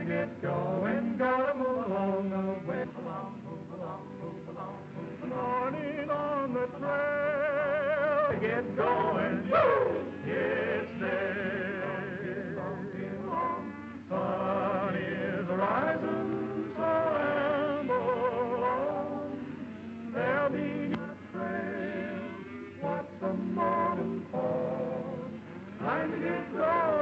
to get going, gotta move along the way. Move along, move along, move along, move along. Morning on the trail, get going, it's there. Sun is rising, so amble on. There'll be a trail, what's the morning for? Time to get going.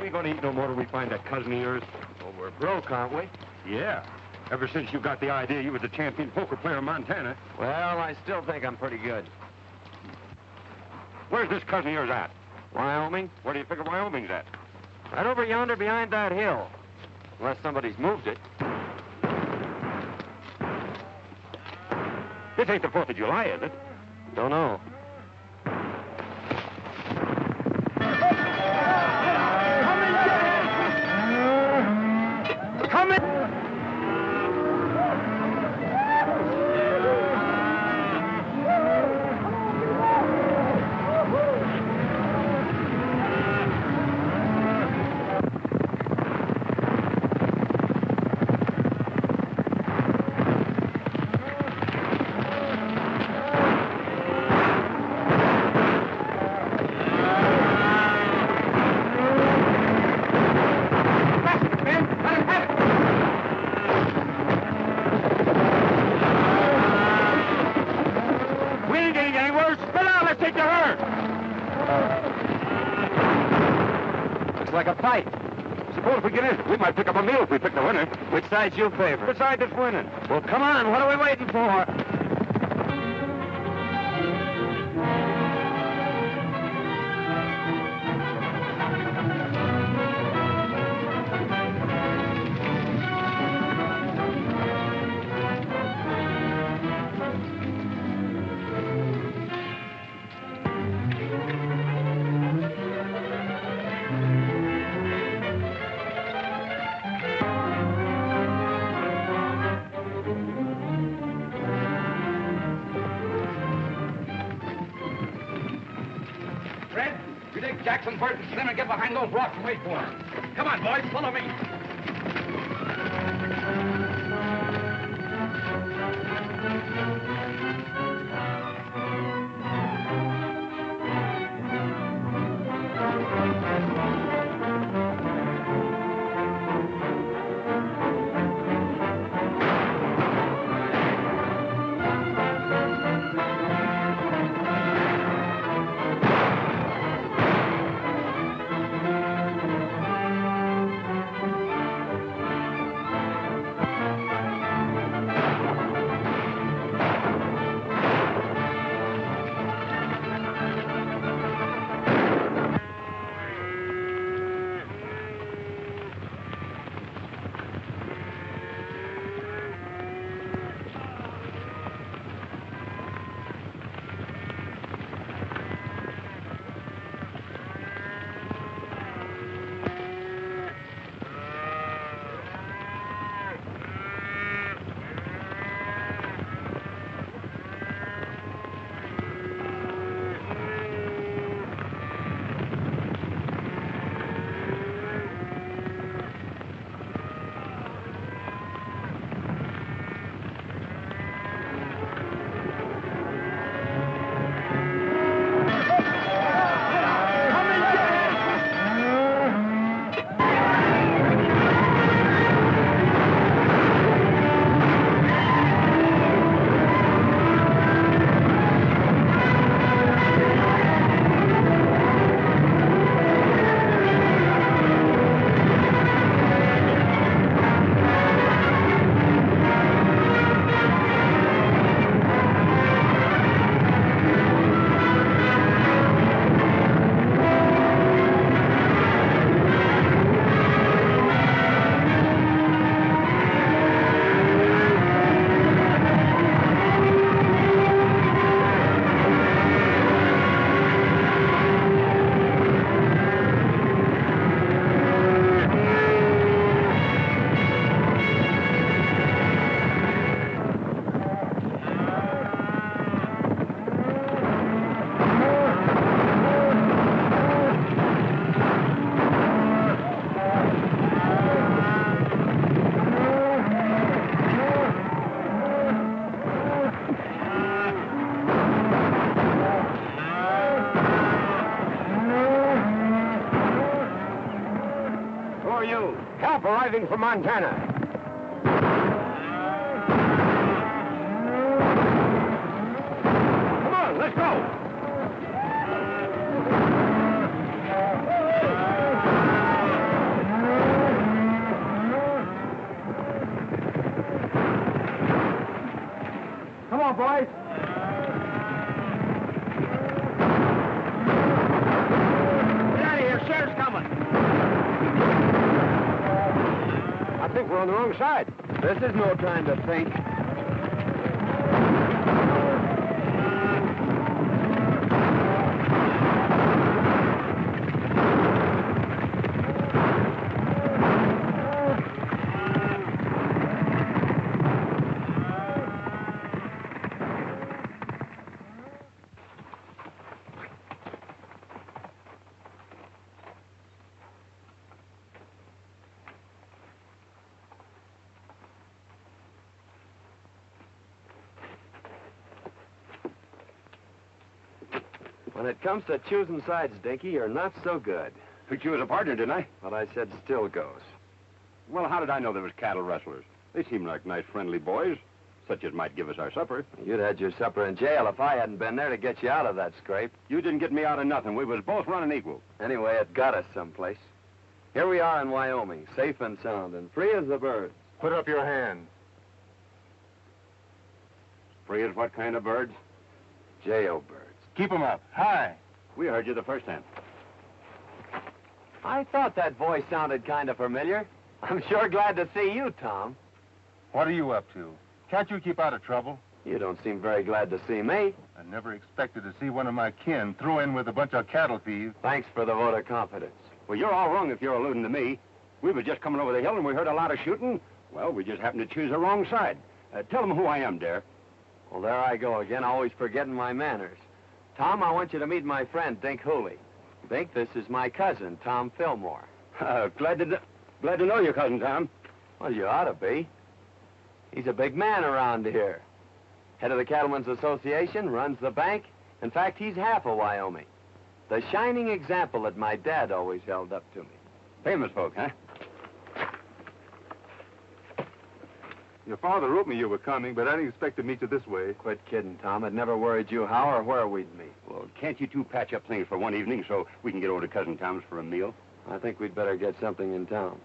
We gonna eat no more till we find that cousin of yours. Well, we're broke, aren't we? Yeah. Ever since you got the idea you were the champion poker player in Montana. Well, I still think I'm pretty good. Where's this cousin of yours at? Wyoming? Where do you figure Wyoming's at? Right over yonder behind that hill. Unless somebody's moved it. This ain't the 4th of July, is it? Don't know. Come in! Like a fight. Suppose we get in. We might pick up a meal if we pick the winner. Which side's you favor? Which side that's winning? Well, come on. What are we waiting for? Jackson, Bert, and Slim, and get behind those rocks and wait for him. Come on, boys, follow me. Who are you? Help arriving from Montana. Come on, let's go. Come on, boys. Get out of here. Sheriff's coming. I think we're on the wrong side. This is no time to think. When it comes to choosing sides, Dinky, you're not so good. Picked you as a partner, didn't I? What I said still goes. Well, how did I know there was cattle rustlers? They seem like nice, friendly boys, such as might give us our supper. You'd had your supper in jail if I hadn't been there to get you out of that scrape. You didn't get me out of nothing. We was both running equal. Anyway, it got us someplace. Here we are in Wyoming, safe and sound and free as the birds. Put up your hand. Free as what kind of birds? Jailbirds. Keep 'em up. High. We heard you the first time. I thought that voice sounded kind of familiar. I'm sure glad to see you, Tom. What are you up to? Can't you keep out of trouble? You don't seem very glad to see me. I never expected to see one of my kin throw in with a bunch of cattle thieves. Thanks for the vote of confidence. Well, you're all wrong if you're alluding to me. We were just coming over the hill and we heard a lot of shooting. Well, we just happened to choose the wrong side. Tell them who I am, Dare. Well, there I go again, always forgetting my manners. Tom, I want you to meet my friend, Dink Hooley. Dink, this is my cousin, Tom Fillmore. Glad to know your cousin, Tom. Well, you ought to be. He's a big man around here. Head of the Cattlemen's Association, runs the bank. In fact, he's half of Wyoming. The shining example that my dad always held up to me. Famous folk, huh? Your father wrote me you were coming, but I didn't expect to meet you this way. Quit kidding, Tom. It never worried you how or where we'd meet. Well, can't you two patch up things for one evening so we can get over to Cousin Tom's for a meal? I think we'd better get something in town.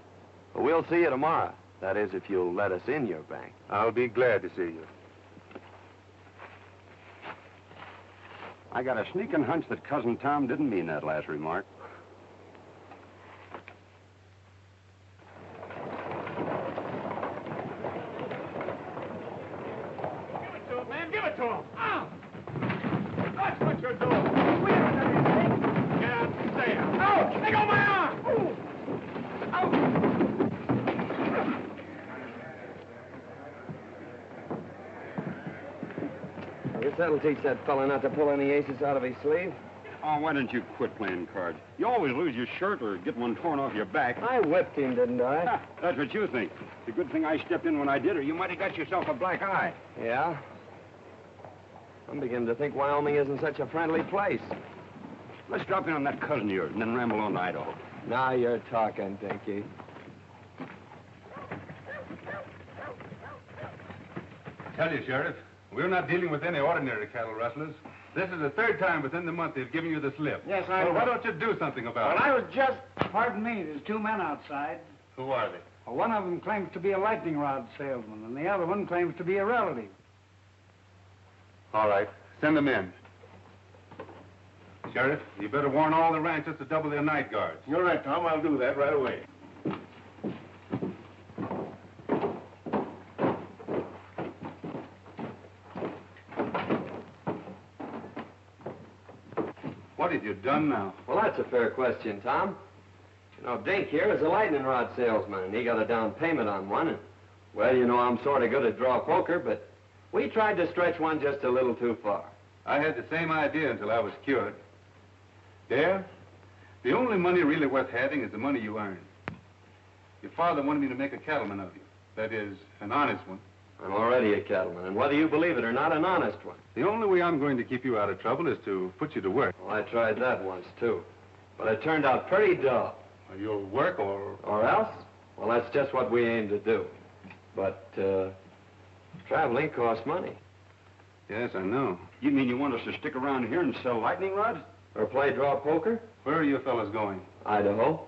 But we'll see you tomorrow. That is, if you'll let us in your bank. I'll be glad to see you. I got a sneaking hunch that Cousin Tom didn't mean that last remark. Give it to him. Ah! That's what you're doing. We haven't done anything. Get out and stay out. Oh, let go my arm. Ooh. I guess that'll teach that fella not to pull any aces out of his sleeve. Oh, why don't you quit playing cards? You always lose your shirt or get one torn off your back. I whipped him, didn't I? That's what you think. It's a good thing I stepped in when I did, or you might have got yourself a black eye. Yeah? I'm beginning to think Wyoming isn't such a friendly place. Let's drop in on that cousin of yours and then ramble on to Idaho. Now you're talking, Dinky. Tell you, Sheriff, we're not dealing with any ordinary cattle rustlers. This is the third time within the month they've given you the slip. Yes, I Well, why know. don't you do something about Well, it? I was just... Pardon me, there's two men outside. Who are they? Well, one of them claims to be a lightning rod salesman, and the other one claims to be a relative. All right, send them in. Sheriff, you better warn all the ranchers to double their night guards. You're right, Tom. I'll do that right away. What have you done now? Well, that's a fair question, Tom. You know, Dink here is a lightning rod salesman, and he got a down payment on one. And, well, you know, I'm sort of good at draw poker, but we tried to stretch one just a little too far. I had the same idea until I was cured. Dare, the only money really worth having is the money you earn. Your father wanted me to make a cattleman of you. That is, an honest one. I'm already a cattleman, and whether you believe it or not, an honest one. The only way I'm going to keep you out of trouble is to put you to work. Well, I tried that once, too. But it turned out pretty dull. You'll work or... Or else? Well, that's just what we aim to do. But, traveling costs money. Yes, I know. You mean you want us to stick around here and sell lightning rods? Or play draw poker? Where are you fellas going? Idaho.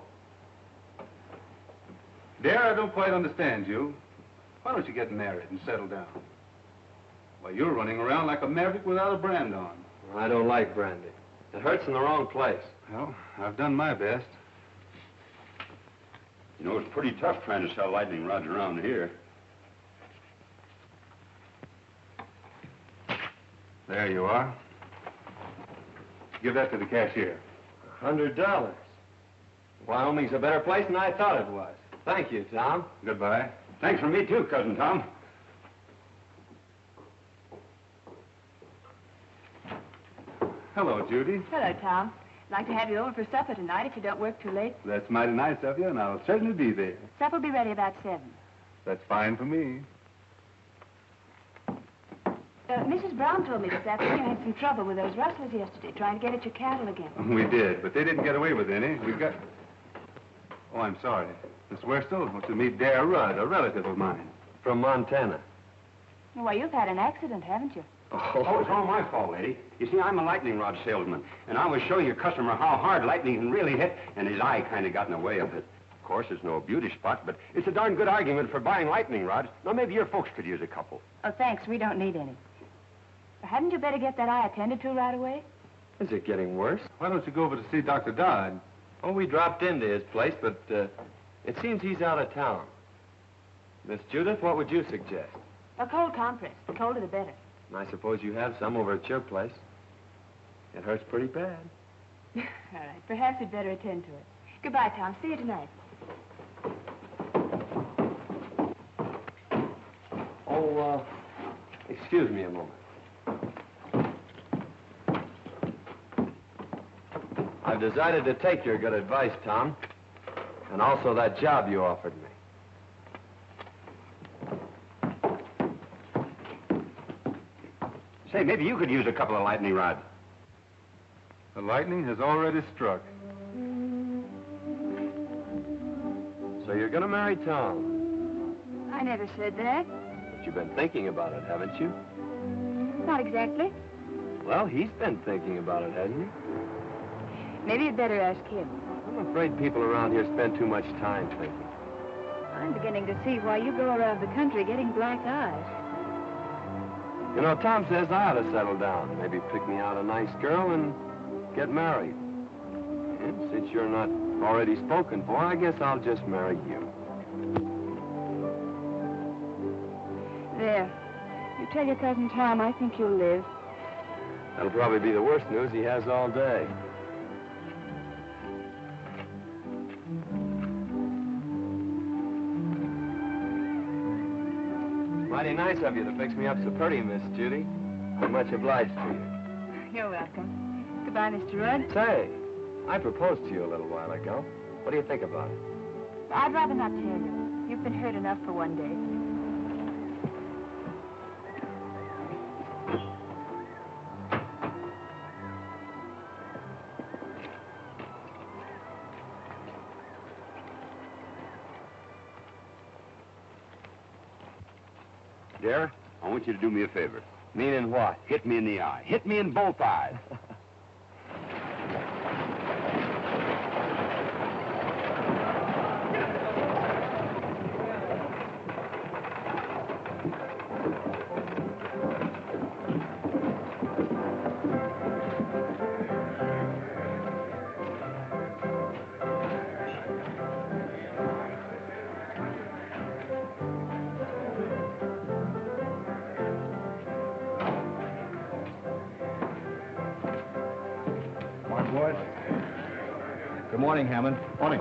Dare, I don't quite understand you. Why don't you get married and settle down? Why, you're running around like a maverick without a brand on. I don't like brandy. It hurts in the wrong place. Well, I've done my best. You know, it's pretty tough trying to sell lightning rods around here. There you are. Give that to the cashier. $100. Wyoming's a better place than I thought it was. Thank you, Tom. Goodbye. Thanks from me, too, Cousin Tom. Hello, Judy. Hello, Tom. I'd like to have you over for supper tonight if you don't work too late. That's mighty nice of you, and I'll certainly be there. Supper will be ready about 7. That's fine for me. Mrs. Brown told me this afternoon you had some trouble with those rustlers yesterday, trying to get at your cattle again. We did, but they didn't get away with any. We've got... Oh, I'm sorry. Miss Worstel wants to meet Dare Rudd, a relative of mine. From Montana. Well, you've had an accident, haven't you? Oh, it's all my fault, lady. You see, I'm a lightning rod salesman, and I was showing your customer how hard lightning can really hit, and his eye kind of got in the way of it. Of course, it's no beauty spot, but it's a darn good argument for buying lightning rods. Now, maybe your folks could use a couple. Oh, thanks. We don't need any. Hadn't you better get that eye attended to right away? Is it getting worse? Why don't you go over to see Dr. Dodd? Oh, we dropped into his place, but it seems he's out of town. Miss Judith, what would you suggest? A cold compress. The colder the better. I suppose you have some over at your place. It hurts pretty bad. All right. Perhaps we'd better attend to it. Goodbye, Tom. See you tonight. Oh, excuse me a moment. I've decided to take your good advice, Tom. And also that job you offered me. Say, maybe you could use a couple of lightning rods. The lightning has already struck. So you're going to marry Tom. I never said that. But you've been thinking about it, haven't you? Not exactly. Well, he's been thinking about it, hasn't he? Maybe you'd better ask him. I'm afraid people around here spend too much time thinking. I'm beginning to see why you go around the country getting black eyes. You know, Tom says I ought to settle down. Maybe pick me out a nice girl and get married. And since you're not already spoken for, I guess I'll just marry you. There. You tell your cousin Tom I think you'll live. That'll probably be the worst news he has all day. Mighty nice of you to fix me up so pretty, Miss Judy. I'm much obliged to you. You're welcome. Goodbye, Mr. Rudd. Say, I proposed to you a little while ago. What do you think about it? I'd rather not tell you. You've been hurt enough for one day. Dare, I want you to do me a favor. Meaning what? Hit me in the eye. Hit me in both eyes. Boys. Good morning, Hammond. Morning.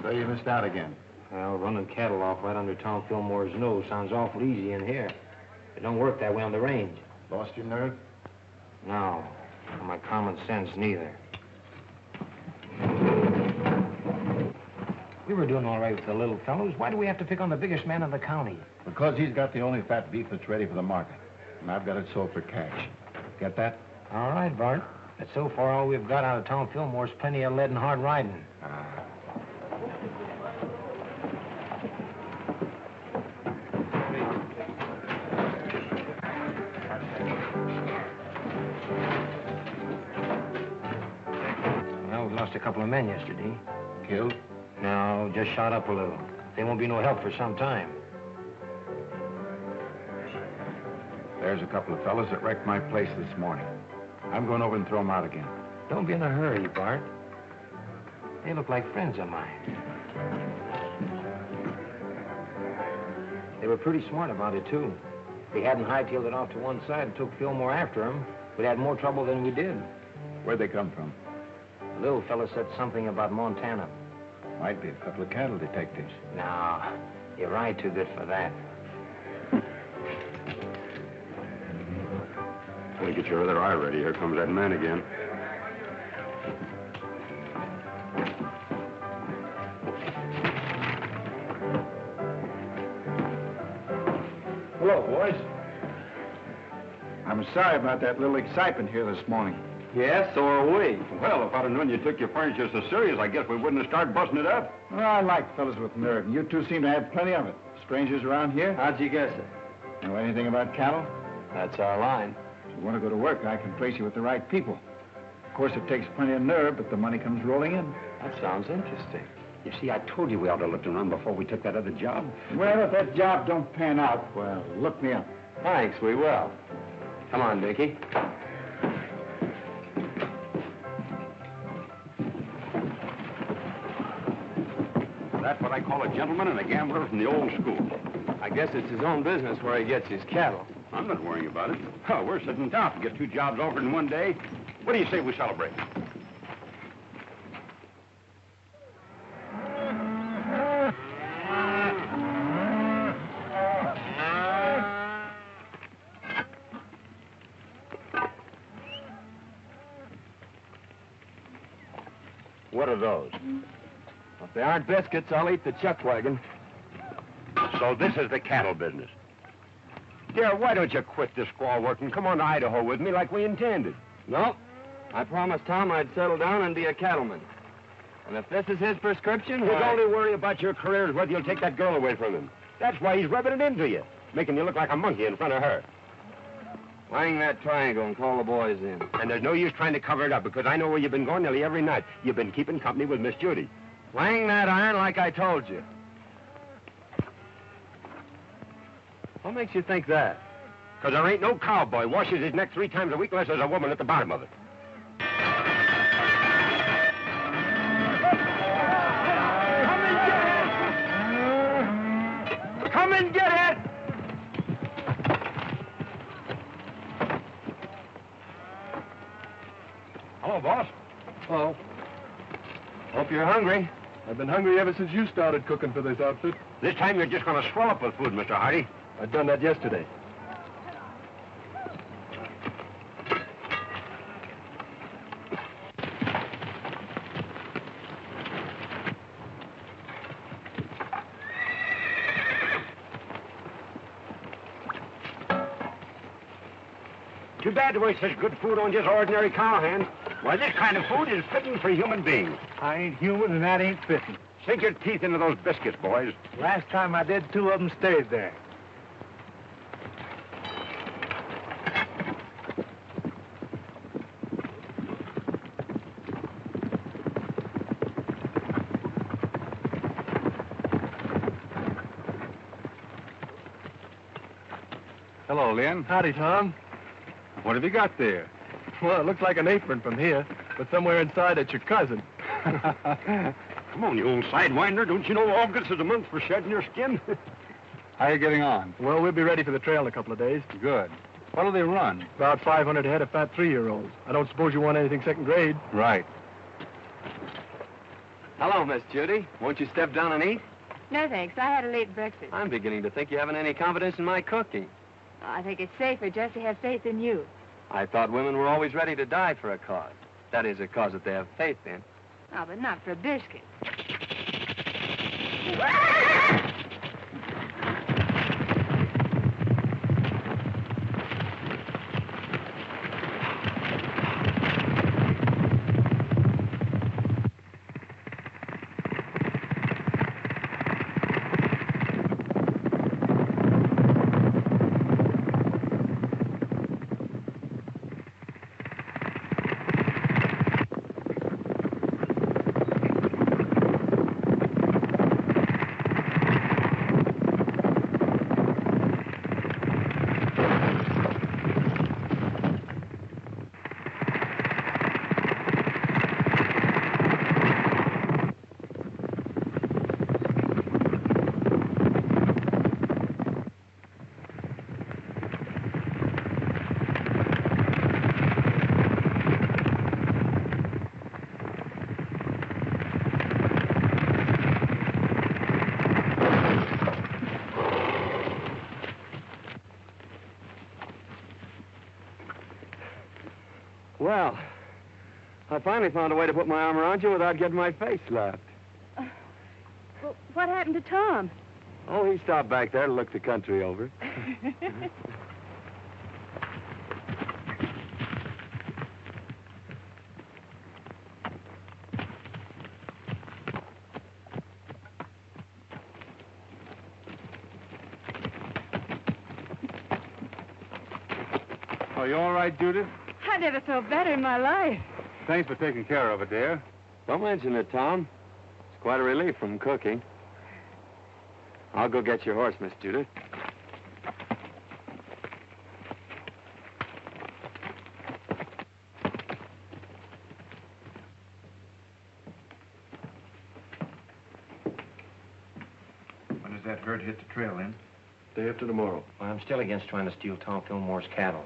So you missed out again. Well, running cattle off right under Tom Fillmore's nose sounds awful easy in here. It don't work that way on the range. Lost your nerve? No. My common sense, neither. We were doing all right with the little fellows. Why do we have to pick on the biggest man in the county? Because he's got the only fat beef that's ready for the market. And I've got it sold for cash. Get that? All right, Bart. But so far, all we've got out of Tom Fillmore's plenty of lead and hard riding. Well, we lost a couple of men yesterday. Killed? No, just shot up a little. They won't be no help for some time. There's a couple of fellas that wrecked my place this morning. I'm going over and throw them out again. Don't be in a hurry, Bart. They look like friends of mine. They were pretty smart about it, too. If they hadn't hightailed it off to one side and took Fillmore after them, we'd had more trouble than we did. Where'd they come from? The little fella said something about Montana. Might be a couple of cattle detectives. No, you ride too good for that. Well, get your other eye ready. Here comes that man again. Hello, boys. I'm sorry about that little excitement here this morning. Yes, so are we. Well, if I'd have known you took your furniture so serious, I guess we wouldn't have started busting it up. Well, I like fellas with nerve, and you two seem to have plenty of it. Strangers around here? How'd you guess it? Know anything about cattle? That's our line. If you want to go to work, I can place you with the right people. Of course, it takes plenty of nerve, but the money comes rolling in. That sounds interesting. You see, I told you we ought to look around before we took that other job. Well, if that job don't pan out, well, look me up. Thanks, we will. Come on, Dickie. That's what I call a gentleman and a gambler from the old school. I guess it's his own business where he gets his cattle. I'm not worrying about it. Oh, we're sitting down to get 2 jobs offered in one day. What do you say we celebrate? What are those? If they aren't biscuits, I'll eat the chuck wagon. So this is the cattle business. Dear, why don't you quit this squaw work and come on to Idaho with me like we intended? No. I promised Tom I'd settle down and be a cattleman. And if this is his prescription, His only worry about your career is whether you'll take that girl away from him. That's why he's rubbing it into you, making you look like a monkey in front of her. Hang that triangle and call the boys in. And there's no use trying to cover it up, because I know where you've been going nearly every night. You've been keeping company with Miss Judy. Hang that iron like I told you. What makes you think that? Because there ain't no cowboy washes his neck 3 times a week unless there's a woman at the bottom of it. Come and get it! Hello, boss. Oh. Hope you're hungry. I've been hungry ever since you started cooking for this outfit. This time you're just going to swell up with food, Mr. Hardy. I'd done that yesterday. Too bad to waste such good food on just ordinary cowhands. Why, this kind of food is fitting for human beings. I ain't human, and that ain't fitting. Sink your teeth into those biscuits, boys. Last time I did, 2 of them stayed there. Hello, Lynn. Howdy, Tom. What have you got there? Well, it looks like an apron from here, but somewhere inside it's your cousin. Come on, you old sidewinder. Don't you know August is a month for shedding your skin? How are you getting on? Well, we'll be ready for the trail in a couple of days. Good. What'll they run? About 500 head of fat 3-year-olds. I don't suppose you want anything second grade. Right. Hello, Miss Judy. Won't you step down and eat? No, thanks. I had a late breakfast. I'm beginning to think you haven't any confidence in my cooking. I think it's safer just to have faith in you. I thought women were always ready to die for a cause. That is, a cause that they have faith in. Oh, but not for a biscuit. Well, I finally found a way to put my arm around you without getting my face slapped. Well, what happened to Tom? Oh, he stopped back there to look the country over. Are you all right, Judith? I never felt better in my life. Thanks for taking care of it, dear. Don't mention it, Tom. It's quite a relief from cooking. I'll go get your horse, Miss Judith. When does that herd hit the trail, Lynn? Day after tomorrow. Well, I'm still against trying to steal Tom Fillmore's cattle.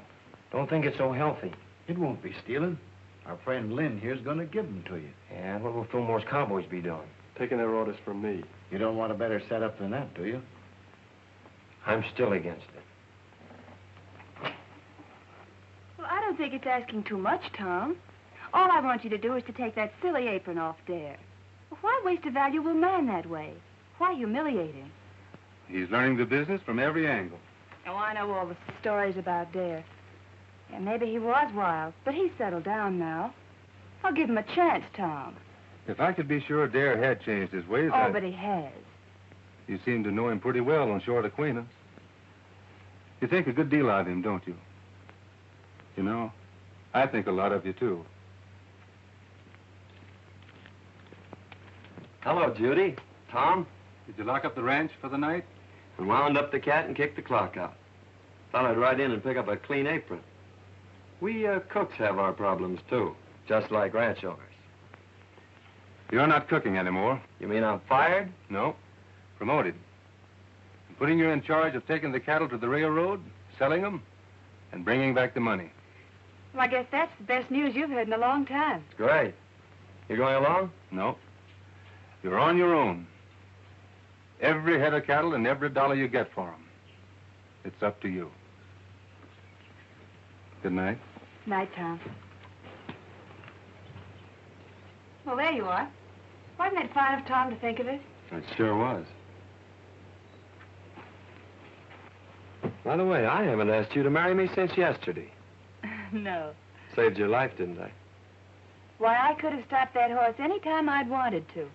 Don't think it's so healthy. It won't be stealing. Our friend Lynn here's going to give them to you. Yeah, what will Fillmore's cowboys be doing? Taking their orders from me. You don't want a better setup than that, do you? I'm still against it. Well, I don't think it's asking too much, Tom. All I want you to do is to take that silly apron off Dare. Why waste a valuable man that way? Why humiliate him? He's learning the business from every angle. Oh, I know all the stories about Dare. Yeah, maybe he was wild, but he's settled down now. I'll give him a chance, Tom. If I could be sure Dare had changed his ways, Oh, but he has. You seem to know him pretty well on short acquaintance. You think a good deal of him, don't you? You know, I think a lot of you, too. Hello, Judy. Tom? Did you lock up the ranch for the night? We wound up the cat and kicked the clock out. Thought I'd ride in and pick up a clean apron. We cooks have our problems, too, just like ranch owners. You're not cooking anymore. You mean I'm fired? No. Promoted. I'm putting you in charge of taking the cattle to the railroad, selling them, and bringing back the money. Well, I guess that's the best news you've heard in a long time. Great. You going along? No. You're on your own. Every head of cattle and every dollar you get for them. It's up to you. Good night. Night, Tom. Well, there you are. Wasn't it fine of Tom to think of it? It sure was. By the way, I haven't asked you to marry me since yesterday. No. Saved your life, didn't I? Why, I could have stopped that horse any time I'd wanted to.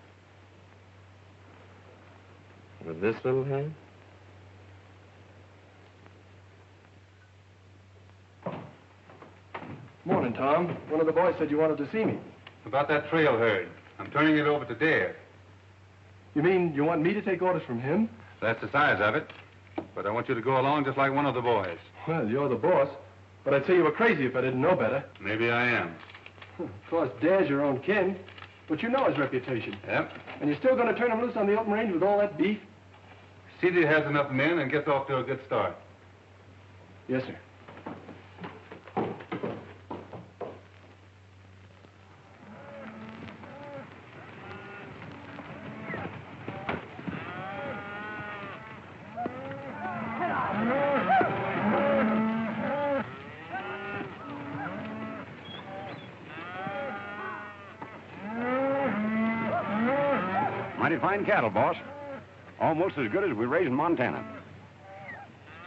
With this little hand? Morning, Tom. One of the boys said you wanted to see me. About that trail herd. I'm turning it over to Dare. You mean you want me to take orders from him? That's the size of it. But I want you to go along just like one of the boys. Well, you're the boss. But I'd say you were crazy if I didn't know better. Maybe I am. Of course, Dare's your own kin. But you know his reputation. Yep. And you're still going to turn him loose on the open range with all that beef? See that he has enough men and gets off to a good start. Yes, sir. Mighty fine cattle, boss. Almost as good as we raise in Montana.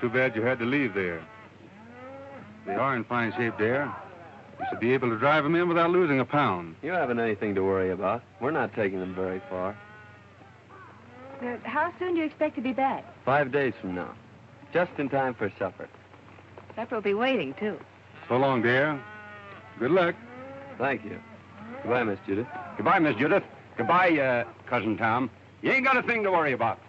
Too bad you had to leave there. They are in fine shape, Dare. You should be able to drive them in without losing a pound. You haven't anything to worry about. We're not taking them very far. How soon do you expect to be back? 5 days from now. Just in time for supper. Supper will be waiting, too. So long, Dare. Good luck. Thank you. Goodbye, Miss Judith. Goodbye, Miss Judith. Goodbye, Cousin Tom. You ain't got a thing to worry about.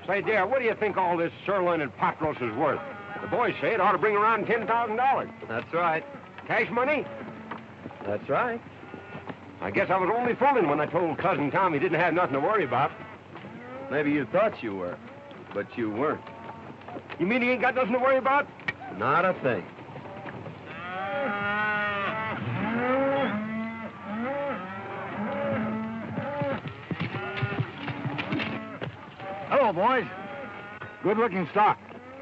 Say, Dare, what do you think all this sirloin and pot roast is worth? The boys say it ought to bring around $10,000. That's right. Cash money? That's right. I guess I was only fooling when I told Cousin Tom he didn't have nothing to worry about. Maybe you thought you were, but you weren't. You mean he ain't got nothing to worry about? Not a thing. Hello, boys. Good-looking stock.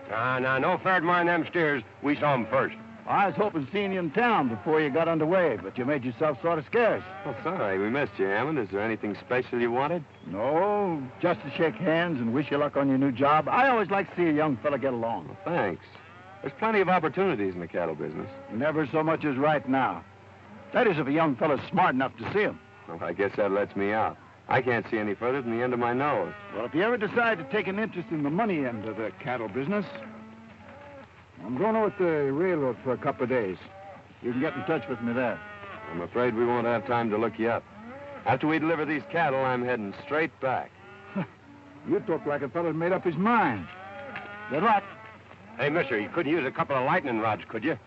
No fair to mind them steers. We saw 'em first. I was hoping seeing you in town before you got underway, but you made yourself sort of scarce. Oh, sorry, we missed you, Hammond. Is there anything special you wanted? No, just to shake hands and wish you luck on your new job. I always like to see a young fella get along. Well, thanks. There's plenty of opportunities in the cattle business. Never so much as right now. That is, if a young fella's smart enough to see him. Well, I guess that lets me out. I can't see any further than the end of my nose. Well, if you ever decide to take an interest in the money end of the cattle business, I'm going over to the railroad for a couple of days. You can get in touch with me there. I'm afraid we won't have time to look you up. After we deliver these cattle, I'm heading straight back. You talk like a fella's made up his mind. Good luck. Hey, mister, you couldn't use a couple of lightning rods, could you?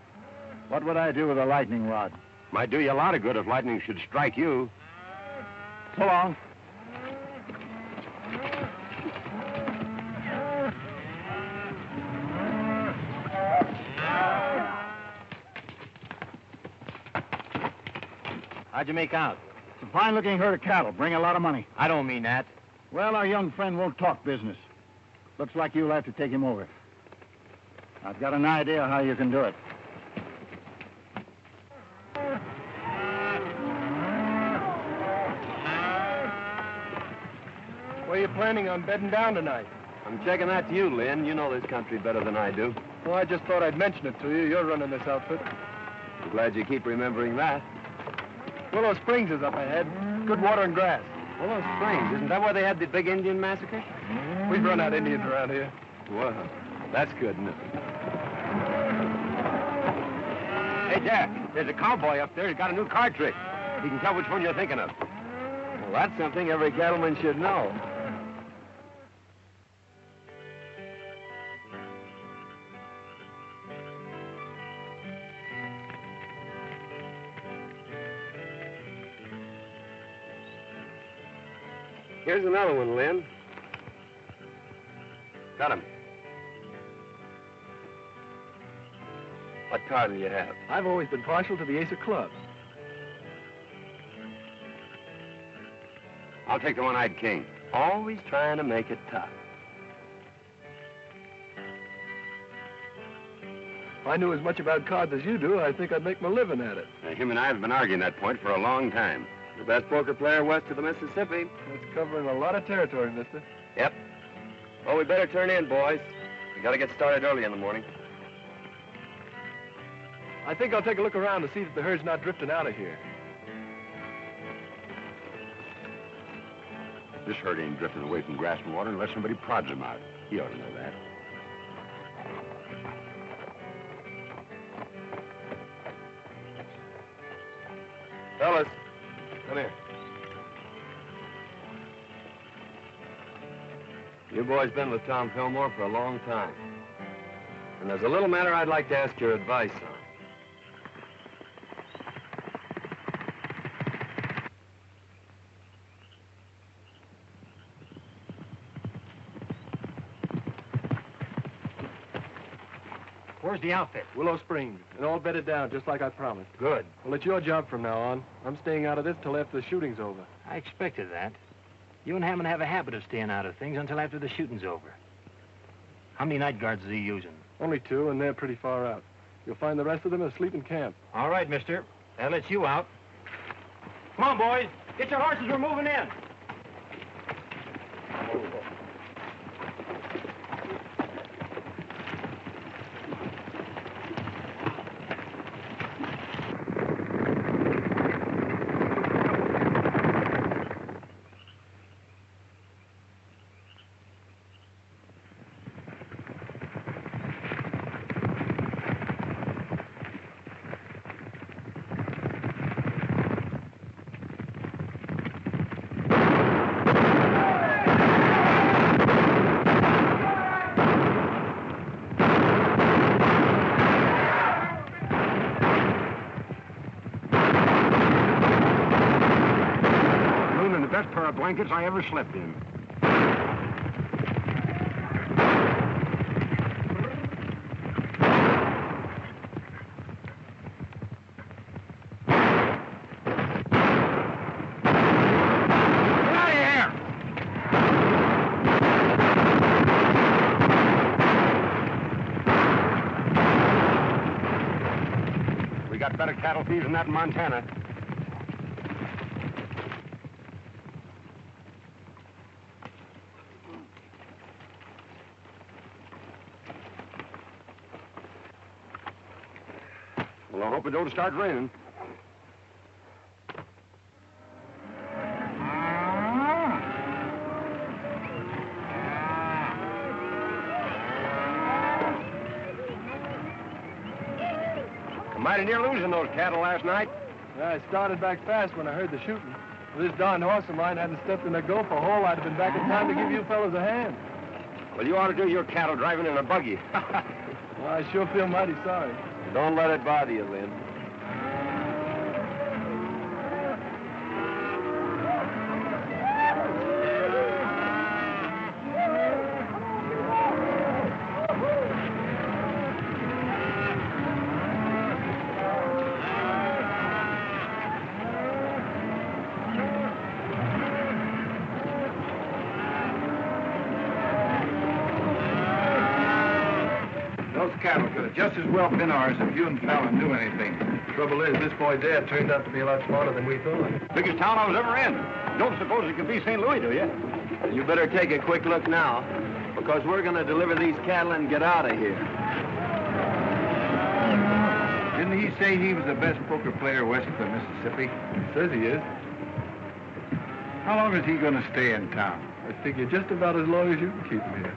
What would I do with a lightning rod? Might do you a lot of good if lightning should strike you. So long. How'd you make out? It's a fine-looking herd of cattle. Bring a lot of money. I don't mean that. Well, our young friend won't talk business. Looks like you'll have to take him over. I've got an idea how you can do it. Where you planning on bedding down tonight? I'm checking that to you, Lynn. You know this country better than I do. Well, I just thought I'd mention it to you. You're running this outfit. I'm glad you keep remembering that. Willow Springs is up ahead. Good water and grass. Willow Springs, isn't that where they had the big Indian massacre? We've run out Indians around here. Well, that's good, isn't it? Hey, Jack, there's a cowboy up there. He's got a new card trick. He can tell which one you're thinking of. Well, that's something every cattleman should know. Here's another one, Lynn. Got him. What card do you have? I've always been partial to the ace of clubs. I'll take the one-eyed king. Always trying to make it tough. If I knew as much about cards as you do, I think I'd make my living at it. Him and I have been arguing that point for a long time. The best poker player west of the Mississippi. That's covering a lot of territory, mister. Yep. Well, we better turn in, boys. We gotta get started early in the morning. I think I'll take a look around to see that the herd's not drifting out of here. This herd ain't drifting away from grass and water unless somebody prods him out. He ought to know that. Fellas, come here. You boys been with Tom Fillmore for a long time. And there's a little matter I'd like to ask your advice on. Where's the outfit? Willow Springs, and all bedded down just like I promised. Good. Well, it's your job from now on. I'm staying out of this till after the shooting's over. I expected that. You and Hammond have a habit of staying out of things until after the shooting's over. How many night guards is he using? Only 2, and they're pretty far out. You'll find the rest of them asleep in camp. All right, mister. That lets you out. Come on, boys. Get your horses. We're moving in. Blankets I ever slept in. Get out of here! got better cattle thieves than that in Montana. Well, I hope it don't start raining. Mighty near losing those cattle last night. Yeah, I started back fast when I heard the shooting. If this darn horse of mine hadn't stepped in a gopher hole, I'd have been back in time to give you fellas a hand. Well, you ought to do your cattle driving in a buggy. Well, I sure feel mighty sorry. Don't let it bother you, Lynn. Cattle could have just as well been ours if you and Fallon knew anything. Trouble is, this boy Dad turned out to be a lot smarter than we thought. Biggest town I was ever in. Don't suppose it could be St. Louis, do you? You better take a quick look now, because we're going to deliver these cattle and get out of here. Didn't he say he was the best poker player west of the Mississippi? Says he is. How long is he going to stay in town? I figure just about as long as you can keep him here.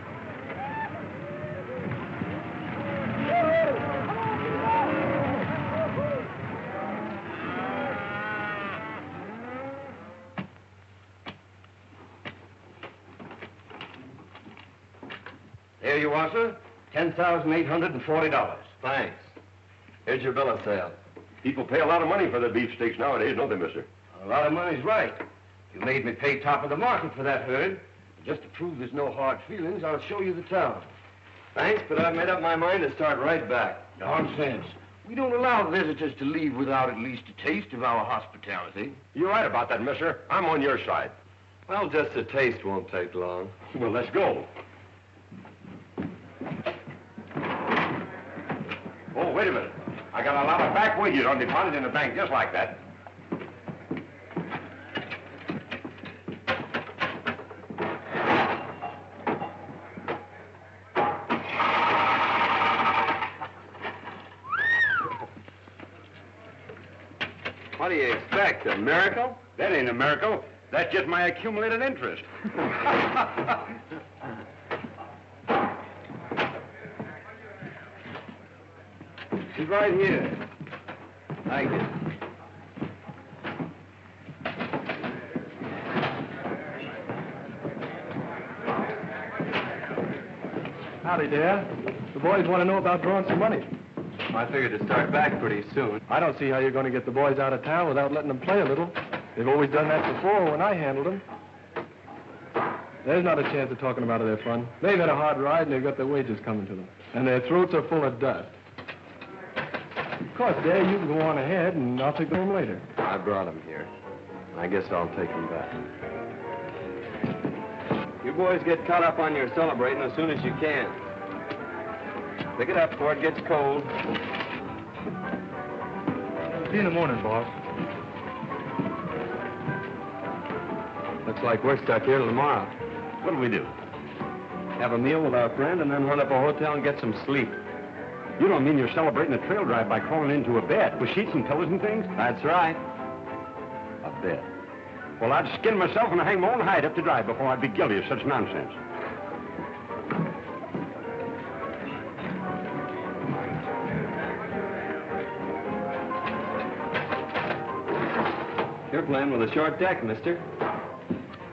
Here you are, sir. $10,840. Thanks. Here's your bill of sale. People pay a lot of money for their beefsteaks nowadays, don't they, mister? A lot of money's right. You made me pay top of the market for that herd. Just to prove there's no hard feelings, I'll show you the town. Thanks, but I've made up my mind to start right back. Nonsense. We don't allow visitors to leave without at least a taste of our hospitality. You're right about that, mister. I'm on your side. Well, just a taste won't take long. Well, let's go. Oh, wait a minute. I got a lot of back wages on deposit in the bank just like that. What do you expect, a miracle? That ain't a miracle. That's just my accumulated interest. She's right here. Thank you. Howdy, Dad. The boys want to know about drawing some money. I figured to start back pretty soon. I don't see how you're going to get the boys out of town without letting them play a little. They've always done that before when I handled them. There's not a chance of talking about their fun. They've had a hard ride and they've got their wages coming to them. And their throats are full of dust. Of course, Dad, you can go on ahead and I'll take them home later. I brought them here. I guess I'll take them back. You boys get caught up on your celebrating as soon as you can. Pick it up before it gets cold. See you in the morning, boss. Looks like we're stuck here till tomorrow. What'll we do? Have a meal with our friend and then hunt up a hotel and get some sleep. You don't mean you're celebrating a trail drive by crawling into a bed with sheets and pillows and things? That's right. A bed? Well, I'd skin myself and hang my own hide up to dry before I'd be guilty of such nonsense. You're playing with a short deck, mister.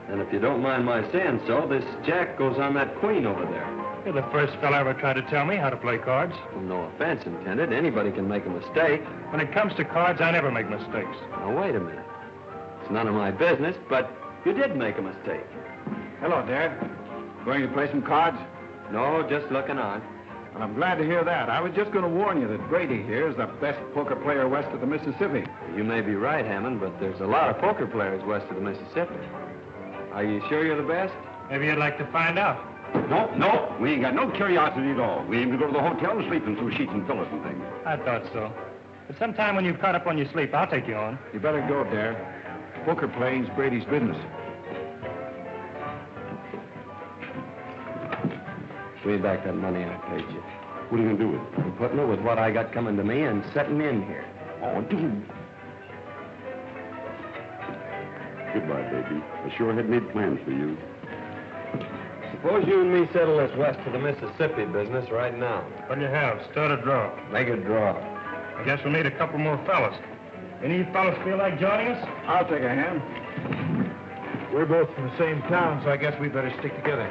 And if you don't mind my saying so, this jack goes on that queen over there. You're the first fella ever tried to tell me how to play cards. Well, no offense intended. Anybody can make a mistake. When it comes to cards, I never make mistakes. Now, wait a minute. It's none of my business, but you did make a mistake. Hello, Dad. Going to play some cards? No, just looking on. Well, I'm glad to hear that. I was just going to warn you that Grady here is the best poker player west of the Mississippi. You may be right, Hammond, but there's a lot of poker players west of the Mississippi. Are you sure you're the best? Maybe you'd like to find out. No. We ain't got no curiosity at all. We aim to go to the hotel and sleep in through sheets and pillows and things. I thought so. But sometime when you've caught up on your sleep, I'll take you on. You better go, Dare. Poker playing's Brady's business. Give me back that money I paid you. What are you going to do with it? I'm putting it with what I got coming to me and setting in here. Oh, dude. Goodbye, baby. I sure had made plans for you. Suppose you and me settle this west of the Mississippi business right now. What do you have? Stud or draw? Make a draw. I guess we'll need a couple more fellas. Any of you fellas feel like joining us? I'll take a hand. We're both from the same town, so I guess we better stick together.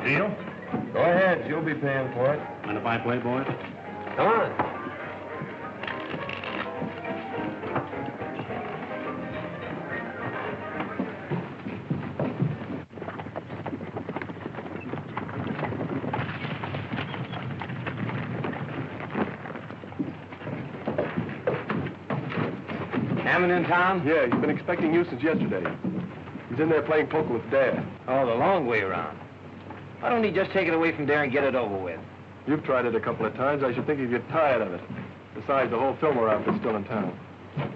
Deal? Go ahead. You'll be paying for it. And if I play, boys? Come on. Hammond in town? Yeah, he's been expecting you since yesterday. He's in there playing poker with Dare. Oh, the long way around. Why don't he just take it away from there and get it over with? You've tried it a couple of times. I should think you'd get tired of it. Besides, the whole Fillmore outfit's still in town.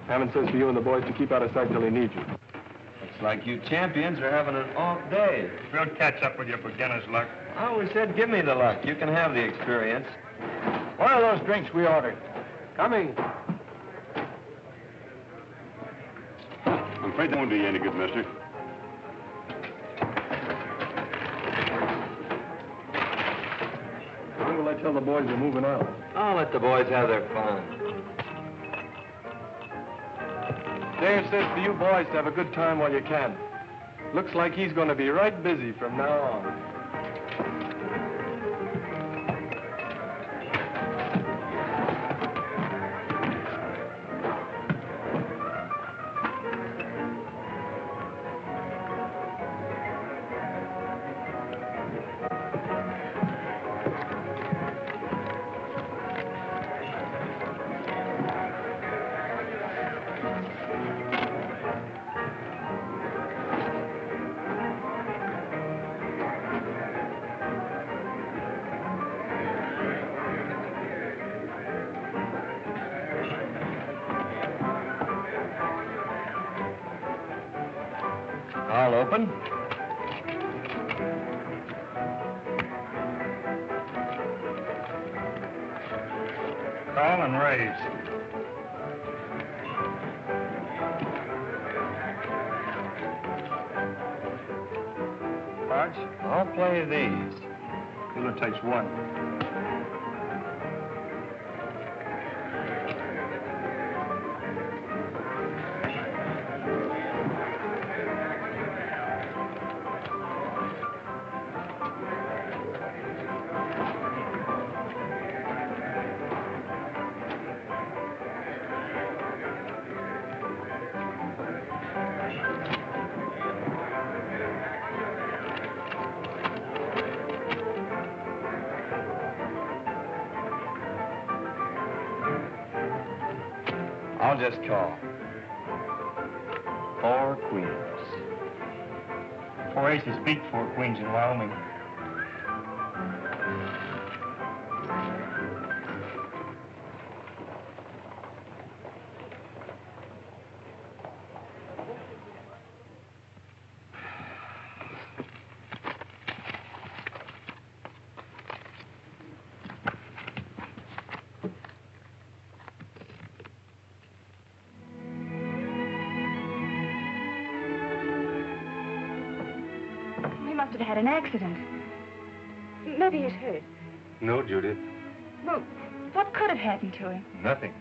Hammond says for you and the boys to keep out of sight till he needs you. Looks like you champions are having an off day. We'll catch up with your beginner's luck. I always said give me the luck. You can have the experience. What are those drinks we ordered? Coming. I'm afraid that won't do you any good, mister. When will I tell the boys we're moving on? I'll let the boys have their fun. Dare says for you boys to have a good time while you can. Looks like he's going to be right busy from now on. All open. Call and raise. Cards? I'll play these. Miller takes one. I'll just call. 4 queens. 4 aces beat 4 queens in Wyoming. Must have had an accident. Maybe he's hurt. No, Judith, Well, what could have happened to him? nothing.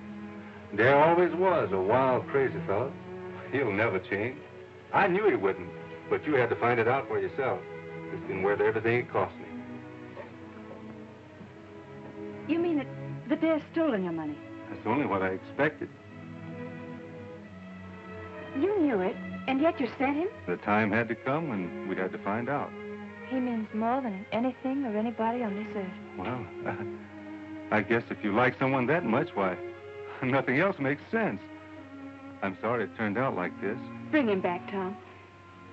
Dare always was a wild, crazy fellow. He'll never change. I knew he wouldn't, but you had to find it out for yourself. It's been worth everything it cost me. You mean that the bear's stolen your money? That's only what I expected. You knew it, and yet you sent him? The time had to come when we'd had to find out. He means more than anything or anybody on this earth. Well, I guess if you like someone that much, why, nothing else makes sense. I'm sorry it turned out like this. Bring him back, Tom.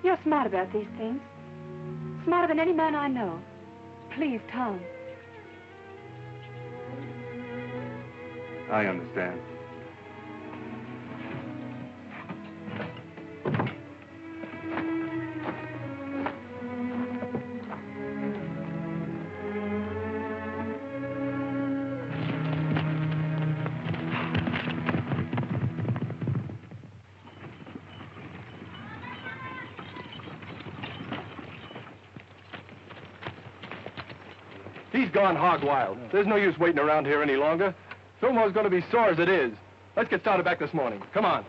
You're smart about these things. Smarter than any man I know. Please, Tom. I understand. He's gone hog wild. There's no use waiting around here any longer. Fillmore's going to be sore as it is. Let's get started back this morning. Come on.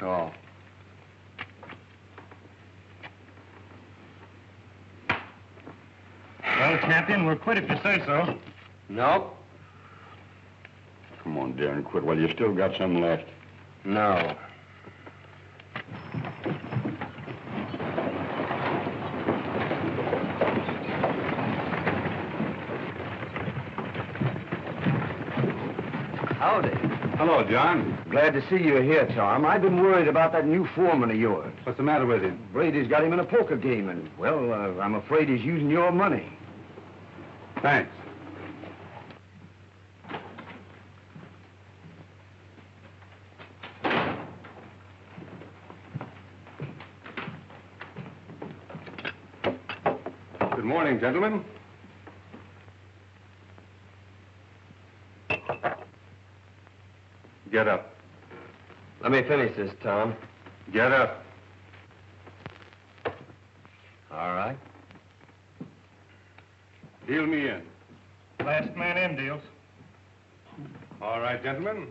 Oh. Well, Champion, we'll quit if you say so. Nope. Come on, Darren, quit while you still got some left. No. Howdy. Hello, John. Glad to see you here, Tom. I've been worried about that new foreman of yours. What's the matter with him? Brady's got him in a poker game, and, well, I'm afraid he's using your money. Thanks. Good morning, gentlemen. Get up. Let me finish this, Tom. Get up. All right. Deal me in. Last man in deals. All right, gentlemen.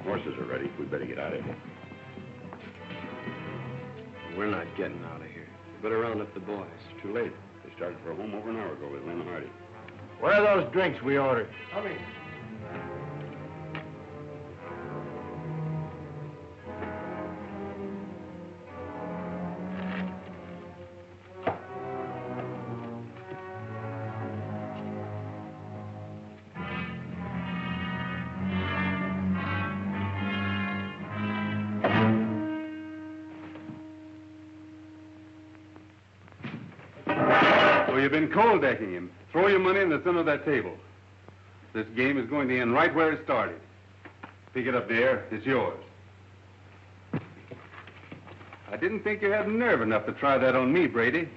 Horses are ready. We better get out of here. We're not getting out of here. Better round up the boys. Too late. They started for home over an hour ago with Lynn Hardy. Where are those drinks we ordered? Tommy. So you've been cold decking him. Throw your money in the center of that table. This game is going to end right where it started. Pick it up there. It's yours. I didn't think you had nerve enough to try that on me, Brady.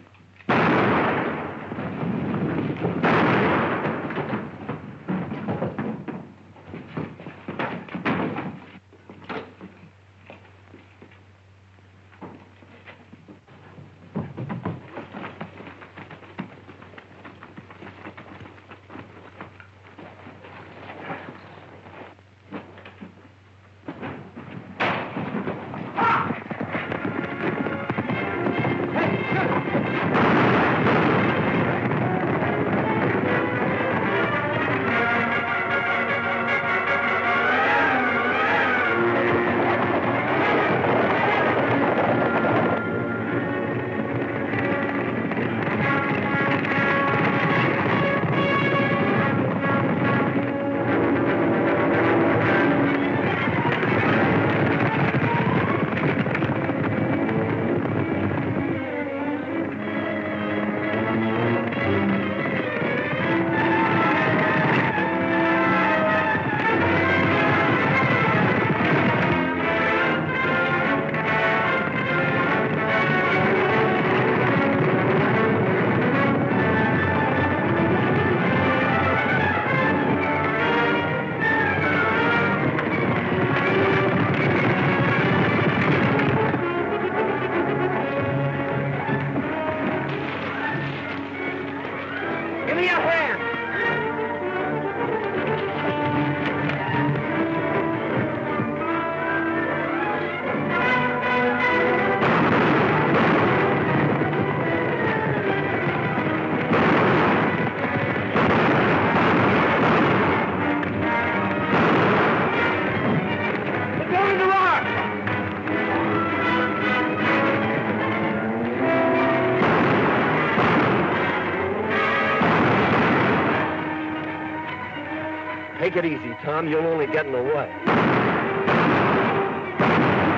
Take it easy, Tom. You'll only get in the way. You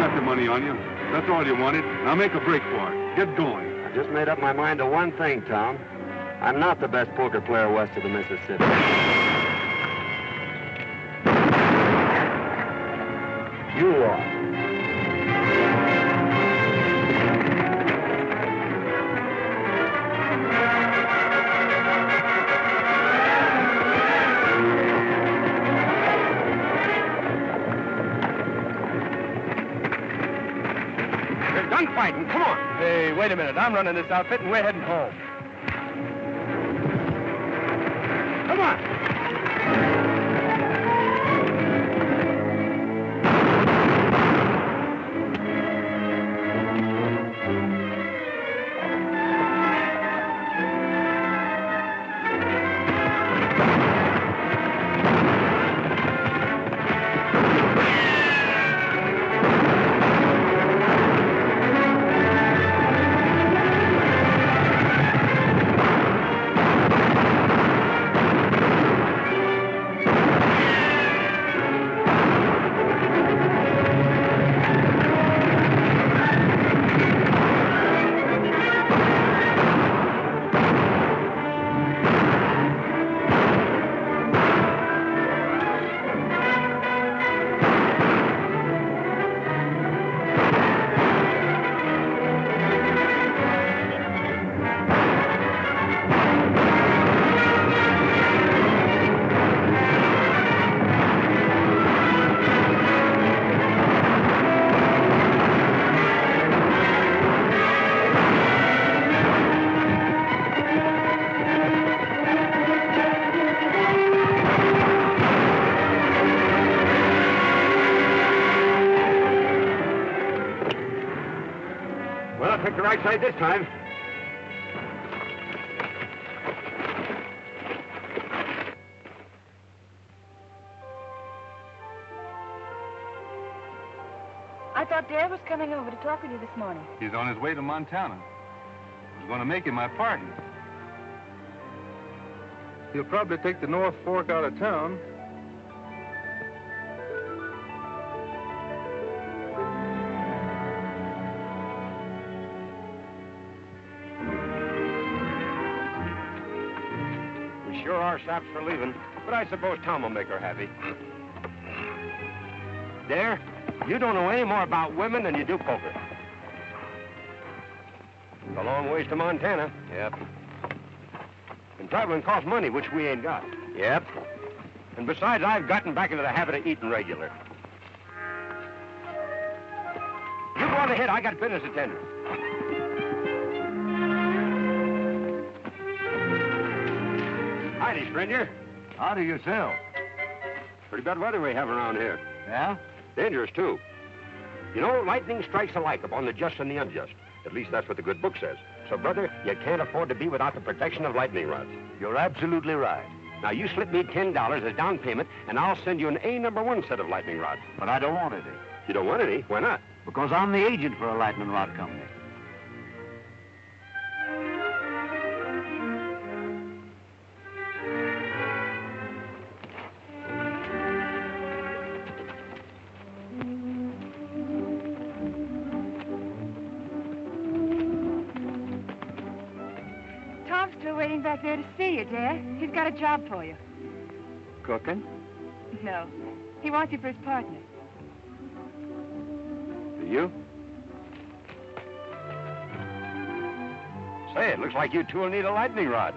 got the money on you. That's all you wanted. Now make a break for it. Get going. I just made up my mind to one thing, Tom. I'm not the best poker player west of the Mississippi. You are. Gunfighting, come on. Hey, wait a minute. I'm running this outfit, and we're heading home. Come on. Right side this time. I thought Dad was coming over to talk with you this morning. He's on his way to Montana. I was going to make him my partner. He'll probably take the North Fork out of town. Sure are saps for leaving, but I suppose Tom will make her happy. Dare, you don't know any more about women than you do poker. It's a long ways to Montana. Yep. And traveling costs money, which we ain't got. Yep. And besides, I've gotten back into the habit of eating regular. You go on ahead. I got business to attend to. Howdy, stranger. Howdy yourself. Pretty bad weather we have around here. Yeah? Dangerous, too. You know, lightning strikes alike upon the just and the unjust. At least that's what the good book says. So, brother, you can't afford to be without the protection of lightning rods. You're absolutely right. Now, you slip me $10 as down payment, and I'll send you an A-number-1 set of lightning rods. But I don't want any. You don't want any? Why not? Because I'm the agent for a lightning rod company. Tom's still waiting back there to see you, Dad. He's got a job for you. Cooking? No. He wants you for his partner. You? Say, it looks like you two will need a lightning rod.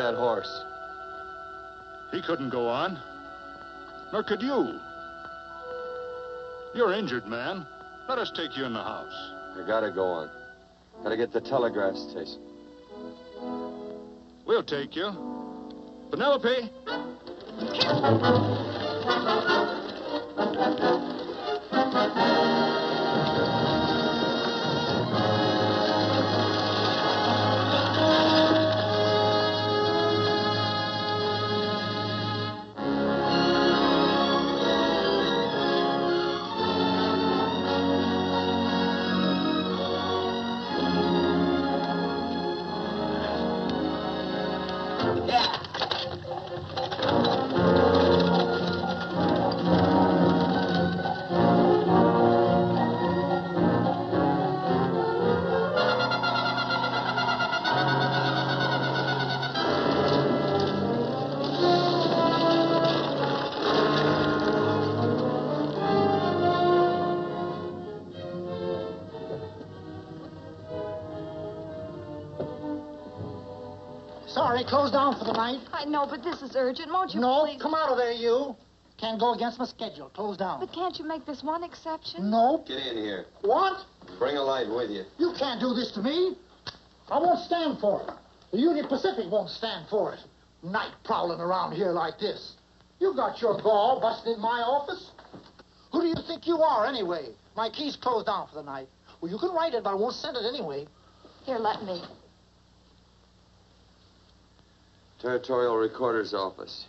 that horse? He couldn't go on. Nor could you. You're injured, man. Let us take you in the house. I gotta go on. Gotta get the telegraph station. We'll take you. Penelope! Sorry, closed down for the night. I know, but this is urgent. Won't you No, please? come out of there, you. Can't go against my schedule. Closed down. But can't you make this one exception? No. Get in here. What? Bring a light with you. You can't do this to me. I won't stand for it. The Union Pacific won't stand for it. Night prowling around here like this. You got your gall busting in my office? Who do you think you are, anyway? My key's closed down for the night. Well, you can write it, but I won't send it anyway. Here, let me. Territorial Recorder's Office.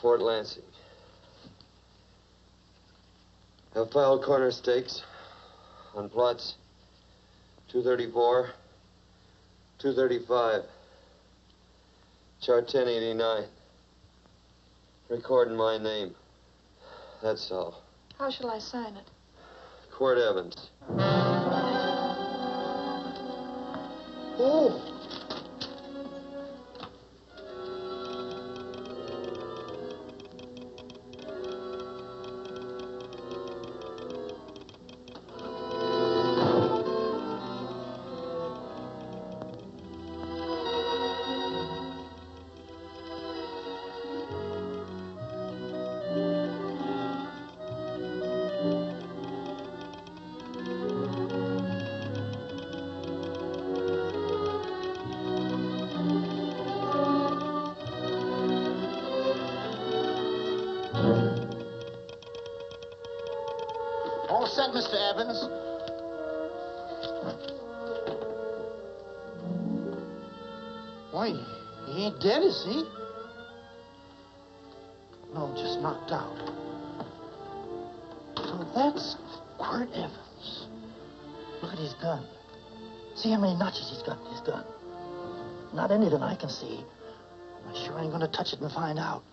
Fort Lansing. Have filed corner stakes on plots 234, 235, chart 1089. Recording my name. That's all. How shall I sign it? Quirt Evans. Oh. All set, Mr. Evans. Why, he ain't dead, is he? No, just knocked out. So that's Quirt Evans. Look at his gun. See how many notches he's got in his gun. Not anything I can see. I sure ain't gonna touch it and find out.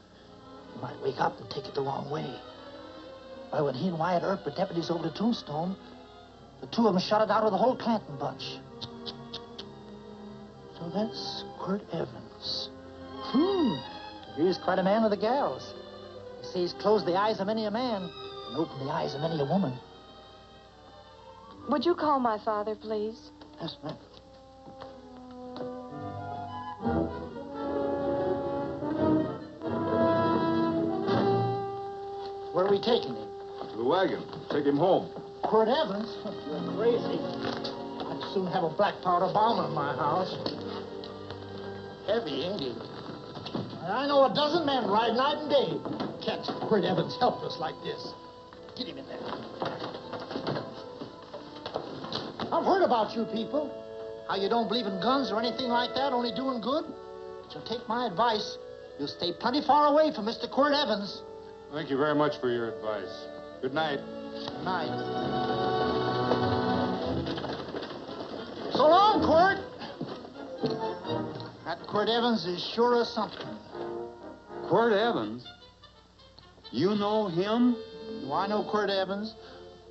He might wake up and take it the wrong way. Why, when he and Wyatt Earp were deputies over to Tombstone, the two of them shot it out of the whole Clanton bunch. So that's Quirt Evans. He's quite a man with the gals. You see, he's closed the eyes of many a man and opened the eyes of many a woman. Would you call my father, please? Yes, ma'am. Where are we taking him? To the wagon. Take him home. Quirt Evans? You're crazy. I'd soon have a black powder bomber in my house. Heavy, ain't he? I know a dozen men ride night and day. Catch Quirt Evans helpless like this. Get him in there. I've heard about you people. How you don't believe in guns or anything like that, only doing good. But you'll take my advice. You'll stay plenty far away from Mr. Quirt Evans. Thank you very much for your advice. Good night. Good night. So long, Quirt. That Quirt Evans is sure of something. Quirt Evans? You know him? Do I know Quirt Evans?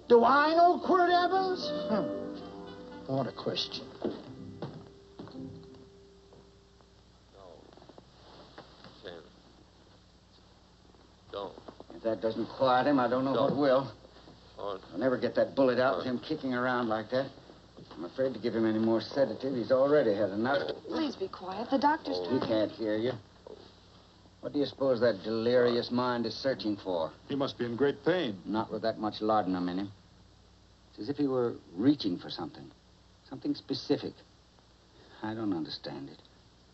Do I know Quirt Evans? What a question. Don't. If that doesn't quiet him, I don't know what will. I'll never get that bullet out with him kicking around like that. I'm afraid to give him any more sedative. He's already had enough. Please be quiet. The doctor's He can't hear you. What do you suppose that delirious mind is searching for? He must be in great pain. Not with that much laudanum in him. It's as if he were reaching for something. Something specific. I don't understand it.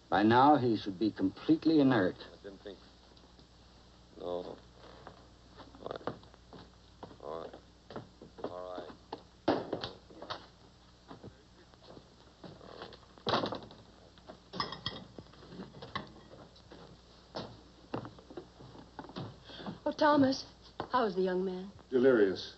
By now, he should be completely inert. I didn't think... No. All right. All right. All right. Oh, Thomas, how is the young man? Delirious.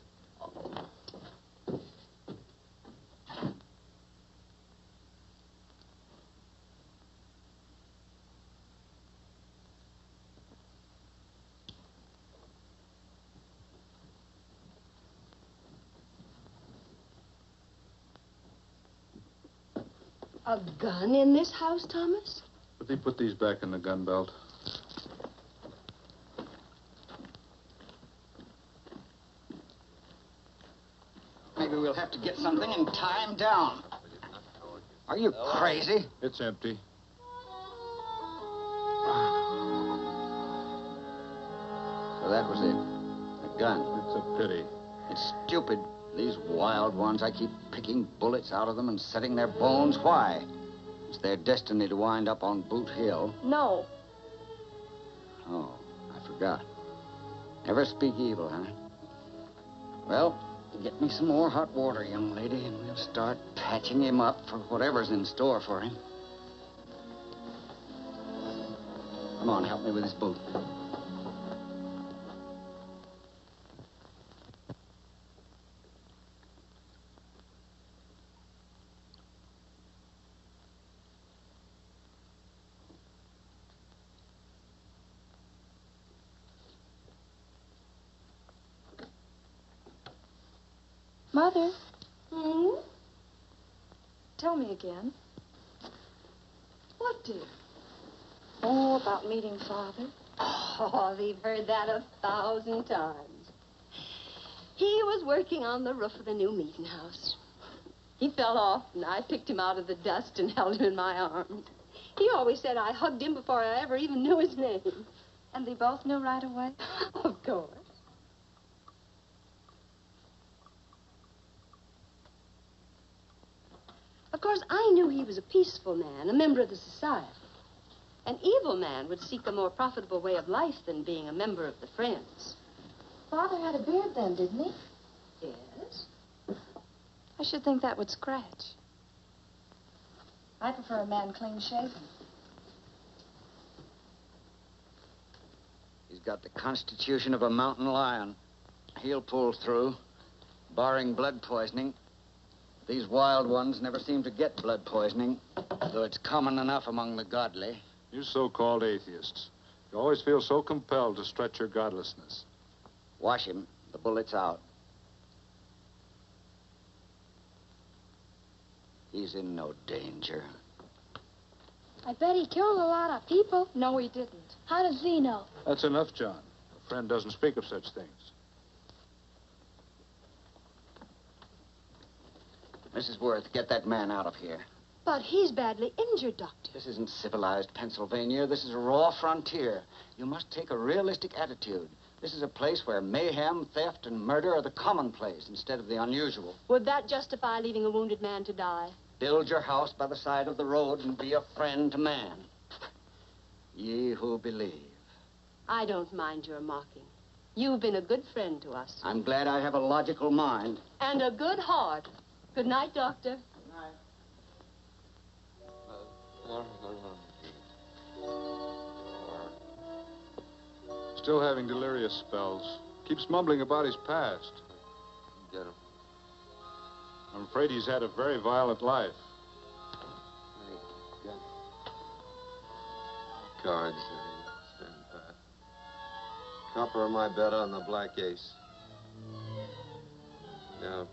A gun in this house, Thomas? But they put these back in the gun belt. Maybe we'll have to get something and tie him down. Are you crazy? It's empty. So that was it. A gun. It's a pity. It's stupid. These wild ones, I keep picking bullets out of them and setting their bones. Why? It's their destiny to wind up on Boot Hill. No. Oh, I forgot. Never speak evil, huh? Well, get me some more hot water, young lady, and we'll start patching him up for whatever's in store for him. Come on, help me with his boot. Mother? Hmm? Tell me again. What, dear? Oh, about meeting Father. Oh, we've heard that 1,000 times. He was working on the roof of the new meeting house. He fell off, and I picked him out of the dust and held him in my arms. He always said I hugged him before I ever even knew his name. And they both knew right away? Of course. Of course, I knew he was a peaceful man, a member of the society. An evil man would seek a more profitable way of life than being a member of the Friends. Father had a beard then, didn't he? Yes. I should think that would scratch. I prefer a man clean shaven. He's got the constitution of a mountain lion. He'll pull through, barring blood poisoning. These wild ones never seem to get blood poisoning, though it's common enough among the godly. You so-called atheists. You always feel so compelled to stretch your godlessness. Wash him. The bullet's out. He's in no danger. I bet he killed a lot of people. No, he didn't. How does he know? That's enough, John. A friend doesn't speak of such things. Mrs. Worth, get that man out of here. But he's badly injured, Doctor. This isn't civilized Pennsylvania. This is a raw frontier. You must take a realistic attitude. This is a place where mayhem, theft, and murder are the commonplace instead of the unusual. Would that justify leaving a wounded man to die? Build your house by the side of the road and be a friend to man. Ye who believe. I don't mind your mocking. You've been a good friend to us. I'm glad I have a logical mind. And a good heart. Good night, Doctor. Good night. Still having delirious spells. Keeps mumbling about his past. Get him. I'm afraid he's had a very violent life. Hey, gun. Cards. Stand pat. Copper my bet on the black ace. Now,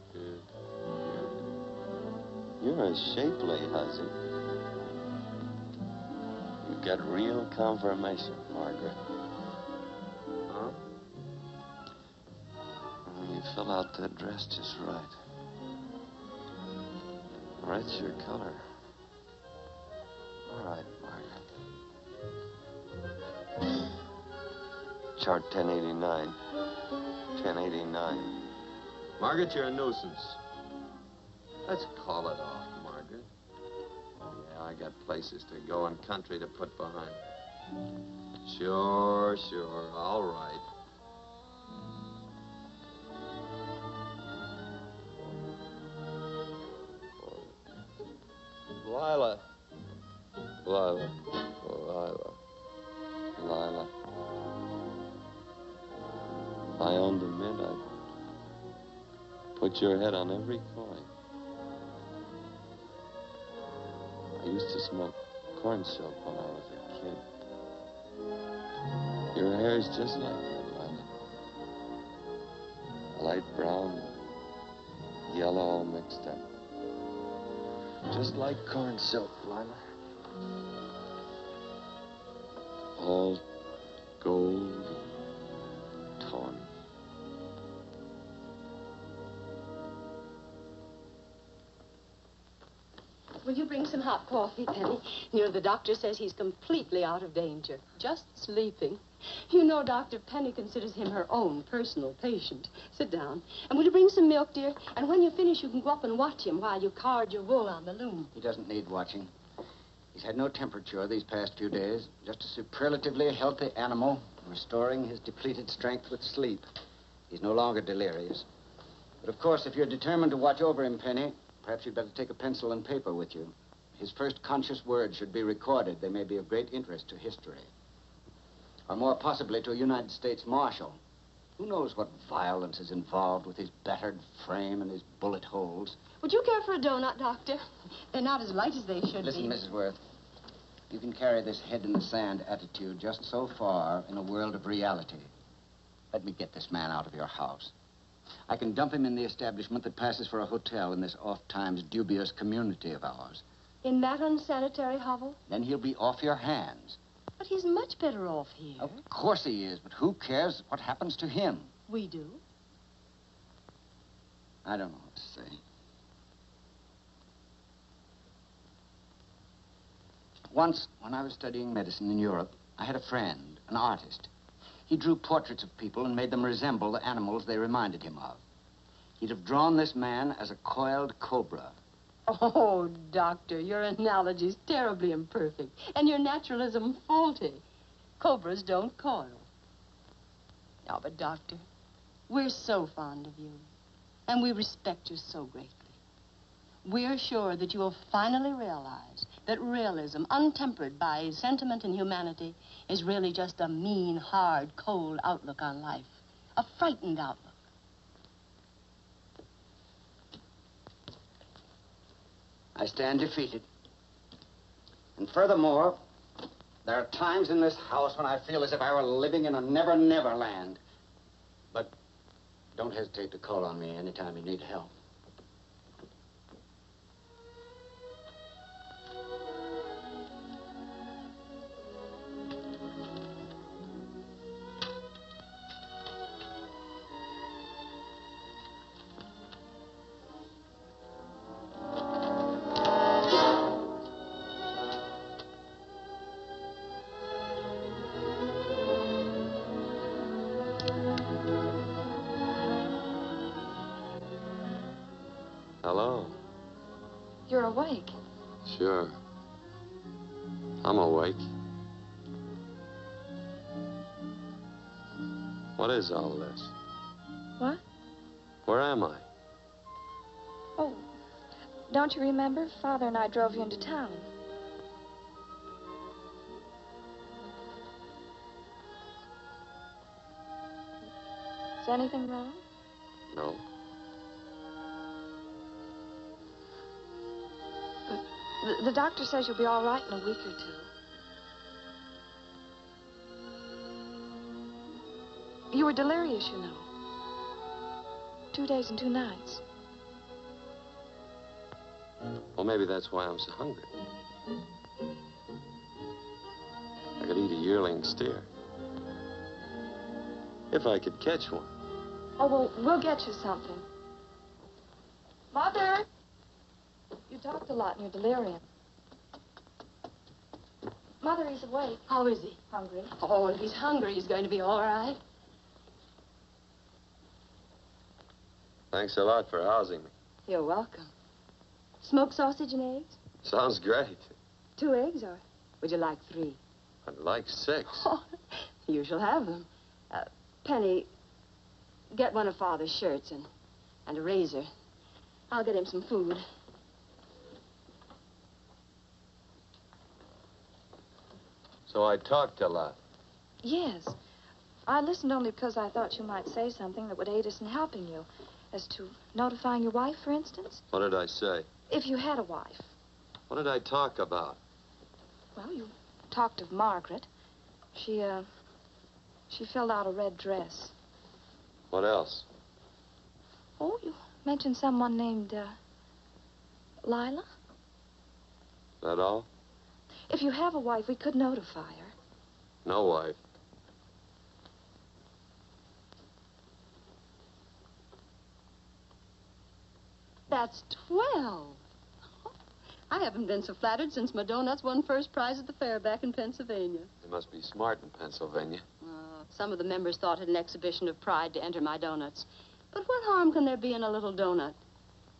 you're a shapely hussy. You got real confirmation, Margaret. Huh? You fill out that dress just right. That's your color. All right, Margaret. Chart 1089. 1089. Margaret, you're a nuisance. Let's call it off, Margaret. Yeah, I got places to go and country to put behind. Sure. All right. Lila. If I owned a mint, I'd put your head on every coin. I used to smoke corn silk when I was a kid. Your hair's just like that, Lila. Light brown, yellow all mixed up. Just like corn silk, Lila. All gold, torn. Will you bring some hot coffee, Penny? You know, the doctor says he's completely out of danger. Just sleeping. You know, Dr. Penny considers him her own personal patient. Sit down. And will you bring some milk, dear? And when you finish, you can go up and watch him while you card your wool on the loom. He doesn't need watching. He's had no temperature these past few days. Just a superlatively healthy animal, restoring his depleted strength with sleep. He's no longer delirious. But, of course, if you're determined to watch over him, Penny, perhaps you'd better take a pencil and paper with you. His first conscious words should be recorded. They may be of great interest to history. Or more possibly to a United States Marshal. Who knows what violence is involved with his battered frame and his bullet holes. Would you care for a donut, Doctor? They're not as light as they should Listen, be. Mrs. Worth. You can carry this head-in-the-sand attitude just so far in a world of reality. Let me get this man out of your house. I can dump him in the establishment that passes for a hotel in this oft-times dubious community of ours. In that unsanitary hovel? Then he'll be off your hands. But he's much better off here. Of course he is, but who cares what happens to him? We do. I don't know what to say. Once, when I was studying medicine in Europe, I had a friend, an artist. He drew portraits of people and made them resemble the animals they reminded him of. He'd have drawn this man as a coiled cobra. Oh, Doctor, your analogy's terribly imperfect, and your naturalism faulty. Cobras don't coil. No, but, Doctor, we're so fond of you, and we respect you so greatly. We're sure that you will finally realize that realism, untempered by sentiment and humanity, is really just a mean, hard, cold outlook on life. A frightened outlook. I stand defeated. And furthermore, there are times in this house when I feel as if I were living in a never-never land. But don't hesitate to call on me anytime you need help. Hello. You're awake. Sure. I'm awake. What is all this? What? Where am I? Oh, don't you remember? Father and I drove you into town. Is anything wrong? No. The doctor says you'll be all right in a week or two. You were delirious, you know. 2 days and 2 nights. Well, maybe that's why I'm so hungry. I could eat a yearling steer. If I could catch one. Oh, well, we'll get you something. Mother! You talked a lot in your delirium. Mother, he's awake. How is he? Hungry. Oh, if he's hungry, he's going to be all right. Thanks a lot for housing me. You're welcome. Smoked sausage and eggs? Sounds great. 2 eggs, or would you like 3? I'd like 6. Oh, you shall have them. Penny, get one of Father's shirts and a razor. I'll get him some food. So I talked a lot. Yes. I listened only because I thought you might say something that would aid us in helping you. As to notifying your wife, for instance? What did I say? If you had a wife. What did I talk about? Well, you talked of Margaret. She filled out a red dress. What else? Oh, you mentioned someone named, Lila? That all? If you have a wife, we could notify her. No wife. That's 12. I haven't been so flattered since my donuts won first prize at the fair back in Pennsylvania. They must be smart in Pennsylvania. Some of the members thought it an exhibition of pride to enter my donuts. But what harm can there be in a little donut?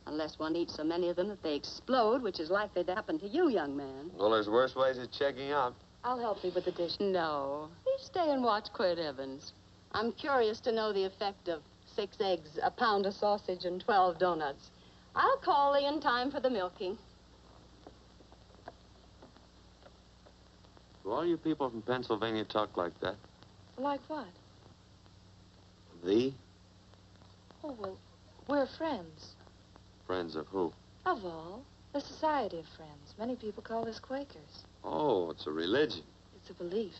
Unless one eats so many of them that they explode, which is likely to happen to you, young man. Well, there's worse ways of checking out. I'll help you with the dish. No. You stay and watch Quirt Evans. I'm curious to know the effect of 6 eggs, a pound of sausage, and 12 donuts. I'll call Lee in time for the milking. Do all you people from Pennsylvania talk like that? Like what? Thee? Oh, well, we're friends. Friends of who? Of all. The Society of Friends. Many people call us Quakers. Oh, it's a religion. It's a belief.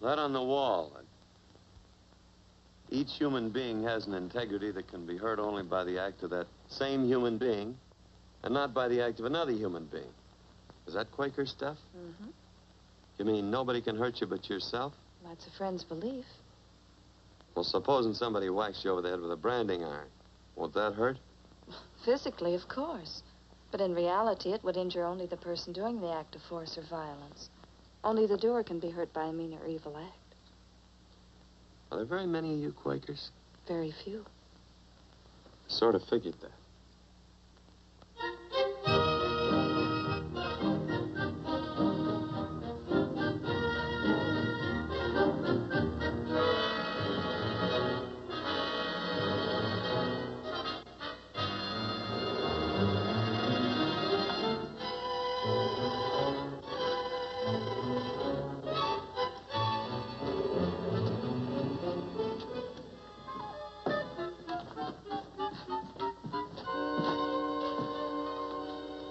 That on the wall. Each human being has an integrity that can be hurt only by the act of that same human being, and not by the act of another human being. Is that Quaker stuff? Mm-hmm. You mean nobody can hurt you but yourself? That's a friend's belief. Well, supposing somebody whacks you over the head with a branding iron. Won't that hurt? Physically, of course. But in reality, it would injure only the person doing the act of force or violence. Only the doer can be hurt by a mean or evil act. Are there very many of you Quakers? Very few. Sort of figured that.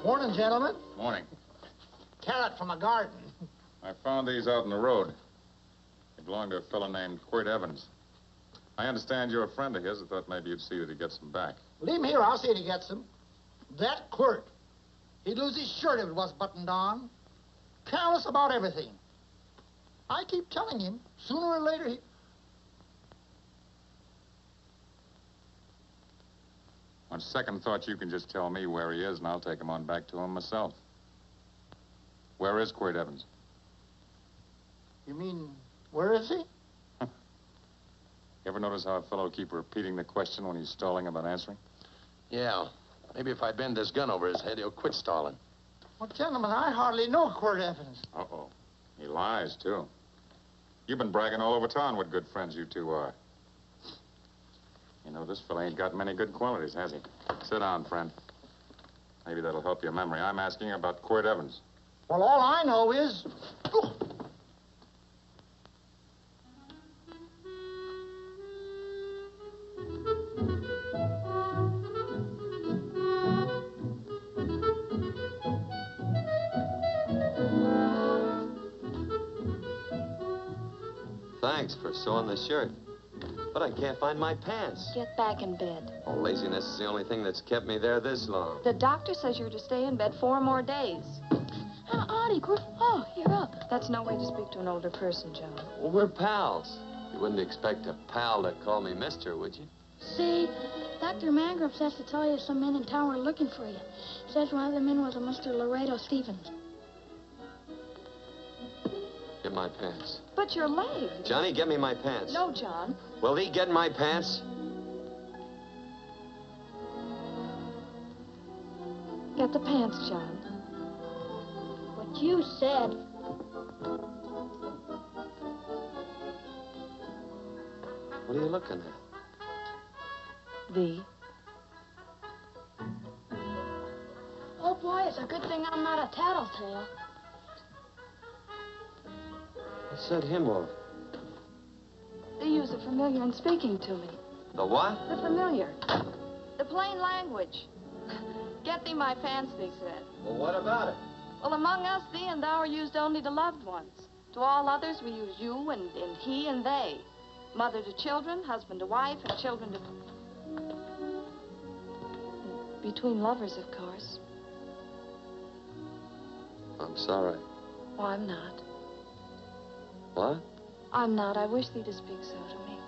Morning, gentlemen. Morning. Carrot from a garden. I found these out in the road. They belong to a fellow named Quirt Evans. I understand you're a friend of his. I thought maybe you'd see that he gets them back. Leave him here. I'll see if he gets them. That Quirt. He'd lose his shirt if it was buttoned on. Careless about everything. I keep telling him, sooner or later he... On second thought, you can just tell me where he is, and I'll take him on back to him myself. Where is Quirt Evans? You mean, where is he? You ever notice how a fellow keep repeating the question when he's stalling about answering? Yeah. Maybe if I bend this gun over his head, he'll quit stalling. Well, gentlemen, I hardly know Quirt Evans. Uh-oh. He lies, too. You've been bragging all over town what good friends you two are. You know, this fella ain't got many good qualities, has he? Sit down, friend. Maybe that'll help your memory. I'm asking about Quirt Evans. Well, all I know is... Thanks for sewing the shirt. But I can't find my pants. Get back in bed. Oh, laziness is the only thing that's kept me there this long. The doctor says you're to stay in bed 4 more days. Auntie, oh, you're up. That's no way to speak to an older person, John. Well, we're pals. You wouldn't expect a pal to call me mister, would you? See, Dr. Mangrove says to tell you some men in town were looking for you. Says one of the men was a Mr. Laredo Stevens. Get my pants. But your leg. Johnny, get me my pants. No, John. Will he get my pants? Get the pants, John. What you said. What are you looking at? V. Oh, boy, it's a good thing I'm not a tattletale. What set him off? They use the familiar in speaking to me. The what? The familiar. The plain language. Get thee my pants, they said. Well, what about it? Well, among us, thee and thou are used only to loved ones. To all others, we use you and he and they. Mother to children, husband to wife, and children to... Between lovers, of course. I'm sorry. Oh, I'm not. What? I'm not. I wish thee to speak so to me.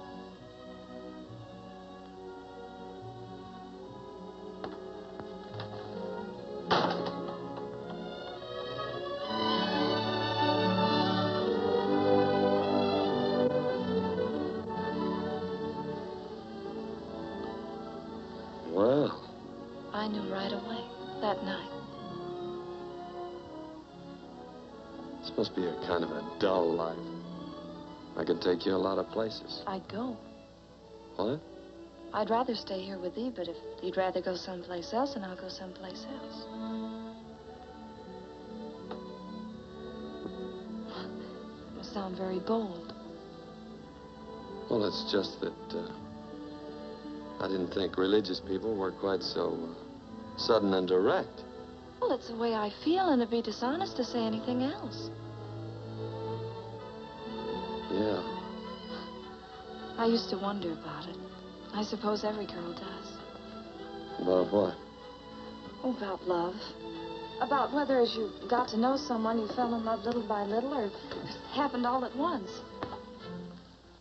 Well. I knew right away, that night. This must be a kind of a dull life. I can take you a lot of places. I'd go. What? I'd rather stay here with thee, but if you'd rather go someplace else, then I'll go someplace else. It must sound very bold. Well, it's just that I didn't think religious people were quite so sudden and direct. Well, it's the way I feel, and it'd be dishonest to say anything else. Yeah. I used to wonder about it. I suppose every girl does. About what? Oh, about love. About whether as you got to know someone, you fell in love little by little, or it happened all at once.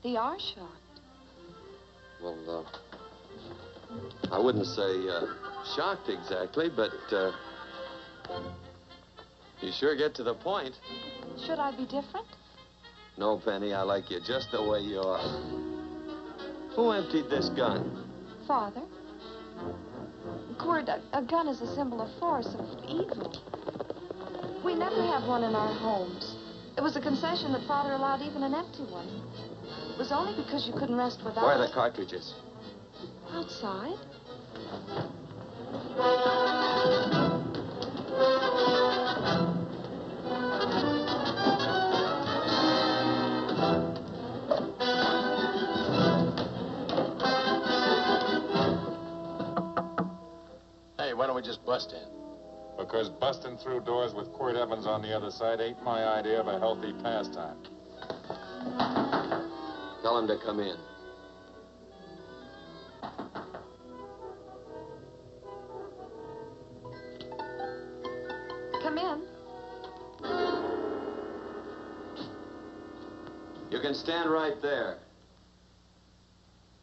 They are shocked. Well, I wouldn't say shocked exactly, but you sure get to the point. Should I be different? No, Penny, I like you just the way you are. Who emptied this gun? Father. Quirt, a gun is a symbol of force, of evil. We never have one in our homes. It was a concession that Father allowed even an empty one. It was only because you couldn't rest without Where are it. the cartridges? Outside. Hey, why don't we just bust in? Because busting through doors with Quirt Evans on the other side ain't my idea of a healthy pastime. Tell him to come in. Come in. You can stand right there.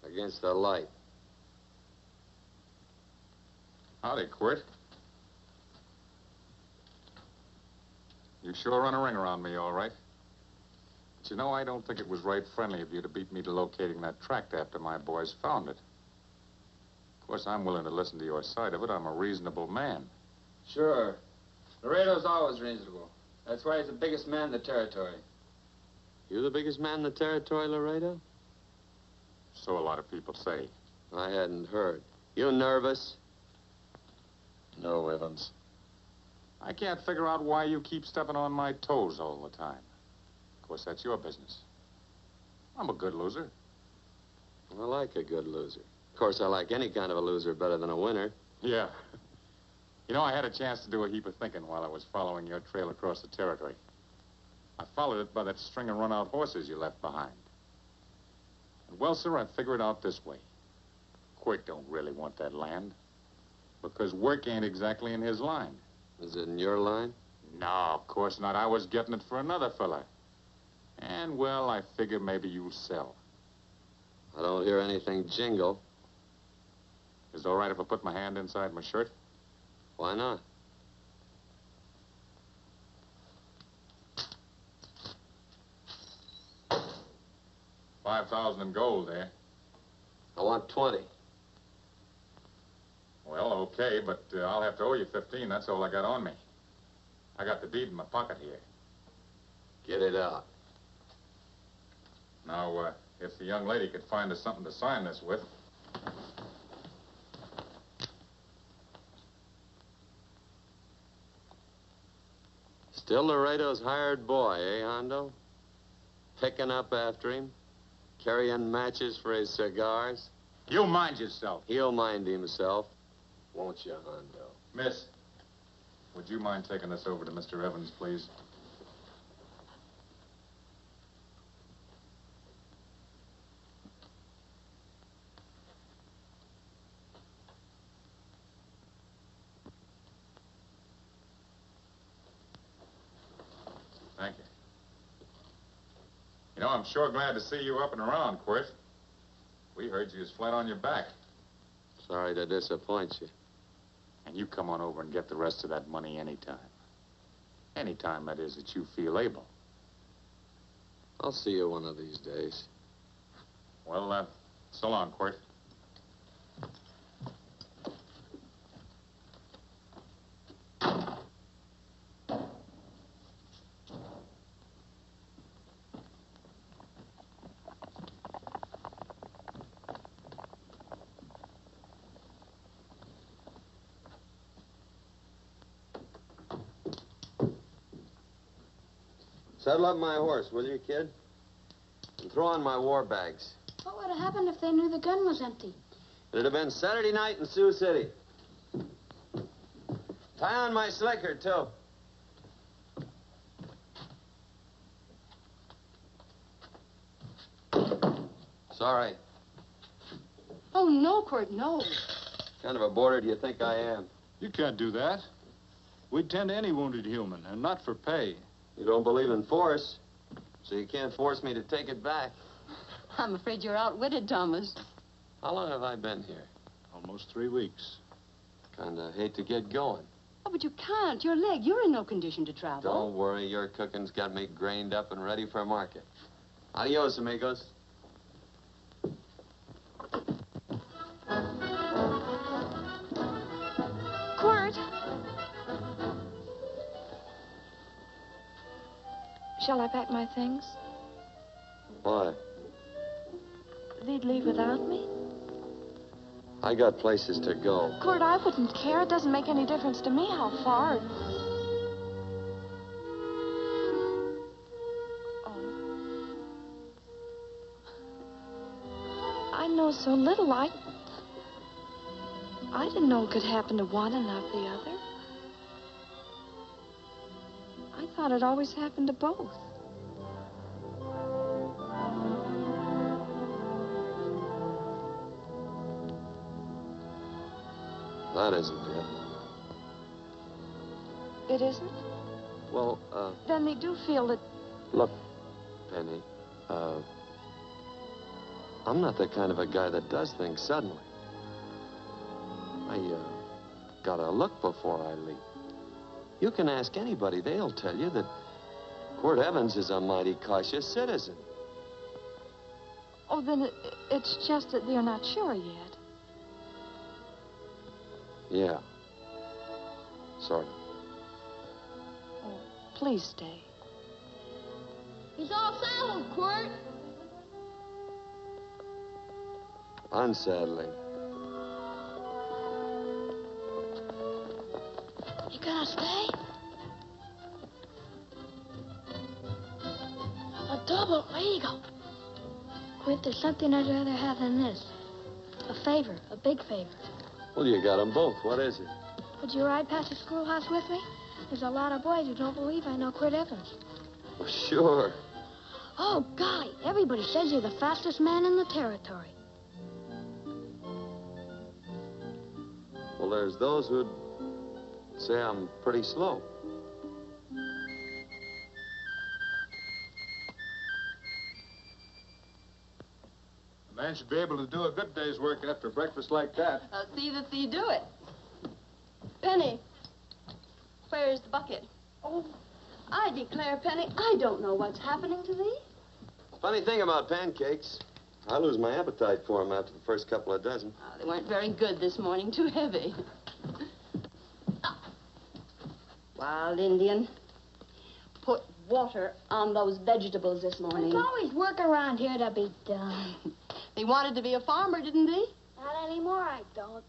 Against the light. Howdy, Quirt. You sure run a ring around me, all right. But you know, I don't think it was right friendly of you to beat me to locating that tract after my boys found it. Of course, I'm willing to listen to your side of it. I'm a reasonable man. Sure. Laredo's always reasonable. That's why he's the biggest man in the territory. You the biggest man in the territory, Laredo? So a lot of people say. I hadn't heard. You nervous? No, Evans. I can't figure out why you keep stepping on my toes all the time. Of course, that's your business. I'm a good loser. I like a good loser. Of course, I like any kind of a loser better than a winner. Yeah. You know, I had a chance to do a heap of thinking while I was following your trail across the territory. I followed it by that string of run-out horses you left behind. And, well, sir, I figured it out this way. Quirt don't really want that land. Because work ain't exactly in his line. Is it in your line? No, of course not. I was getting it for another fella. And, well, I figure maybe you'll sell. I don't hear anything jingle. Is it all right if I put my hand inside my shirt? Why not? $5,000 in gold, eh? I want 20. Well, okay, but I'll have to owe you 15. That's all I got on me. I got the deed in my pocket here. Get it out. Now, if the young lady could find us something to sign this with. Still Laredo's hired boy, eh, Hondo? Picking up after him, carrying matches for his cigars. You mind yourself. He'll mind himself, won't you, Hondo? Miss, would you mind taking this over to Mr. Evans, please? Thank you. You know, I'm sure glad to see you up and around, Quirt. We heard you was flat on your back. Sorry to disappoint you. And you come on over and get the rest of that money anytime. Anytime, that is, that you feel able. I'll see you one of these days. Well, so long, Quirt. Saddle up my horse, will you, kid? And throw on my war bags. What would have happened if they knew the gun was empty? It'd have been Saturday night in Sioux City. Tie on my slicker, too. Sorry. Oh, no, Quirt, no. What kind of a boarder do you think I am? You can't do that. We'd tend to any wounded human, and not for pay. You don't believe in force, so you can't force me to take it back. I'm afraid you're outwitted, Thomas. How long have I been here? Almost 3 weeks. Kinda hate to get going. Oh, but you can't. Your leg, you're in no condition to travel. Don't worry, your cooking's got me grained up and ready for market. Adios, amigos. Quirt. Shall I pack my things? Why? They'd leave without me? I got places to go. Quirt, I wouldn't care. It doesn't make any difference to me how far. Oh. I know so little. I didn't know it could happen to one and not the other. I thought it always happened to both. That isn't it. It isn't? Well, Then they do feel that... look, Penny, I'm not the kind of a guy that does things suddenly. I, gotta look before I leap. You can ask anybody. They'll tell you that Quirt Evans is a mighty cautious citizen. Oh, then it's just that they're not sure yet. Yeah. Sort of. Oh, please stay. He's all saddled, Quirt. Unsaddling. You gonna stay? A double eagle. Quirt, there's something I'd rather have than this. A favor, a big favor. Well, you got them both. What is it? Would you ride past the schoolhouse with me? There's a lot of boys who don't believe I know Quirt Evans. Well, sure. Oh, golly, everybody says you're the fastest man in the territory. Well, there's those who'd say I'm pretty slow. The Man should be able to do a good day's work after breakfast like that. I'll see that thee do it. Penny, where's the bucket? Oh, I declare, Penny, I don't know what's happening to thee. Funny thing about pancakes. I lose my appetite for them after the first couple of dozen. Oh, they weren't very good this morning, too heavy. Wild Indian, put water on those vegetables this morning. There's always work around here to be done. They wanted to be a farmer, didn't they? Not anymore, I don't.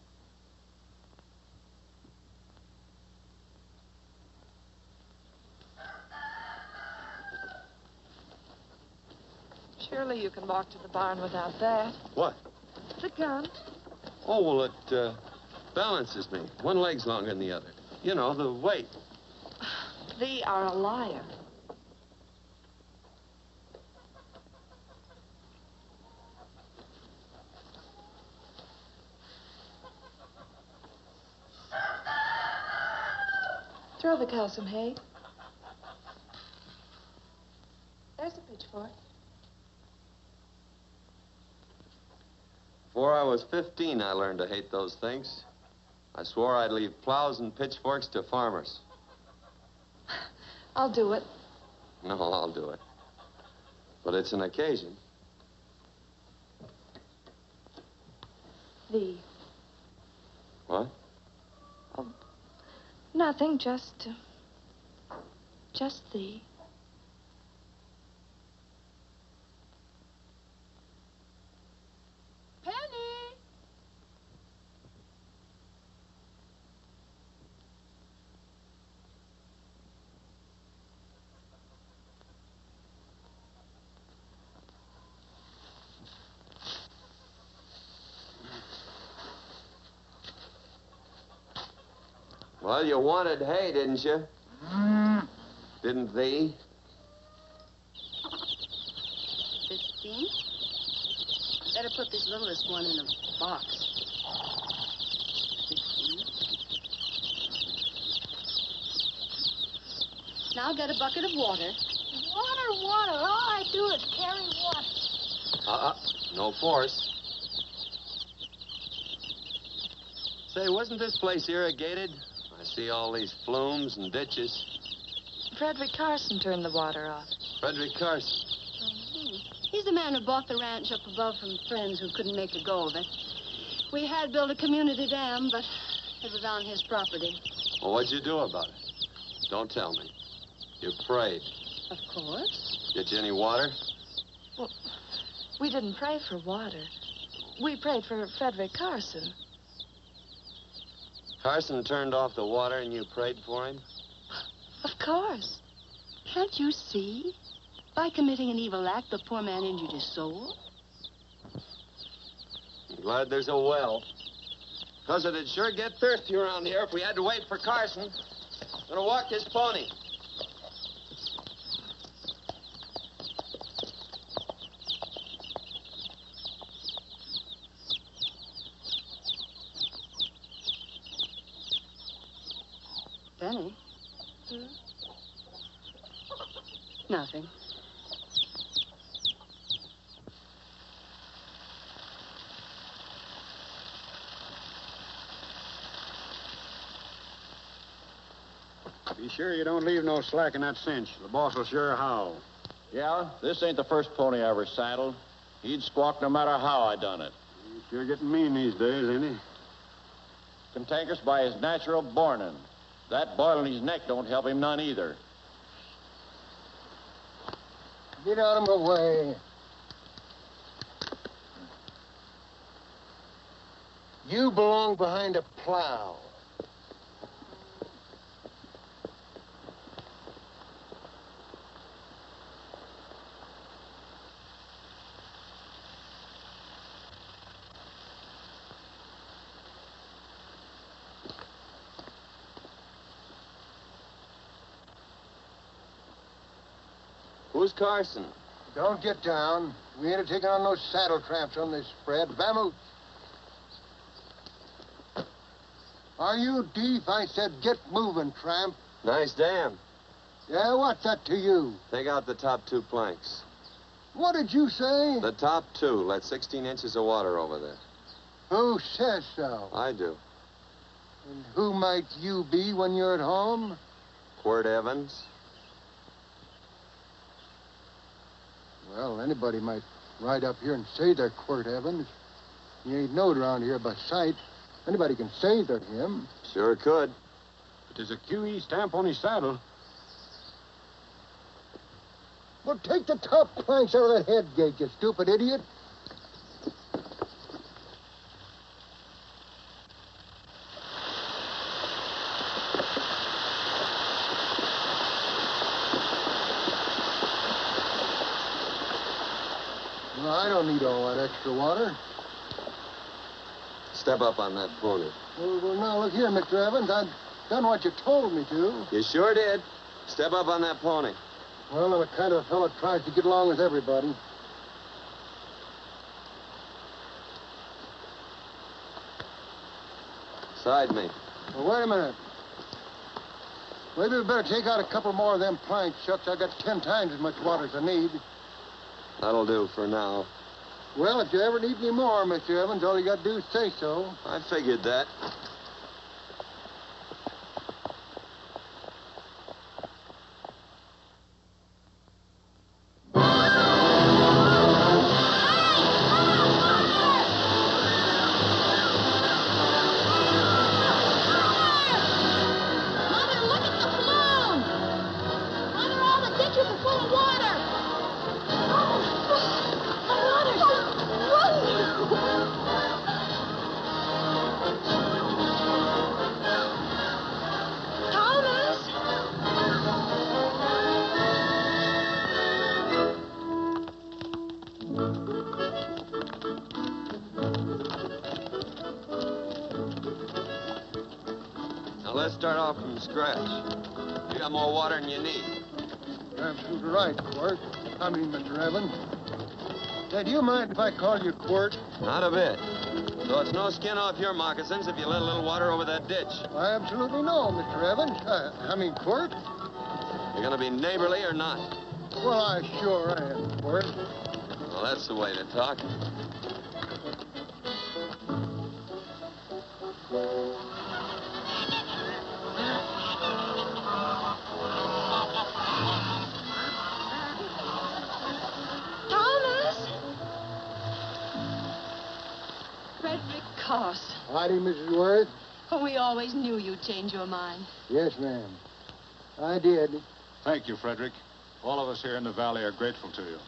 Surely you can walk to the barn without that. What? The gun. Oh, well, it balances me. One leg's longer than the other. You know, the weight. Thee are a liar. Throw the cow some hay. There's a pitchfork. Before I was 15, I learned to hate those things. I swore I'd leave plows and pitchforks to farmers. I'll do it. No, I'll do it. But it's an occasion. Thee. What? Oh, nothing, just thee. Penny! Well, you wanted hay, didn't you? Didn't thee? 15? Better put this littlest one in a box. 16. Now get a bucket of water. Water, water. All I do is carry water. No force. Say, wasn't this place irrigated? I see all these flumes and ditches. Frederick Carson turned the water off. Frederick Carson. He's the man who bought the ranch up above from friends who couldn't make a go of it. We had built a community dam, but it was on his property. Well, what'd you do about it? Don't tell me. You prayed. Of course. Get you any water? Well, we didn't pray for water. We prayed for Frederick Carson. Carson turned off the water and you prayed for him? Of course. Can't you see? By committing an evil act, the poor man injured his soul. I'm glad there's a well. Because it'd sure get thirsty around here if we had to wait for Carson. Gonna walk his pony. Benny? Nothing. Be sure you don't leave no slack in that cinch. The boss will sure howl. Yeah, this ain't the first pony I ever saddled. He'd squawk no matter how I done it. He's sure getting mean these days, ain't he? Cantankerous by his natural bornin'. That boil in his neck don't help him none either. Get out of my way. You belong behind a plow. Who's Carson? Don't get down. We ain't taking on no saddle tramps on this spread. Vamoose. Are you deef? I said get moving, tramp. Nice dam. Yeah, what's that to you? Take out the top 2 planks. What did you say? The top two let 16 inches of water over there. Who says so? I do. And who might you be when you're at home? Quirt Evans. Well, anybody might ride up here and say they're Quirt Evans. He ain't knowed around here by sight. Anybody can say they're him. Sure could. But there's a QE stamp on his saddle. Well, take the top planks out of that head gate, you stupid idiot. No, I don't need all that extra water. Step up on that pony. Well, now, look here, Mr. Evans. I've done what you told me to. You sure did. Step up on that pony. Well, I'm the kind of a fellow that tries to get along with everybody. Side me. Well, wait a minute. Maybe we better take out a couple more of them planks, Shucks. I got 10 times as much water as I need. That'll do for now. Well, if you ever need any more, Mr. Evans, all you got to do is say so. I figured that. Let's start off from scratch. You got more water than you need. You're absolutely right, Quirt. Mr. Evans. Say, do you mind if I call you Quirt? Not a bit. So it's no skin off your moccasins if you let a little water over that ditch. I absolutely know, Mr. Evans. Quirt. You're gonna be neighborly or not? Well, I sure am, Quirt. Well, that's the way to talk. Howdy, Mrs. Worth. Oh, we always knew you'd change your mind. Yes, ma'am. I did. Thank you, Frederick. All of us here in the valley are grateful to you.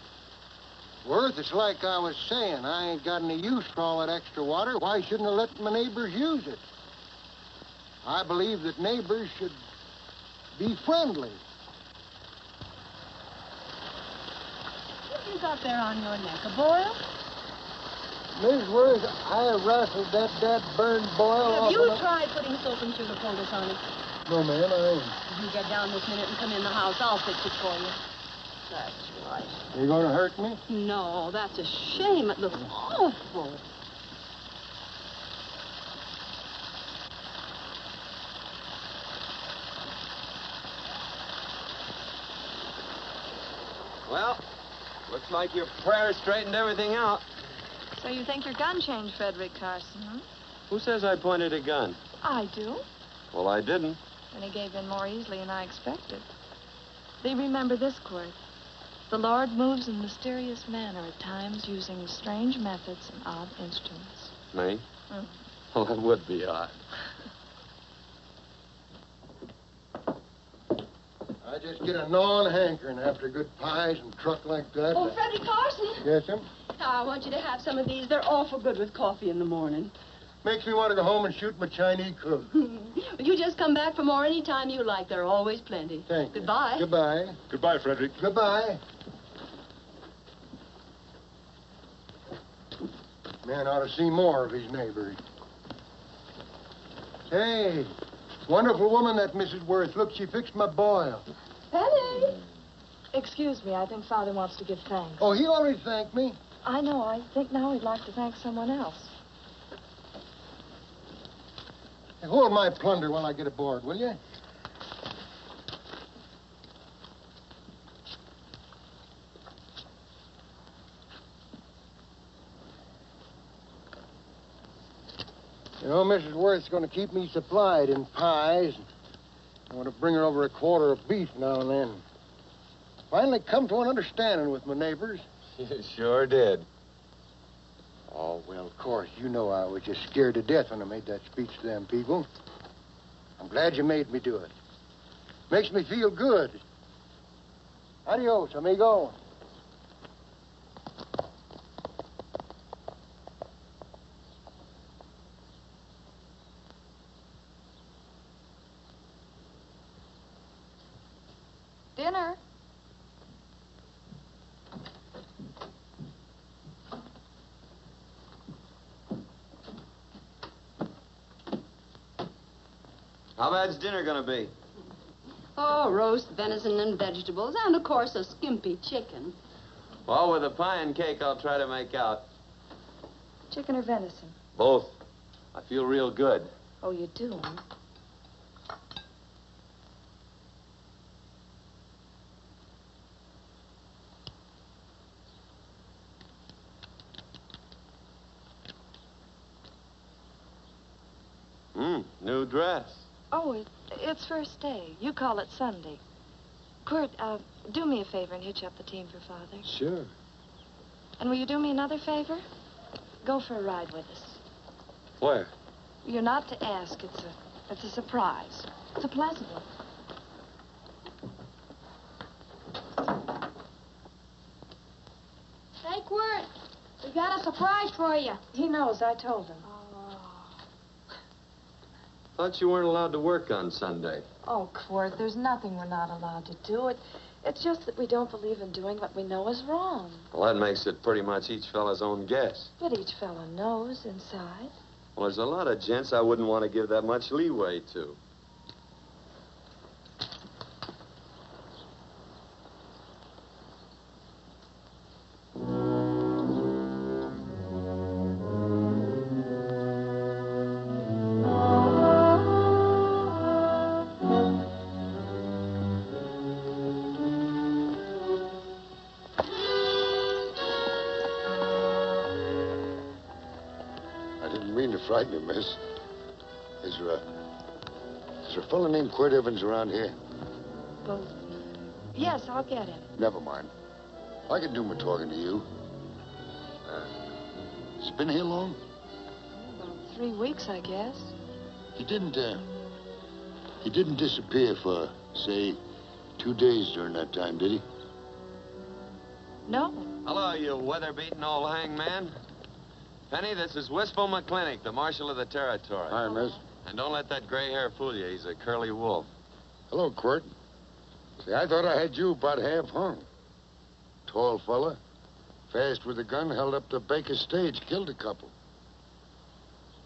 Worth, it's like I was saying. I ain't got any use for all that extra water. Why shouldn't I let my neighbors use it? I believe that neighbors should be friendly. What you got there on your neck, a boil? Miss Worth, I rustled that burned boil Have off you of tried putting soap and sugar poultice on it? No, ma'am, I ain't. You get down this minute and come in the house. I'll fix it for you. That's right. You gonna hurt me? No, that's a shame. It looks awful. Well, looks like your prayer straightened everything out. So you think your gun changed Frederick Carson, huh? Who says I pointed a gun? I do. Well, I didn't. And he gave in more easily than I expected. They remember this, Quirt. The Lord moves in mysterious manner at times using strange methods and odd instruments. Me? Mm. Well, that would be odd. I just get a gnawing hankering after good pies and truck like that. Oh, Frederick Carson. Yes, ma'am? I want you to have some of these. They're awful good with coffee in the morning. Makes me want to go home and shoot my Chinese cook. You just come back for more any time you like. There are always plenty. Thank you. Goodbye. Goodbye. Goodbye, Frederick. Goodbye. Man ought to see more of his neighbors. Hey, wonderful woman, that Mrs. Worth. Look, she fixed my boil. Penny! Excuse me, I think Father wants to give thanks. Oh, he already thanked me. I know. I think now he'd like to thank someone else. Hey, hold my plunder while I get aboard, will you? You know, Mrs. Worth's going to keep me supplied in pies. I want to bring her over a quarter of beef now and then. Finally come to an understanding with my neighbors. You sure did. Oh, well, of course, you know I was just scared to death when I made that speech to them people. I'm glad you made me do it. Makes me feel good. Adios, amigo. Dinner. How bad's dinner gonna be? Oh, roast venison and vegetables, and, of course, a skimpy chicken. Well, with a pie and cake, I'll try to make out. Chicken or venison? Both. I feel real good. Oh, you do, huh? New dress. Oh, it's first day. You call it Sunday. Kurt, do me a favor and hitch up the team for Father. Sure. And will you do me another favor? Go for a ride with us. Where? You're not to ask. It's a surprise. It's a pleasant one. Hey, Quirt, we got a surprise for you. He knows. I told him. Thought you weren't allowed to work on Sunday. Oh, Quirt, there's nothing we're not allowed to do. It's just that we don't believe in doing what we know is wrong. Well, that makes it pretty much each fella's own guess. But each fellow knows inside. Well, there's a lot of gents I wouldn't want to give that much leeway to. Frighten you, miss. Is there a fellow named Quirt Evans around here? Well, yes, I'll get him. Never mind. I can do my talking to you. Has he been here long? About 3 weeks, I guess. He didn't disappear for, say, 2 days during that time, did he? No. Hello, you weather-beaten old hangman. Penny, this is Wistful McLintock, the marshal of the territory. Hi, miss. And don't let that gray hair fool you. He's a curly wolf. Hello, Quirt. See, I thought I had you about half hung. Tall fella, fast with a gun, held up the Baker stage, killed a couple.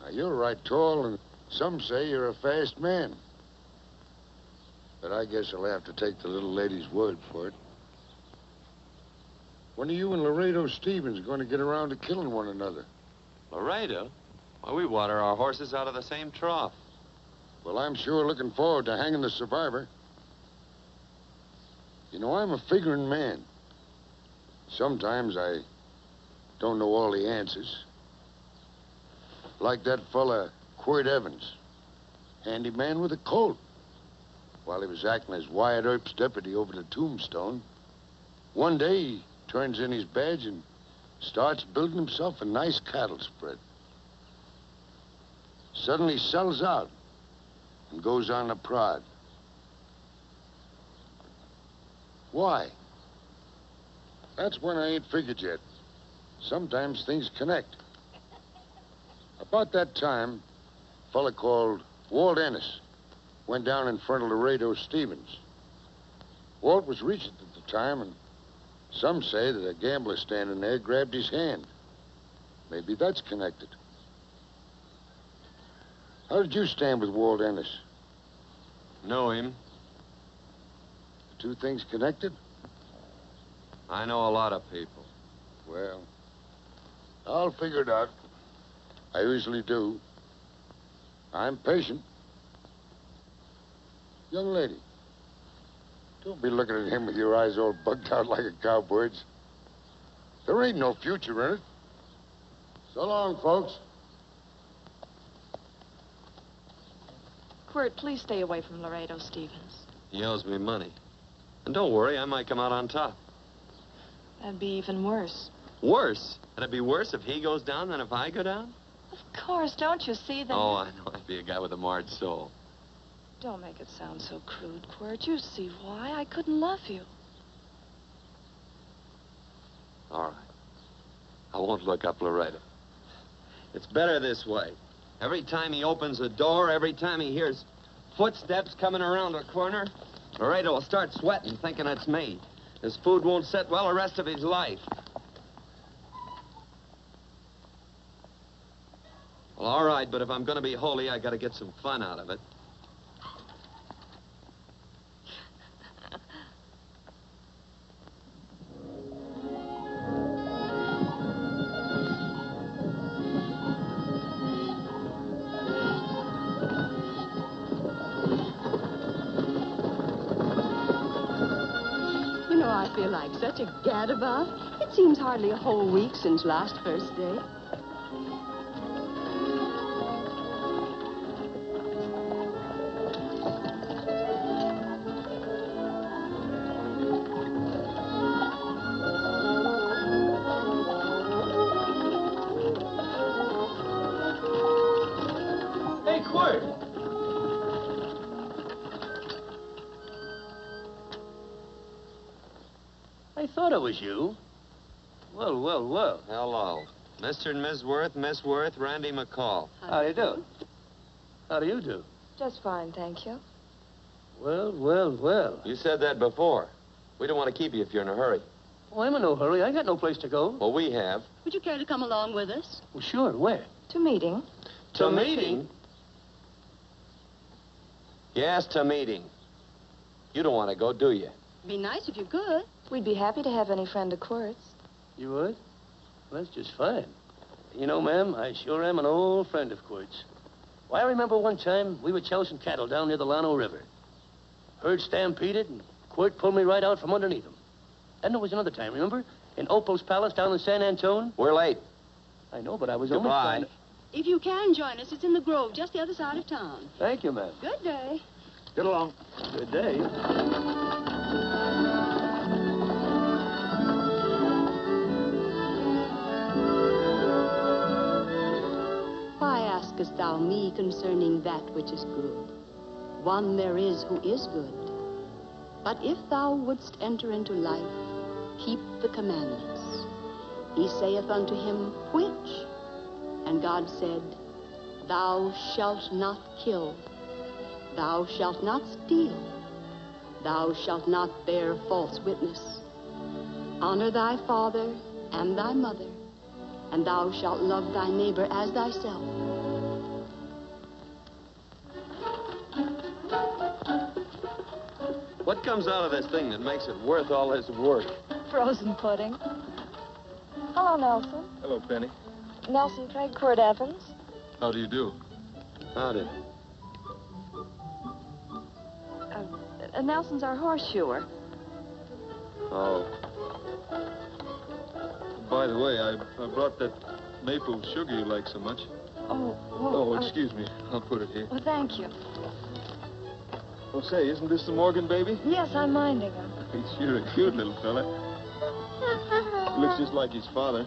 Now, you're right tall, and some say you're a fast man. But I guess I'll have to take the little lady's word for it. When are you and Laredo Stevens going to get around to killing one another? Laredo? Why, we water our horses out of the same trough. Well, I'm sure looking forward to hanging the survivor. You know, I'm a figuring man. Sometimes I don't know all the answers. Like that fella, Quirt Evans. Handyman with a colt. While he was acting as Wyatt Earp's deputy over the tombstone, one day he turns in his badge and starts building himself a nice cattle spread. Suddenly sells out and goes on a prod. Why? That's when I ain't figured yet. Sometimes things connect. About that time, a fella called Walt Ennis went down in front of Laredo Stevens. Walt was Regent at the time, and some say that a gambler standing there grabbed his hand. Maybe that's connected. How did you stand with Walt Ennis? Know him. The two things connected? I know a lot of people. Well, I'll figure it out. I usually do. I'm patient. Young lady, don't be looking at him with your eyes all bugged out like a cowbird's. There ain't no future in it. So long, folks. Quirt, please stay away from Laredo, Stevens. He owes me money. And don't worry, I might come out on top. That'd be even worse. Worse? It'd be worse if he goes down than if I go down? Of course, don't you see that? Oh, I know I'd be a guy with a marred soul. Don't make it sound so crude, Quirt. You see why I couldn't love you. All right. I won't look up Laredo. It's better this way. Every time he opens a door, every time he hears footsteps coming around a corner, Laredo will start sweating, thinking it's me. His food won't sit well the rest of his life. Well, all right, but if I'm going to be holy, I got to get some fun out of it. You know, I feel like such a gadabout. It seems hardly a whole week since last first day. Hey, Quirt! I thought it was you. Well, well, well. Hello. Mr. and Miss Worth, Randy McCall. How do you do? How do you do? Just fine, thank you. Well, well, well. You said that before. We don't want to keep you if you're in a hurry. Oh, I'm in no hurry. I got no place to go. Well, we have. Would you care to come along with us? Well, sure. Where? To meeting. To meeting? Yes, to meeting. You don't want to go, do you? Be nice if you could. We'd be happy to have any friend of Quirt's. You would? Well, that's just fine. You know, ma'am, I sure am an old friend of Quirt's. Why, I remember one time we were chousing cattle down near the Llano River. Herd stampeded, and Quirt pulled me right out from underneath him. Then there was another time, remember? In Opal's Palace down in San Antone? We're late. I know, but I was Goodbye. only trying to... If you can join us, it's in the Grove, just the other side of town. Thank you, ma'am. Good day. Get along. Good day. Why askest thou me concerning that which is good? One there is who is good. But if thou wouldst enter into life, keep the commandments. He saith unto him, which? And God said, Thou shalt not kill. Thou shalt not steal. Thou shalt not bear false witness. Honor thy father and thy mother, and thou shalt love thy neighbor as thyself. What comes out of this thing that makes it worth all this work? Frozen pudding. Hello, Nelson. Hello, Penny. Nelson Craig, Quirt Evans. How do you do? Howdy. Nelson's our horseshoer. Oh. By the way, I brought that maple sugar you like so much. Oh, Oh, excuse me. I'll put it here. Well, thank you. Oh, say, isn't this the Morgan baby? Yes, I'm minding him. He's sure a cute little fella. He looks just like his father.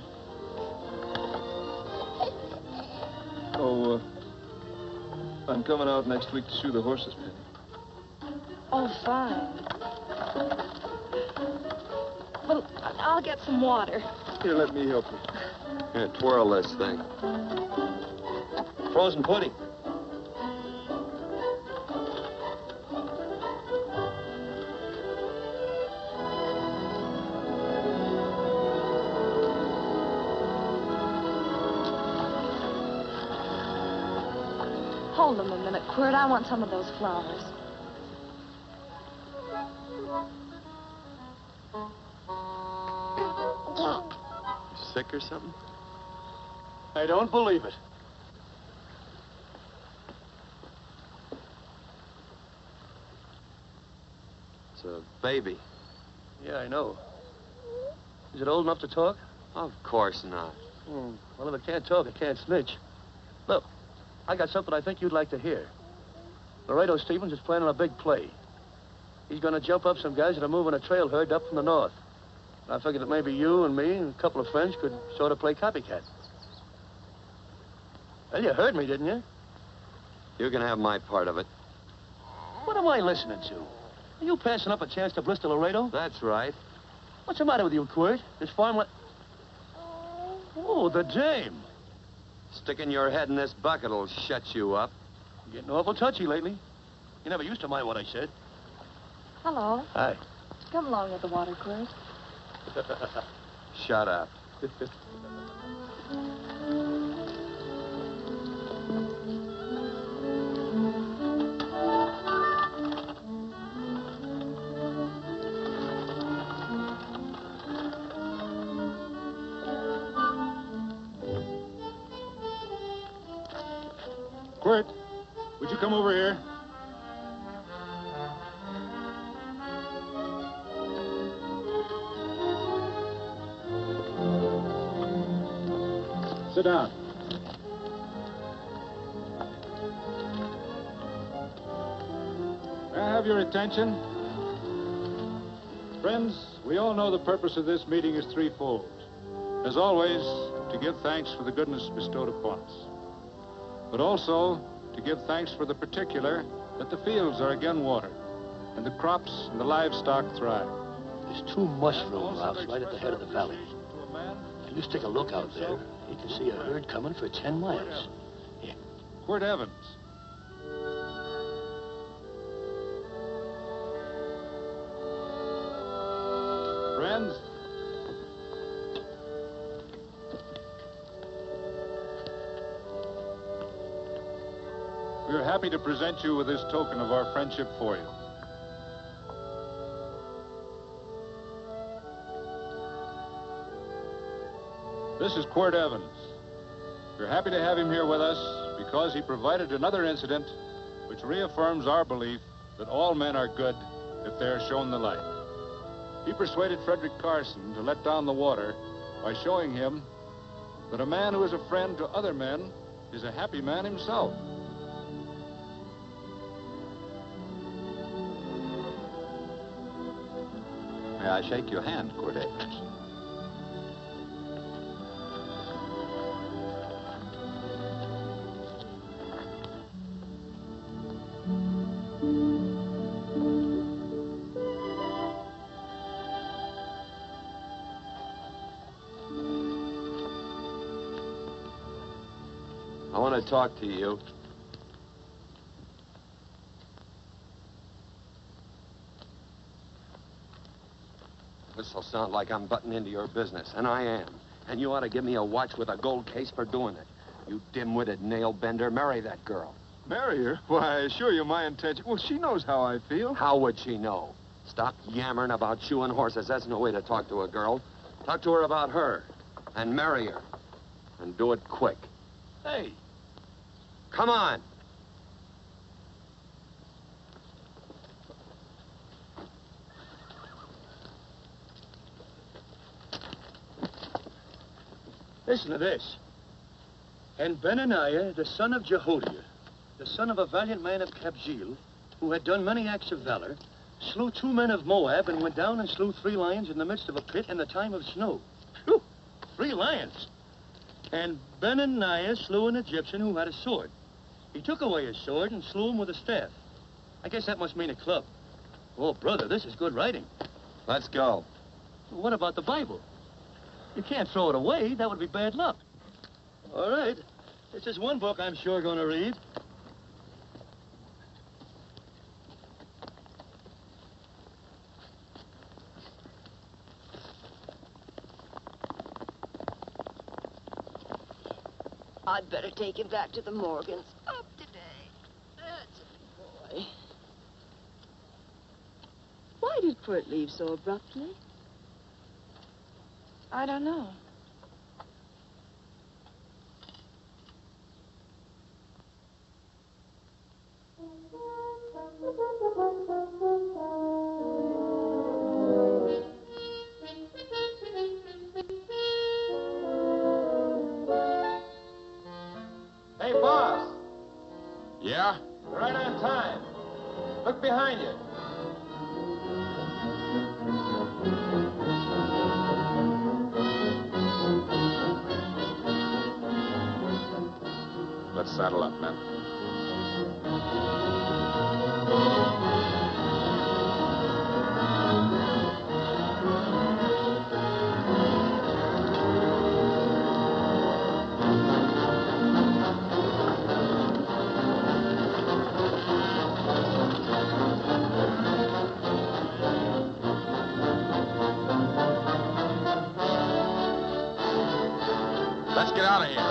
Oh, I'm coming out next week to shoe the horses, Penny. Oh, fine. Well, I'll get some water. Here, let me help you. Here, twirl this thing. Frozen pudding. Hold them a minute, Quirt. I want some of those flowers. You sick or something? I don't believe it. It's a baby. Yeah, I know. Is it old enough to talk? Of course not. Well, if it can't talk, it can't snitch. Look, I got something I think you'd like to hear. Laredo Stevens is planning a big play. He's going to jump up some guys that are moving a trail herd up from the north. And I figured that maybe you and me and a couple of friends could sort of play copycat. Well, you heard me, didn't you? You can have my part of it. What am I listening to? Are you passing up a chance to blister Laredo? That's right. What's the matter with you, Quirt? This farm... Oh, the dame. Sticking your head in this bucket will shut you up. You're getting awful touchy lately. You never used to mind what I said. Hello. Hi. Come along with the water, Quirt. Shut up. Quirt, would you come over here? Sit down. May I have your attention? Friends, we all know the purpose of this meeting is threefold. As always, to give thanks for the goodness bestowed upon us, but also to give thanks for the particular that the fields are again watered and the crops and the livestock thrive. There's two mushroom routes right at the head of the valley. You stick a look out there, you can see a herd coming for 10 miles. Here. Quirt Evans. Friends, we are happy to present you with this token of our friendship for you. This is Quirt Evans. We're happy to have him here with us because he provided another incident which reaffirms our belief that all men are good if they are shown the light. He persuaded Frederick Carson to let down the water by showing him that a man who is a friend to other men is a happy man himself. May I shake your hand, Quirt Evans? I want to talk to you. This'll sound like I'm butting into your business, and I am. And you ought to give me a watch with a gold case for doing it. You dim-witted nail-bender, marry that girl. Marry her? Why, I assure you my intention... Well, she knows how I feel. How would she know? Stop yammering about shoeing horses. That's no way to talk to a girl. Talk to her about her, and marry her. And do it quick. Hey. Come on. Listen to this. And Benaniah, the son of Jehoiada, the son of a valiant man of Kabzeel, who had done many acts of valor, slew 2 men of Moab and went down and slew 3 lions in the midst of a pit in the time of snow. Whew, 3 lions. And Benaniah slew an Egyptian who had a sword. He took away his sword and slew him with a staff. I guess that must mean a club. Oh, brother, this is good writing. Let's go. What about the Bible? You can't throw it away. That would be bad luck. All right. This is one book I'm sure going to read. I'd better take him back to the Morgans. Up today. That's a good boy. Why did Quirt leave so abruptly? I don't know. Hey, boss. Yeah? Right on time. Look behind you. Let's saddle up, men. Let's get out of here.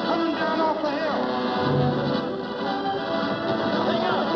Coming down off the hill. Hang out,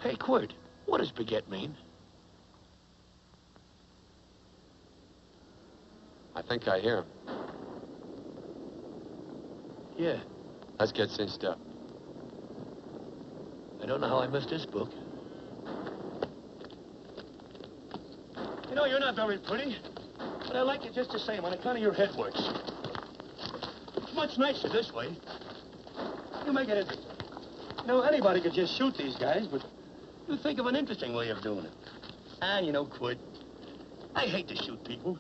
Hey, Quirt, what does baguette mean? I think I hear him. Yeah, Let's get cinched up. I don't know how I missed this book. You know, you're not very pretty, but I like you just the same on account of your head works. It's much nicer this way. You make it interesting. You know, anybody could just shoot these guys, but you think of an interesting way of doing it. And, you know, Quirt, I hate to shoot people.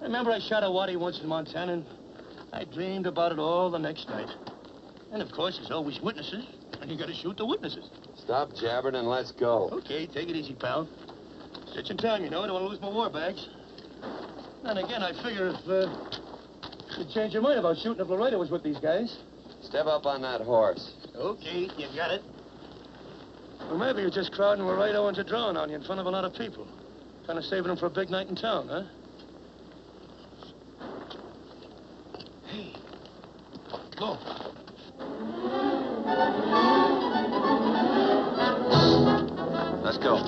I remember I shot a waddy once in Montana, and I dreamed about it all the next night. And, of course, there's always witnesses, and you gotta shoot the witnesses. Stop jabbering and let's go. Okay, take it easy, pal. Stitching time, you know. I don't want to lose my war bags. And again, I figure if you'd change your mind about shooting if Laredo was with these guys. Step up on that horse. Okay, you got it. Or maybe you're just crowding Laredo into drawing on you in front of a lot of people. Kind of saving them for a big night in town, huh? Hey, go. Let's go.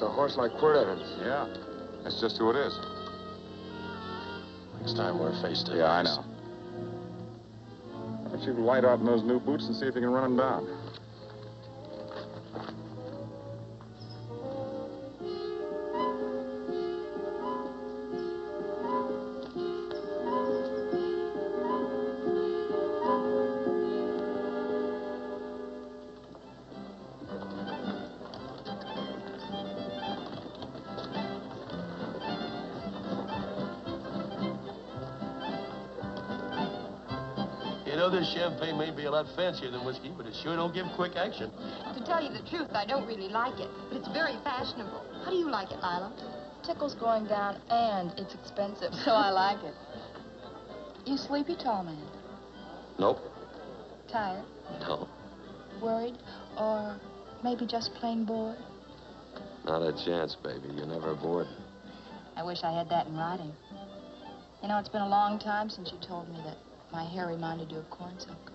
It's a horse like Quirt Evans. Yeah, that's just who it is. Next time we're face to face. Yeah, I know. Why don't you light out in those new boots and see if you can run him down? You know, this champagne may be a lot fancier than whiskey, but it sure don't give quick action. To tell you the truth, I don't really like it, but it's very fashionable. How do you like it, Lila? Tickle's going down, and it's expensive, so I like it. You sleepy, tall man? Nope. Tired? No. Worried? Or maybe just plain bored? Not a chance, baby. You're never bored. I wish I had that in writing. You know, it's been a long time since you told me that my hair reminded you of corn silk.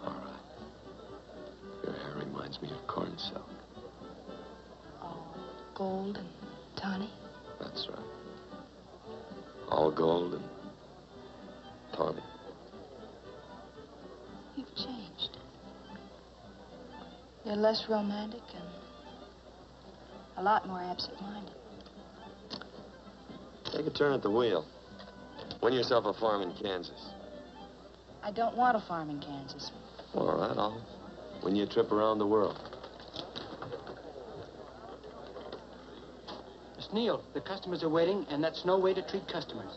All right. Your hair reminds me of corn silk. Gold and tawny? That's right. All gold and tawny. You've changed. You're less romantic and a lot more absent-minded. Take a turn at the wheel. Win yourself a farm in Kansas. I don't want a farm in Kansas. All right, I'll win you a trip around the world. Miss Neal, the customers are waiting, and that's no way to treat customers.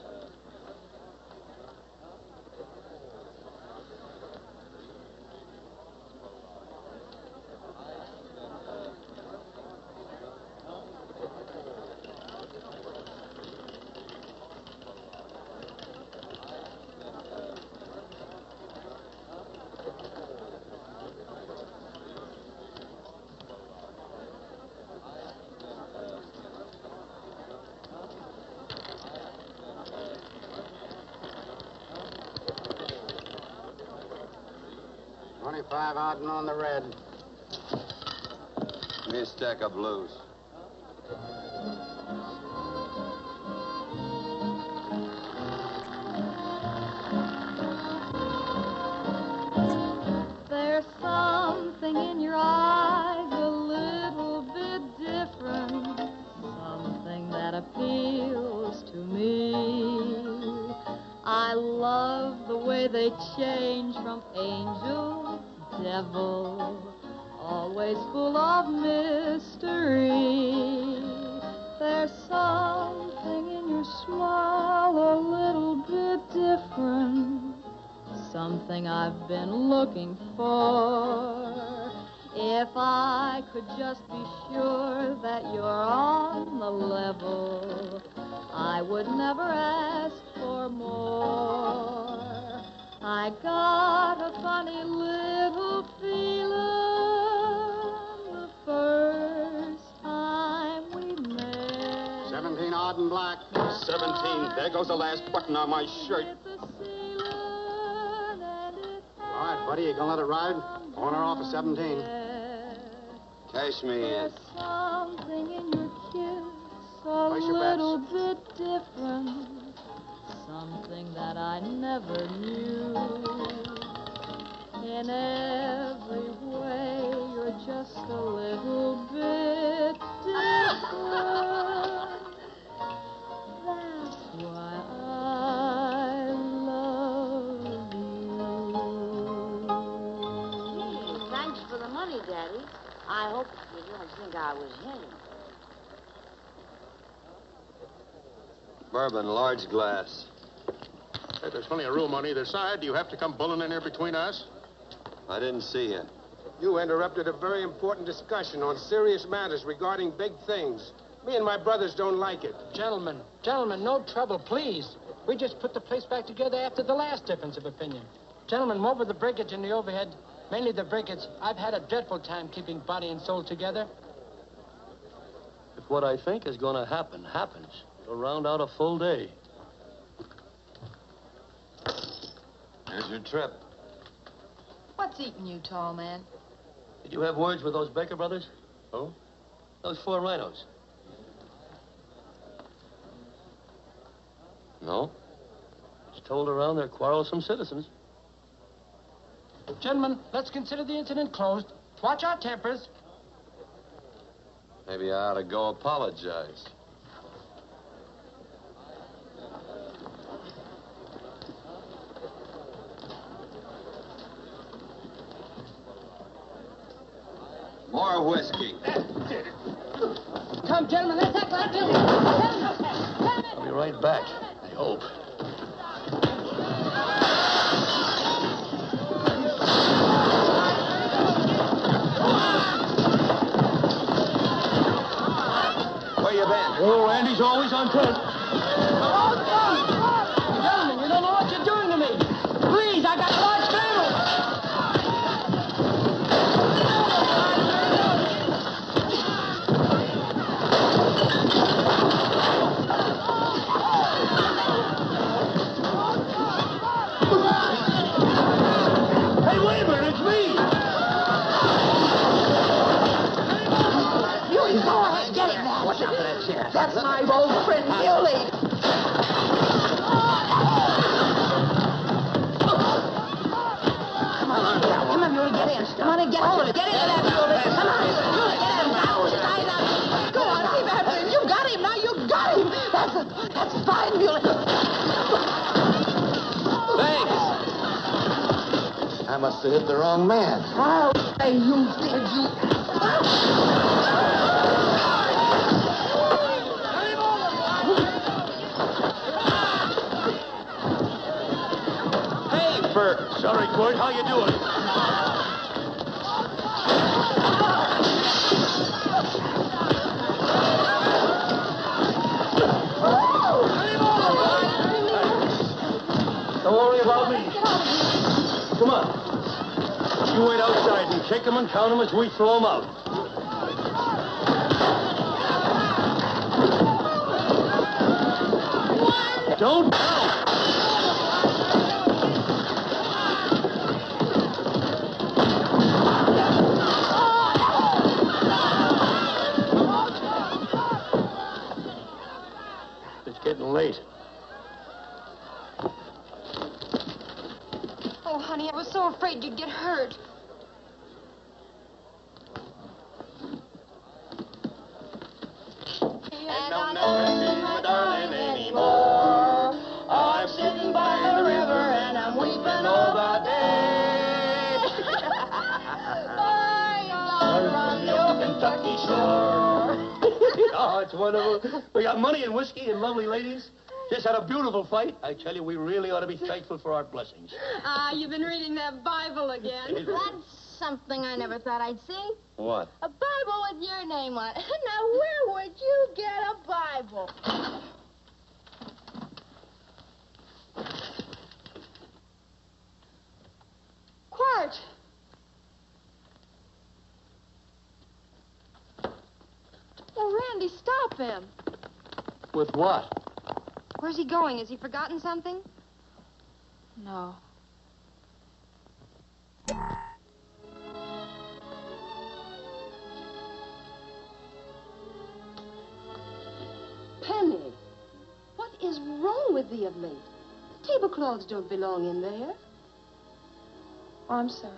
$25 odd and on the red. Give me a stack of blues. There's something in your eyes a little bit different, something that appeals to me. I love the way they change from angel to devil, always full of mystery. There's something in your smile a little bit different, something I've been looking for. If I could just be sure that you're on the level, I would never ask for more. I got a funny little feeling the first time we met. 17 odd and black. 17. There goes the last button on my shirt. All right, buddy, you gonna let it ride? On or off of 17. Cash me in. There's something in your kiss a Place your bets. little bit different, something that I never knew. In every way, you're just a little bit different. That's why I love you. Thanks for the money, Daddy. I hope you don't think I was hinting. Bourbon, large glass. Hey, there's plenty of room on either side. Do you have to come bulling in here between us? I didn't see you. You interrupted a very important discussion on serious matters regarding big things. Me and my brothers don't like it. Gentlemen, no trouble, please. We just put the place back together after the last difference of opinion. Gentlemen, what with the breakage and the overhead, mainly the breakage, I've had a dreadful time keeping body and soul together. If what I think is going to happen happens, it'll round out a full day. Here's your trip. What's eating you, tall man? Did you have words with those Baker brothers? Oh? Those 4 rhinos. No? It's told around they're quarrelsome citizens. Gentlemen, let's consider the incident closed. Watch our tempers. Maybe I ought to go apologize. More whiskey. Come, gentlemen, let's act like guilty. I'll be right back, I hope. Where you been? Oh, Andy's always on point. Gentlemen, you don't know what you're doing to me. Please, I got a large family. Hey, wait a minute, it's me! You go ahead, get him, man. Watch out for that chair. That's my old friend, Muley. Come on, Muley, get in. Come on and get hold of it. Get into that, Muley. Come on, Muley, get in. Go on, keep after him. You got him, now you got him. That's fine, Muley. Thanks. I must have hit the wrong man. Oh, hey, you did, you. Hey, Bert. Sorry, Court. How you doing? Don't worry about me. Come on. You wait outside and kick them and count them as we throw them out. Don't count. It's getting late. Oh, honey, I was so afraid you'd get hurt. And I'll never see my darling anymore. I'm sitting by the river and I'm weeping all the day. On the old Kentucky shore. Oh, it's wonderful. We got money and whiskey and lovely ladies. Just had a beautiful fight. I tell you, we really ought to be thankful for our blessings. Ah, you've been reading that Bible again. That's something I never thought I'd see. What? A Bible with your name on it. Now, where would you get a Bible? Quart. Oh, Randy, stop him. With what? Where's he going? Has he forgotten something? No. Penny, what is wrong with thee of late? The tablecloths don't belong in there. Oh, I'm sorry.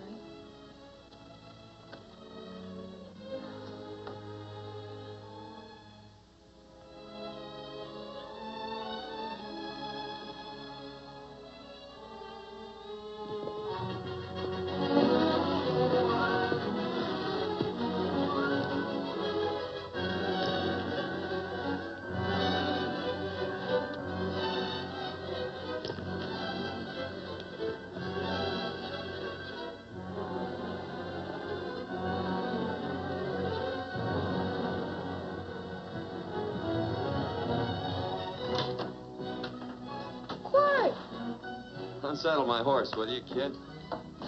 Unsaddle my horse, will you, kid?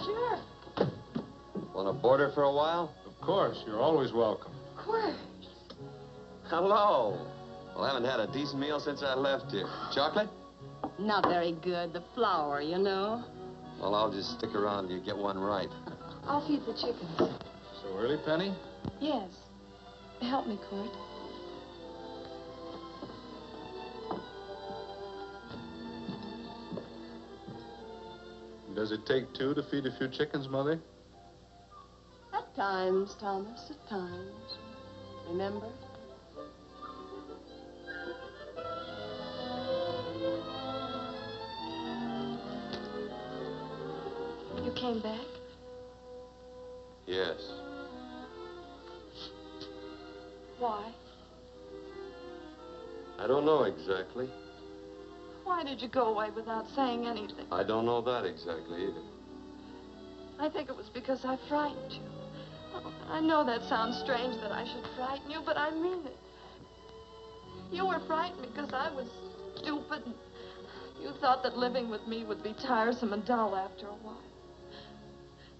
Sure. Want to board her for a while? Of course. You're always welcome. Of course. Hello. Well, I haven't had a decent meal since I left here. Chocolate? Not very good. The flour, you know. Well, I'll just stick around till you get one right. I'll feed the chickens. So early, Penny? Yes. Help me, Court. Does it take two to feed a few chickens, Mother? At times, Thomas, at times. Remember? You came back? Yes. Why? I don't know exactly. Why did you go away without saying anything? I don't know that exactly either. I think it was because I frightened you. Oh, I know that sounds strange that I should frighten you, but I mean it. You were frightened because I was stupid. And you thought that living with me would be tiresome and dull after a while.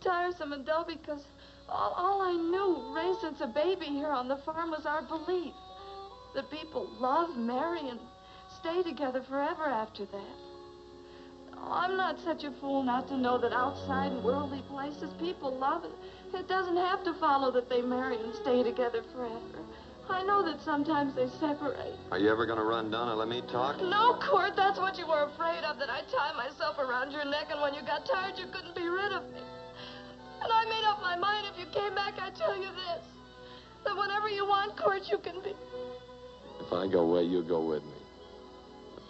Tiresome and dull because all I knew, raised since a baby here on the farm, was our belief that people love, marry, and stay together forever after that. Oh, I'm not such a fool not to know that outside in worldly places people love, and it doesn't have to follow that they marry and stay together forever. I know that sometimes they separate. Are you ever going to run down and let me talk? No, Court, that's what you were afraid of, that I'd tie myself around your neck, and when you got tired, you couldn't be rid of me. And I made up my mind if you came back, I'd tell you this, that whenever you want, Court, you can be. If I go away, you go with me.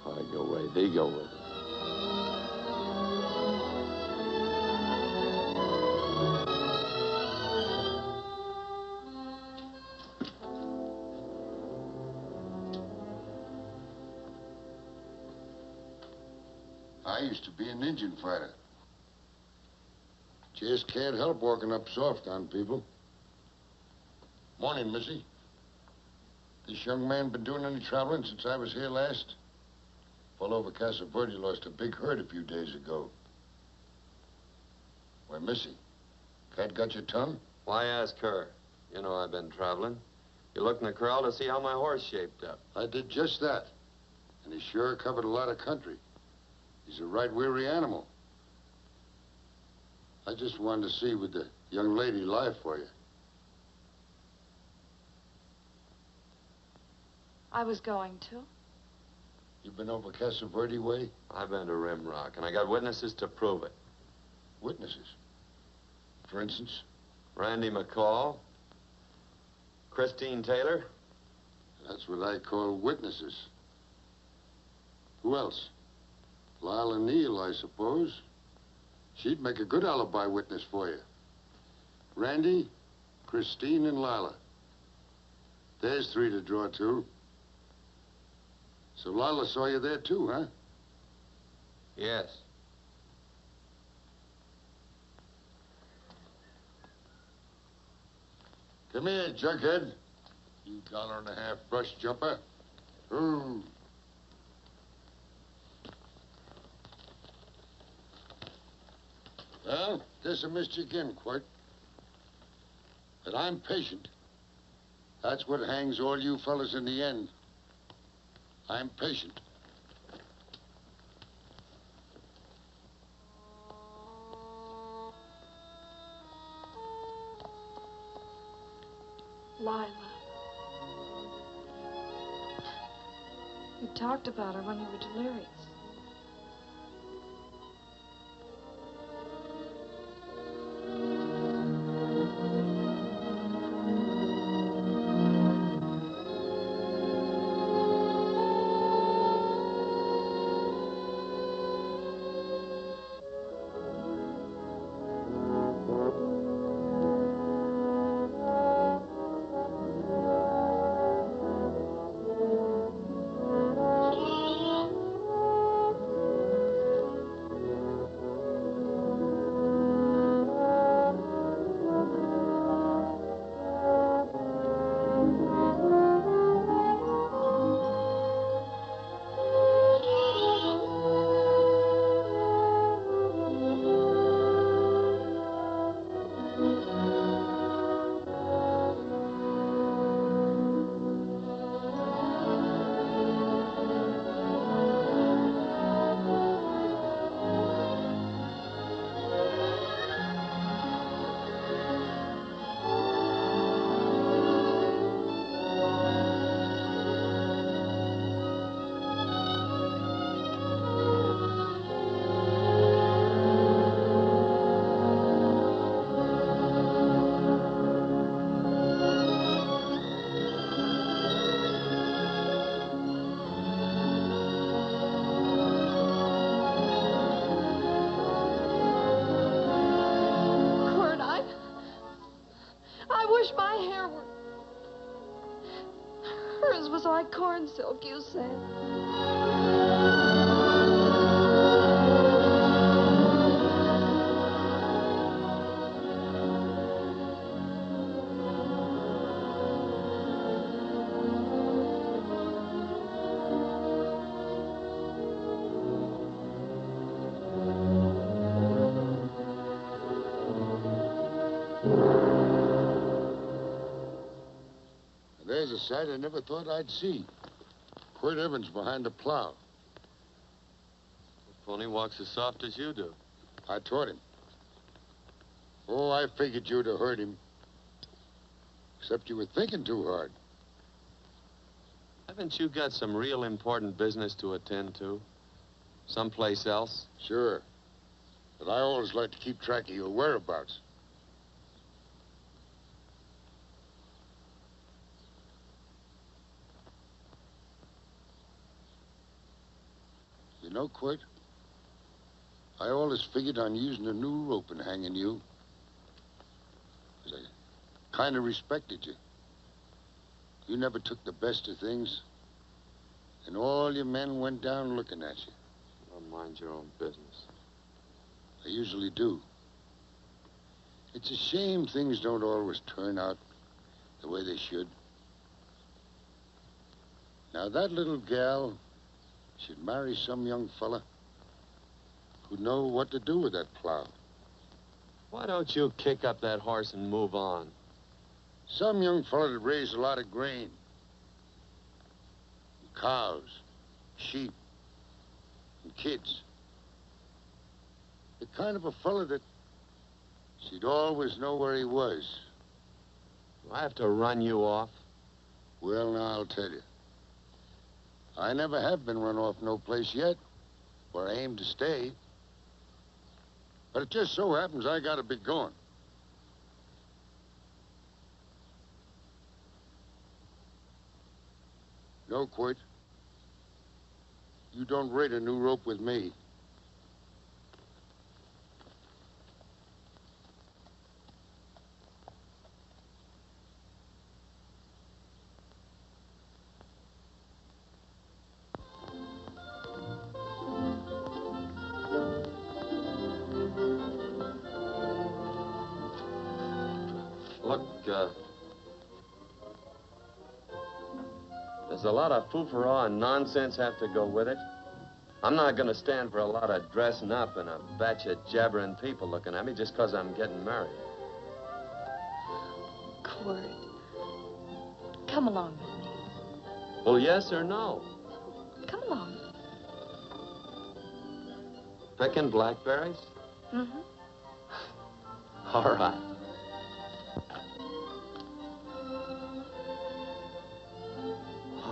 If I go away, they go with me. I used to be an Indian fighter. Just can't help walking up soft on people. Morning, Missy. This young man been doing any traveling since I was here last? Fellow over Casa Verde lost a big herd a few days ago. Why, Missy, cat got your tongue? Why ask her? You know I've been traveling. You looked in the corral to see how my horse shaped up. I did just that. And he sure covered a lot of country. He's a right weary animal. I just wanted to see would the young lady lie for you. I was going to. You been over Casa Verde way? I've been to Rimrock, and I got witnesses to prove it. Witnesses? For instance? Randy McCall, Christine Taylor. That's what I call witnesses. Who else? Lila Neal, I suppose. She'd make a good alibi witness for you. Randy, Christine, and Lila. There's three to draw to. So Lila saw you there too, huh? Yes. Come here, jughead. You $1.50 brush jumper. Ooh. Well, guess I missed you again, Quirt. But I'm patient. That's what hangs all you fellas in the end. I'm patient. Lila. You talked about her when you were delirious. just like corn silk, you said. There's a sight I never thought I'd see. Quirt Evans behind the plow. The pony walks as soft as you do. I taught him. Oh, I figured you'd have heard him. Except you were thinking too hard. Haven't you got some real important business to attend to? Someplace else? Sure. But I always like to keep track of your whereabouts. You know, Quirt, I always figured on using a new rope and hanging you. 'Cause I kind of respected you. You never took the best of things. And all your men went down looking at you. Well, mind your own business. I usually do. It's a shame things don't always turn out the way they should. Now, that little gal should marry some young fella who'd know what to do with that plow. Why don't you kick up that horse and move on? Some young fella that raised a lot of grain. And cows, sheep, and kids. The kind of a fella that she'd always know where he was. Do I have to run you off? Well, now, I'll tell you. I never have been run off no place yet, where I aim to stay. But it just so happens I gotta be going. No, Quirt. You don't raid a new rope with me. Look, there's a lot of foo-for-all and nonsense have to go with it. I'm not going to stand for a lot of dressing up and a batch of jabbering people looking at me just because I'm getting married. Quirt, come along with me. Well, yes or no? Come along. Picking blackberries? Mm-hmm. All right.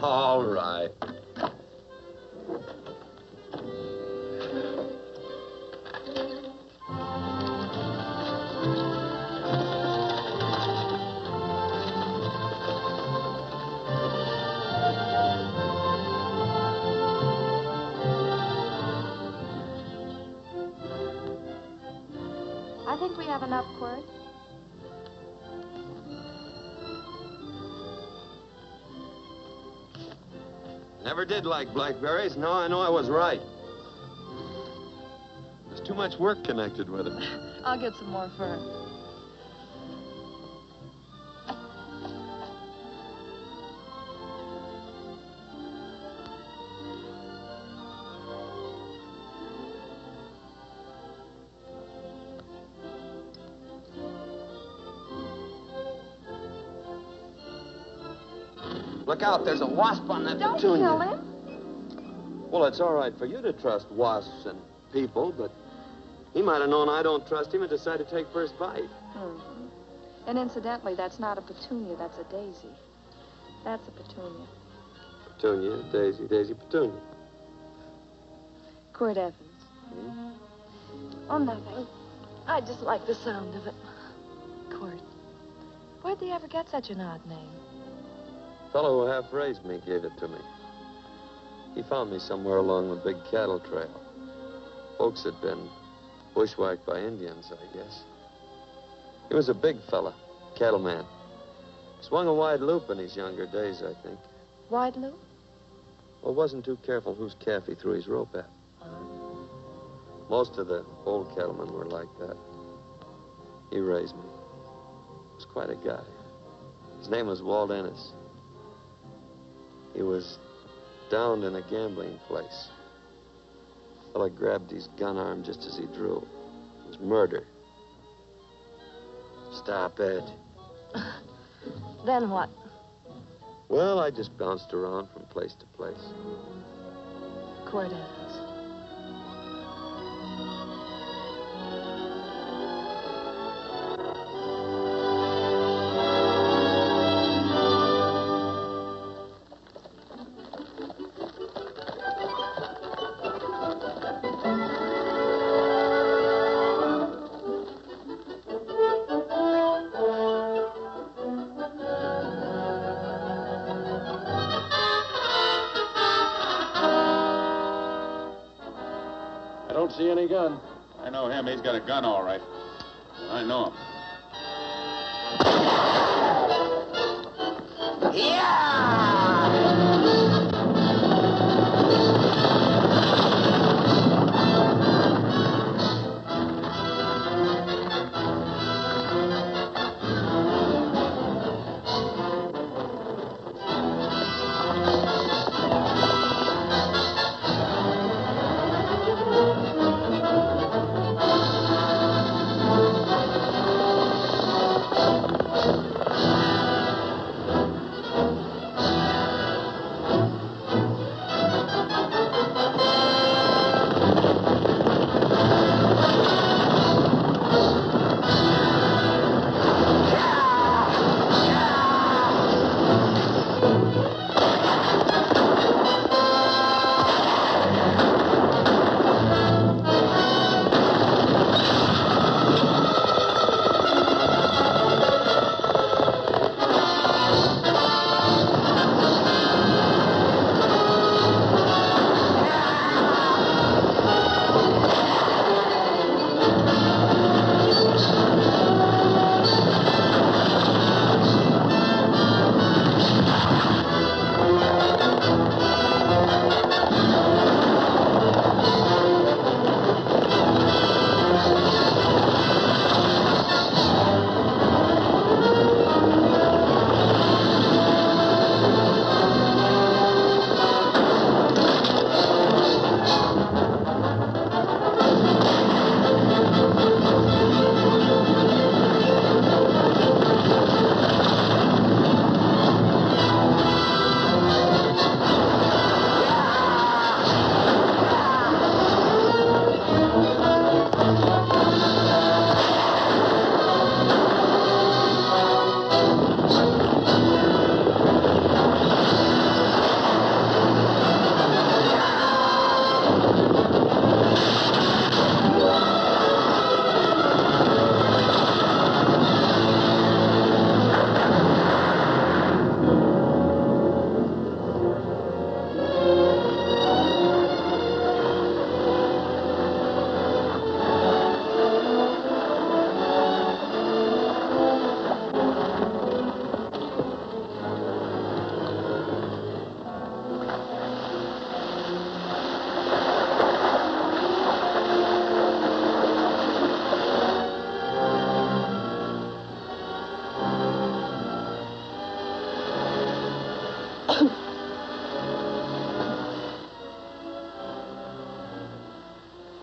All right. I think we have enough, Quirt. Never did like blackberries. Now I know I was right. There's too much work connected with it. I'll get some more fur. Look out, there's a wasp on that Don't petunia. kill him. Well, it's all right for you to trust wasps and people, but he might have known I don't trust him and decided to take first bite. Mm-hmm. And incidentally, that's not a petunia, that's a daisy. That's a petunia. Petunia, daisy, daisy, petunia. Quirt Evans. Hmm? Oh, nothing. I just like the sound of it. Quirt, where'd they ever get such an odd name? Fellow who half raised me gave it to me. He found me somewhere along the big cattle trail. Folks had been bushwhacked by Indians, I guess. He was a big fella, cattleman. Swung a wide loop in his younger days, I think. Why'd Lou? Well, wasn't too careful whose calf he threw his rope at. Most of the old cattlemen were like that. He raised me. He was quite a guy. His name was Walt Ennis. He was downed in a gambling place. A fella grabbed his gun arm just as he drew. It was murder. Stop it. Then what? Well, I just bounced around from place to place. Quirt Evans. I don't see any gun. I know him. He's got a gun, all right. I know him.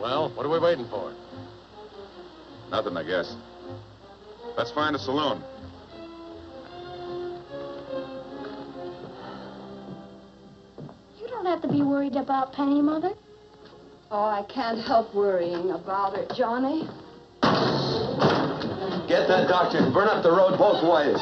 Well, what are we waiting for? Nothing, I guess. Let's find a saloon. You don't have to be worried about Penny, Mother. Oh, I can't help worrying about her, Johnny. Get that doctor and burn up the road both ways.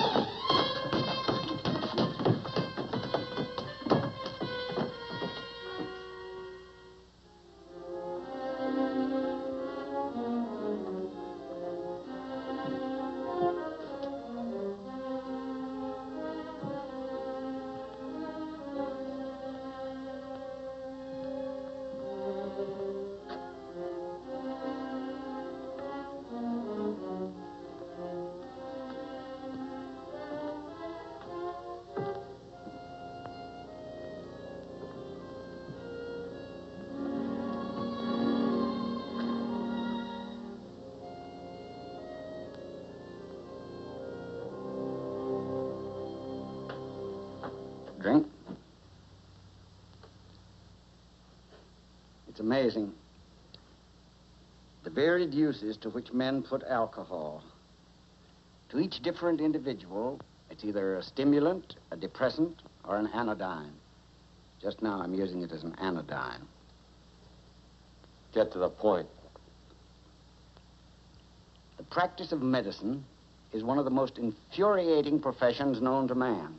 It's amazing. The varied uses to which men put alcohol. To each different individual, it's either a stimulant, a depressant, or an anodyne. Just now, I'm using it as an anodyne. Get to the point. The practice of medicine is one of the most infuriating professions known to man.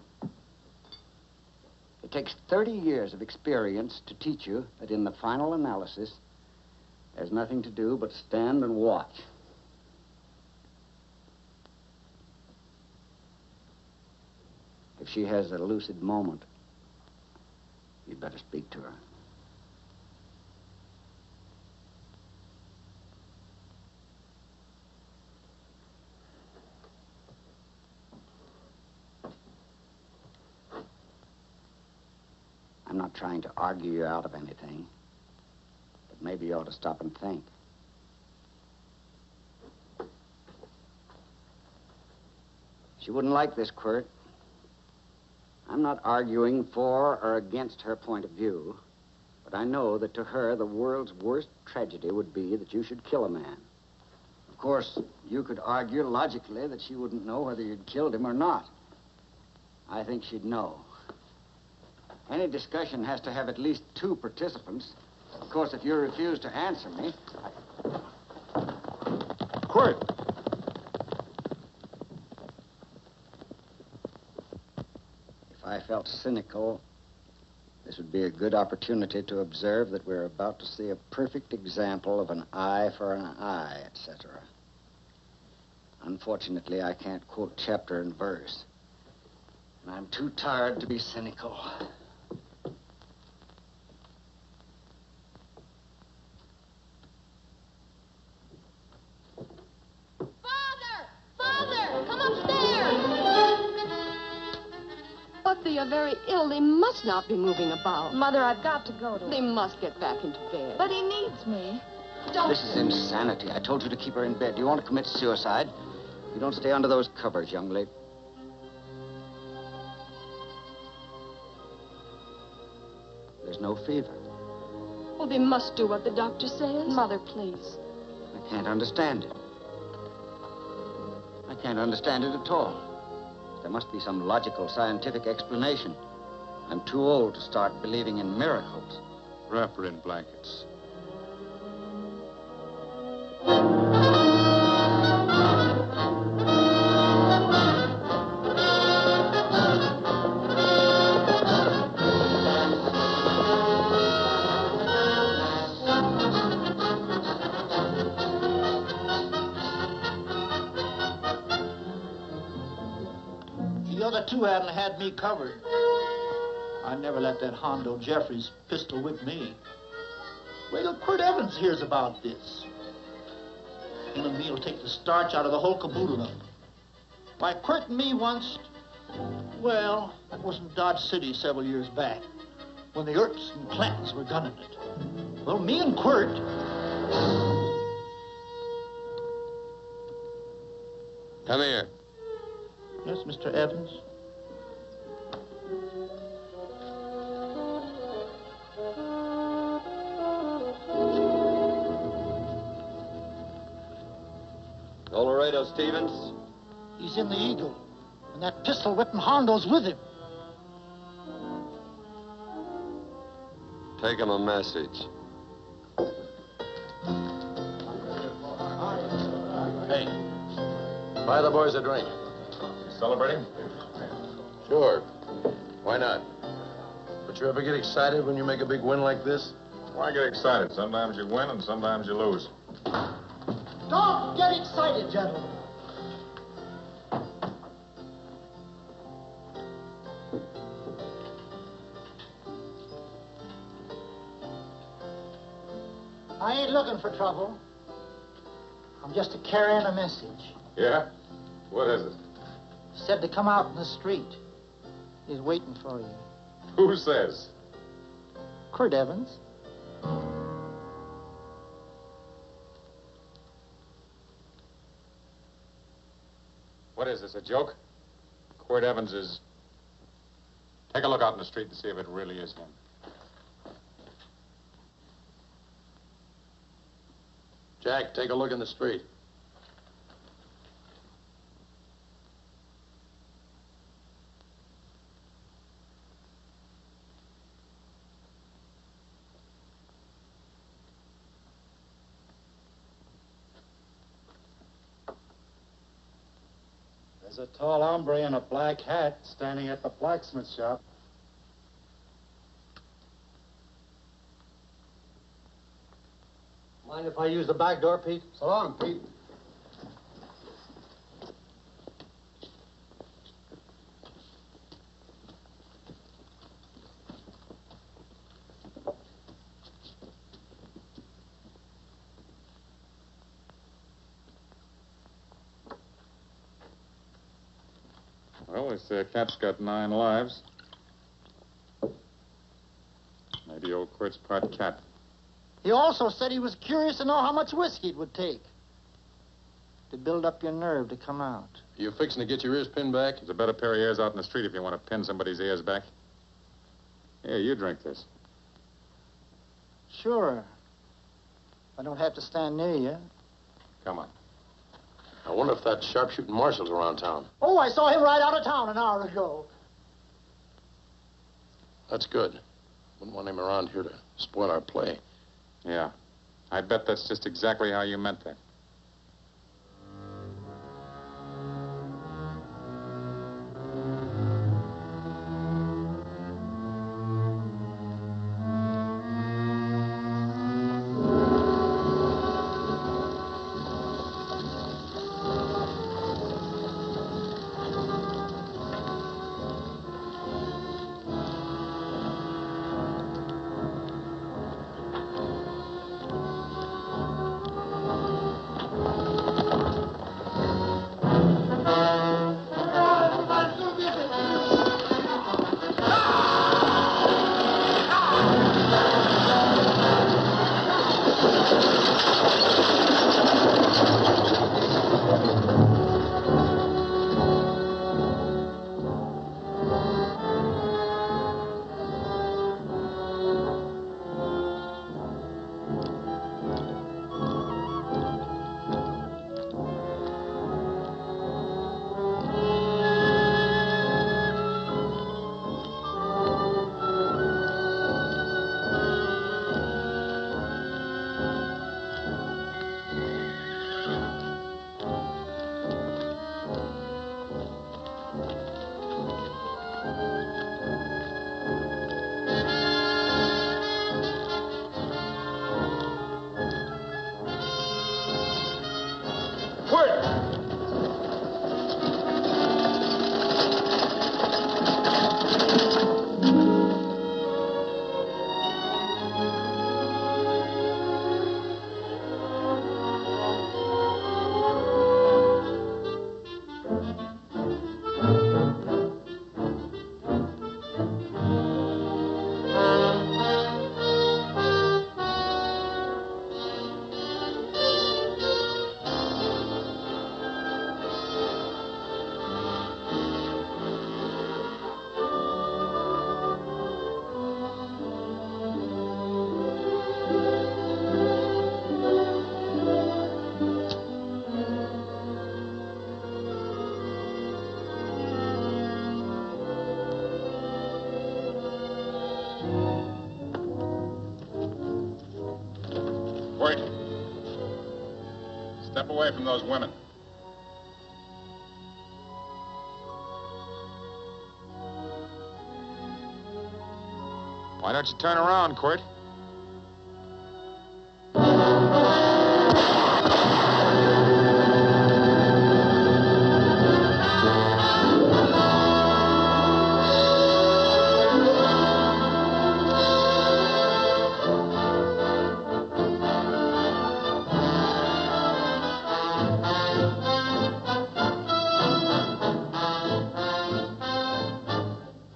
It takes 30 years of experience to teach you that in the final analysis, there's nothing to do but stand and watch. If she has a lucid moment, you'd better speak to her. I'm not trying to argue you out of anything, but maybe you ought to stop and think. She wouldn't like this, Quirt. I'm not arguing for or against her point of view, but I know that to her, the world's worst tragedy would be that you should kill a man. Of course, you could argue logically that she wouldn't know whether you'd killed him or not. I think she'd know. Any discussion has to have at least 2 participants. Of course, if you refuse to answer me... Quirt! If I felt cynical, this would be a good opportunity to observe that we're about to see a perfect example of an eye for an eye, etc. Unfortunately, I can't quote chapter and verse. And I'm too tired to be cynical. Father, come upstairs. But they are very ill. They must not be moving about. Mother, I've got to go to They must get back into bed. But he needs me. Don't. This is insanity. I told you to keep her in bed. Do you want to commit suicide? You don't stay under those covers, young lady. There's no fever. Well, they must do what the doctor says. Mother, please. I can't understand it. I can't understand it at all. There must be some logical, scientific explanation. I'm too old to start believing in miracles. Wrap her in blankets. The other 2 hadn't had me covered. I never let that Hondo Jeffries pistol whip me. Wait till Quirt Evans hears about this. Him and me'll take the starch out of the whole caboodle of 'em. Why, Quirt and me once... Well, that was in Dodge City several years back, when the Earps and Clantons were gunning it. Well, me and Quirt... Come here. Yes, Mr. Evans? Laredo Stevens? He's in the Eagle, and that pistol-whipping Hondo's with him. Take him a message. Hey, buy the boys a drink. Celebrating? Sure. Why not? But you ever get excited when you make a big win like this? Why get excited? Sometimes you win and sometimes you lose. Don't get excited, gentlemen. I ain't looking for trouble. I'm just carrying a message. Yeah? What is it? Said to come out in the street. He's waiting for you. Who says? Quirt Evans. What is this, a joke? Quirt Evans is... Take a look out in the street and see if it really is him. Jack, take a look in the street. There's a tall hombre in a black hat standing at the blacksmith shop. Mind if I use the back door, Pete? So long, Pete. Well, they say a cat's got 9 lives. Maybe old Quirt's part cat. He also said he was curious to know how much whiskey it would take to build up your nerve to come out. You fixing to get your ears pinned back? There's a better pair of ears out in the street if you want to pin somebody's ears back. Here, you drink this. Sure. I don't have to stand near you. Come on. I wonder if that sharpshooting marshal's around town. Oh, I saw him ride out of town an hour ago. That's good. Wouldn't want him around here to spoil our play. Yeah. I bet that's just exactly how you meant that. Wait. Step away from those women. Why don't you turn around, Quirt?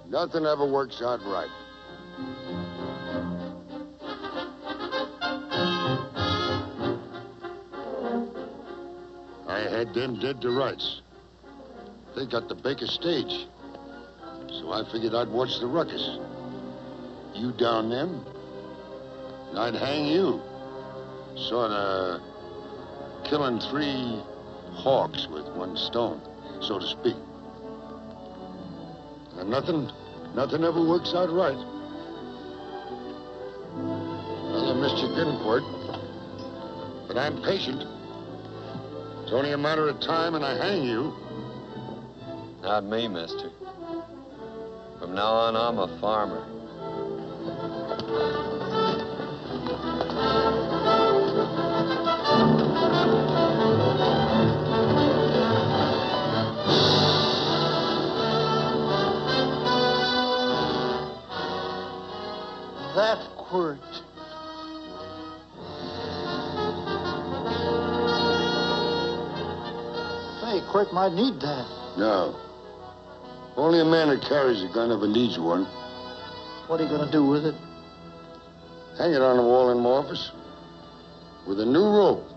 Nothing ever works out right. I had them dead to rights. They got the Baker stage. So I figured I'd watch the ruckus. You down them, and I'd hang you. Sorta killing 3 hogs with 1 stone, so to speak. And nothing ever works out right. Well, I missed you again, Quirt. But I'm patient. It's only a matter of time and I hang you. Not me, mister. From now on, I'm a farmer. That Quirt. Say, Quirt might need that. No. Only a man who carries a gun ever needs one. What are you going to do with it? Hang it on the wall in my office with a new rope.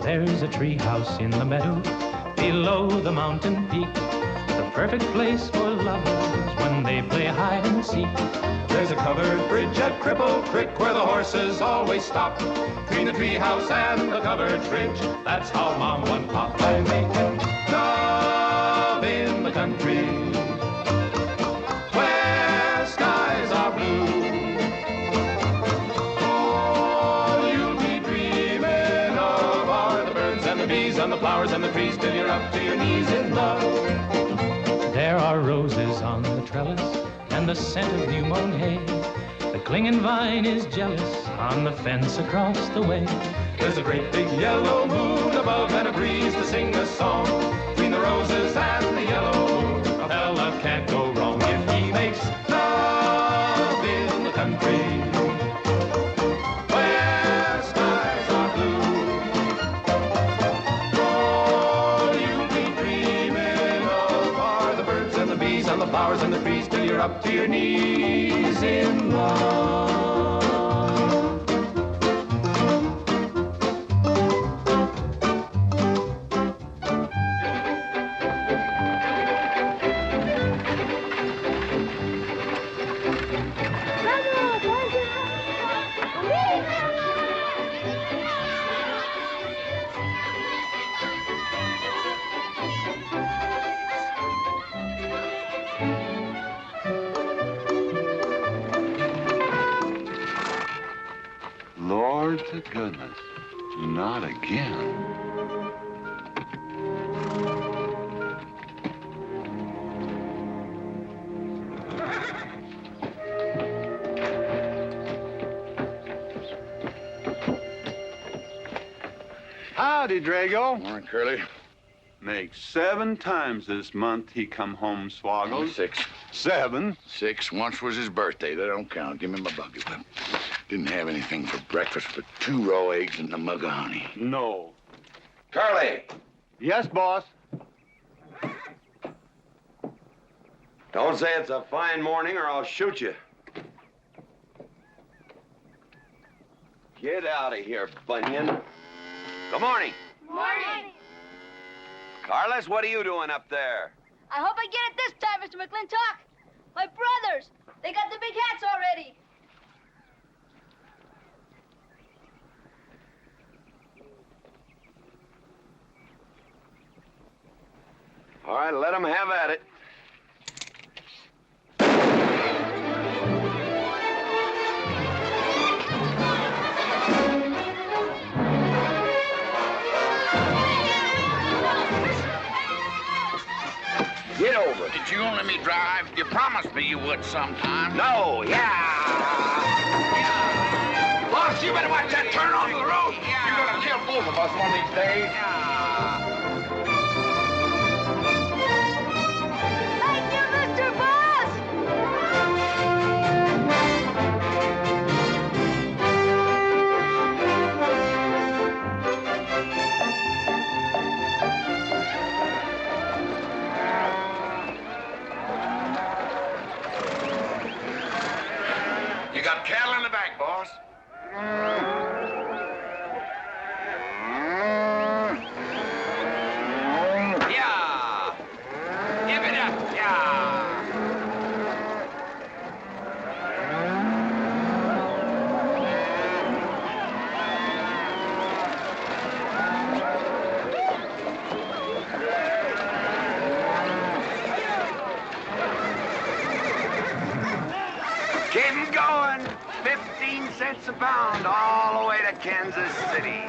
There's a tree house in the meadow below the mountain peak, the perfect place for lovers when they play hide and seek. There's a covered bridge at Cripple Creek where the horses always stop. Between the tree house and the covered bridge, that's how Mom and Pop are making love in the country where skies are blue. And the flowers and the trees till you're up to your knees in love. There are roses on the trellis and the scent of new mown hay. The clinging vine is jealous on the fence across the way. There's a great big yellow moon above and a breeze to sing a song. Between the roses and the yellow moon, a fella can't go wrong if he makes love in the country where skies are blue. And the flowers and the trees till you're up to your knees in love. Lord to goodness, not again. Howdy, Drago. Morning, Curly. Makes 7 times this month he come home swoggled. 6. 7? 6. Once was his birthday. That don't count. Give me my buggy whip. Didn't have anything for breakfast but 2 raw eggs and a mug of honey. No. Curly! Yes, boss. Don't say it's a fine morning or I'll shoot you. Get out of here, Bunyan. Good morning. Morning. Carlos, what are you doing up there? I hope I get it this time, Mr. McLintock. My brothers, they got the big hats already. All right, let them have at it. Get over it. Did you let me drive? You promised me you would sometime. No, Boss, you better watch that turn onto the road. You're gonna kill both of us one of these days. Thank you, Mr. Boss! You got cattle in the back, boss. Yeah. Give it up. Yeah. Keep 'em going. 15 cents a pound all the way to Kansas City.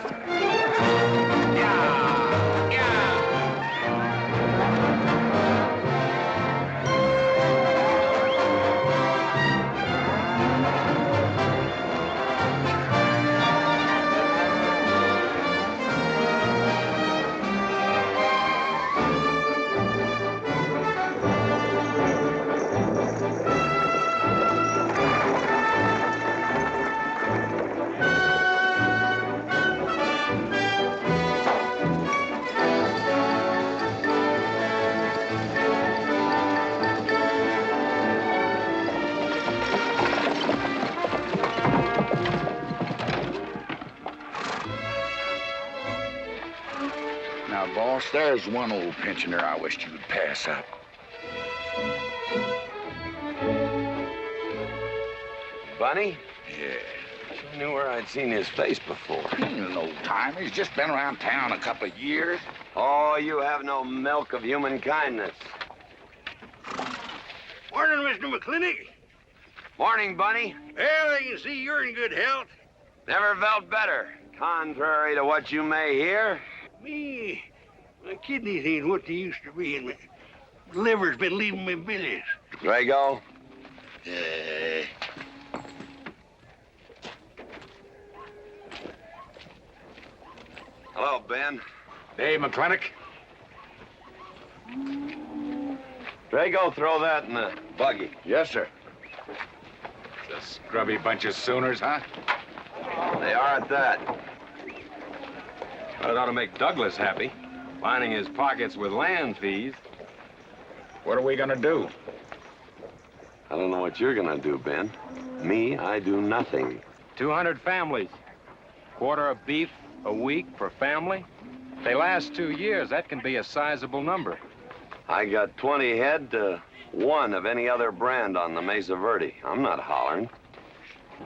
Now, boss, there's one old pensioner I wished you would pass up. Bunny? Yeah. I knew where I'd seen his face before. He's an old timer. He's just been around town a couple of years. Oh, you have no milk of human kindness. Morning, Mr. McLintock. Morning, Bunny. Well, I can see you're in good health. Never felt better. Contrary to what you may hear. Me, my kidneys ain't what they used to be, and my liver's been leaving me billies. Drago? Hello, Ben. Dave McLintock. Drago, throw that in the buggy. Yes, sir. It's a scrubby bunch of Sooners, huh? They are at that. Well, it ought to make Douglas happy, lining his pockets with land fees. What are we gonna do? I don't know what you're gonna do, Ben. Me, I do nothing. 200 families. Quarter of beef a week per family. If they last 2 years, that can be a sizable number. I got 20 head to 1 of any other brand on the Mesa Verde. I'm not hollering.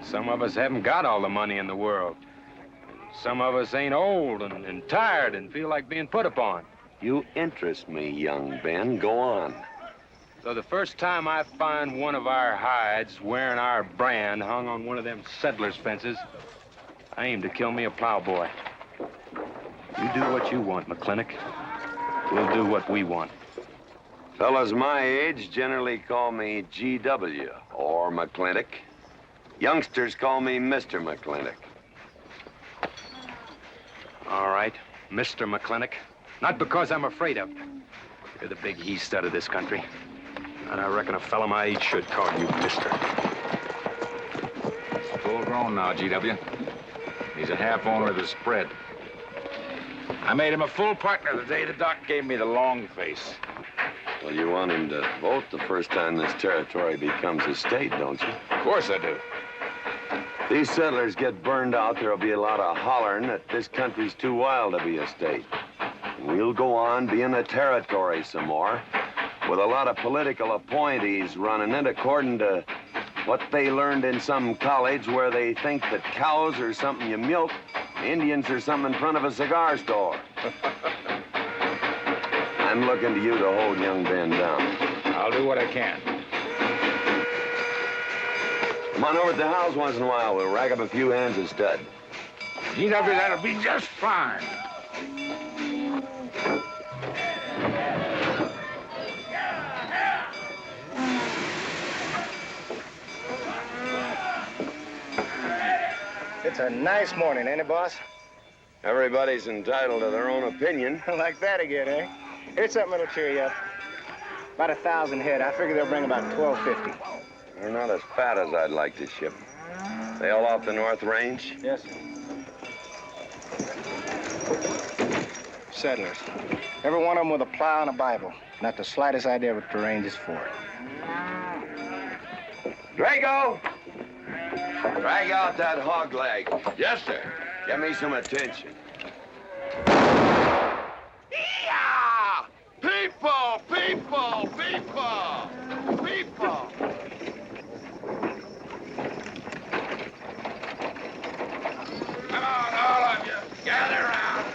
Some of us haven't got all the money in the world. Some of us ain't old and tired and feel like being put upon. You interest me, young Ben. Go on. So the first time I find one of our hides wearing our brand hung on one of them settlers' fences, I aim to kill me a plowboy. You do what you want, McLintock. We'll do what we want. Fellas my age generally call me GW or McLintock. Youngsters call me Mr. McLintock. All right, Mr. McLintock. Not because I'm afraid of you. You're the big he-stud of this country. And I reckon a fella my age should call you Mister. He's full grown now, GW. He's a half owner of the spread. I made him a full partner the day the doc gave me the long face. Well, you want him to vote the first time this territory becomes a state, don't you? Of course I do. These settlers get burned out, there'll be a lot of hollering that this country's too wild to be a state. We'll go on being a territory some more, with a lot of political appointees running it according to what they learned in some college where they think that cows are something you milk, Indians are something in front of a cigar store. I'm looking to you to hold young Ben down. I'll do what I can. Come on over to the house once in a while. We'll rack up a few hands and stud. GW, that'll be just fine. It's a nice morning, ain't it, boss? Everybody's entitled to their own opinion. Like that again, eh? Here's something that'll cheer you up. About 1,000 head. I figure they'll bring about 1,250. They're not as fat as I'd like to ship. They all off the North Range? Yes, sir. Settlers. Every one of them with a plow and a Bible. Not the slightest idea what the range is for. Drago! Drag out that hog leg. Yes, sir. Get me some attention. Yeah! People! People! People! People! Come on, all of you. Gather around.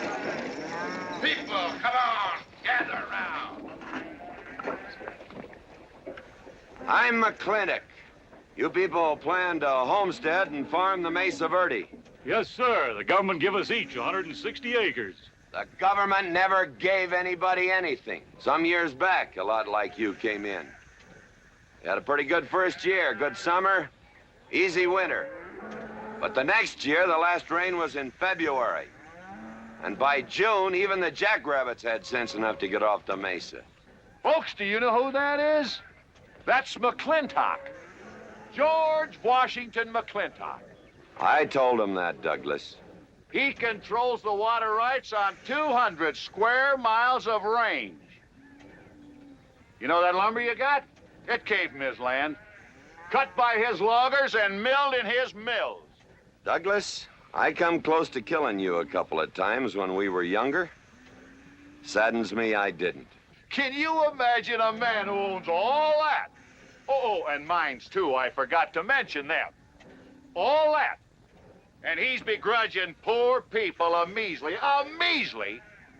People, come on. Gather around. I'm McLintock. You people plan to homestead and farm the Mesa Verde. Yes, sir. The government give us each 160 acres. The government never gave anybody anything. Some years back, a lot like you came in. You had a pretty good first year, good summer, easy winter. But the next year, the last rain was in February. And by June, even the jackrabbits had sense enough to get off the mesa. Folks, do you know who that is? That's McLintock. George Washington McLintock. I told him that, Douglas. He controls the water rights on 200 square miles of range. You know that lumber you got? It came from his land. Cut by his loggers and milled in his mills. Douglas, I come close to killing you a couple of times when we were younger. Saddens me I didn't. Can you imagine a man who owns all that? Oh, and mines, too. I forgot to mention them. All that. And he's begrudging poor people a measly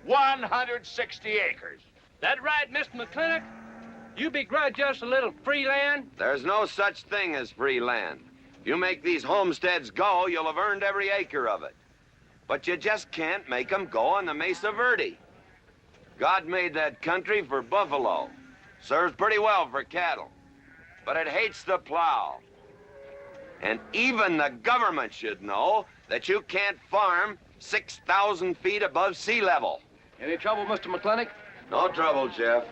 160 acres. That right, Mr. McLintock? You begrudge us a little free land? There's no such thing as free land. If you make these homesteads go, you'll have earned every acre of it. But you just can't make them go on the Mesa Verde. God made that country for buffalo. Serves pretty well for cattle. But it hates the plow. And even the government should know that you can't farm 6,000 feet above sea level. Any trouble, Mr. McLintock? No trouble, Jeff.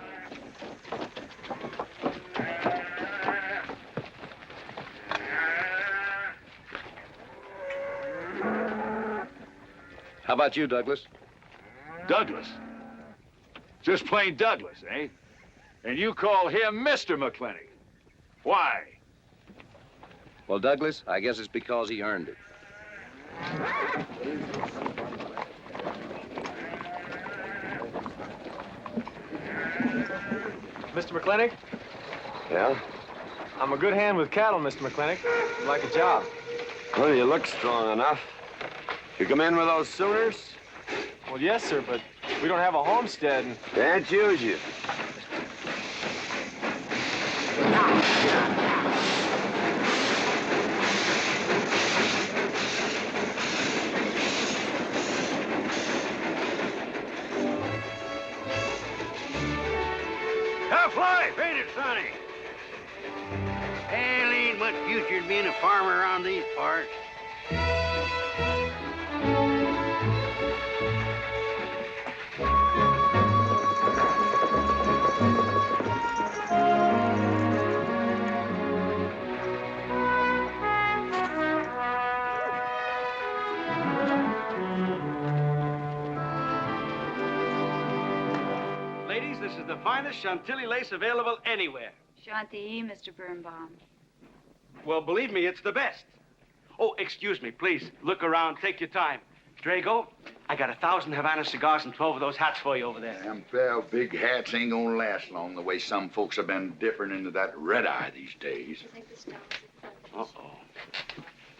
How about you, Douglas? Douglas? Just plain Douglas, eh? And you call him Mr. McLintock. Why? Well, Douglas, I guess it's because he earned it. Mr. McLintock? Yeah? I'm a good hand with cattle, Mr. McLintock. I'd like a job. Well, you look strong enough. You come in with those Sooners? Well, yes, sir, but we don't have a homestead and... Can't use you. Tough life, ain't it, Sonny? Hell, ain't much future in being a farmer around these parts. Ladies, this is the finest Chantilly lace available anywhere. Chantilly, Mr. Birnbaum. Well, believe me, it's the best. Oh, excuse me, please. Look around. Take your time. Drago, I got 1,000 Havana cigars and 12 of those hats for you over there. Them fair big hats ain't gonna last long the way some folks have been dipping into that red eye these days. Uh-oh.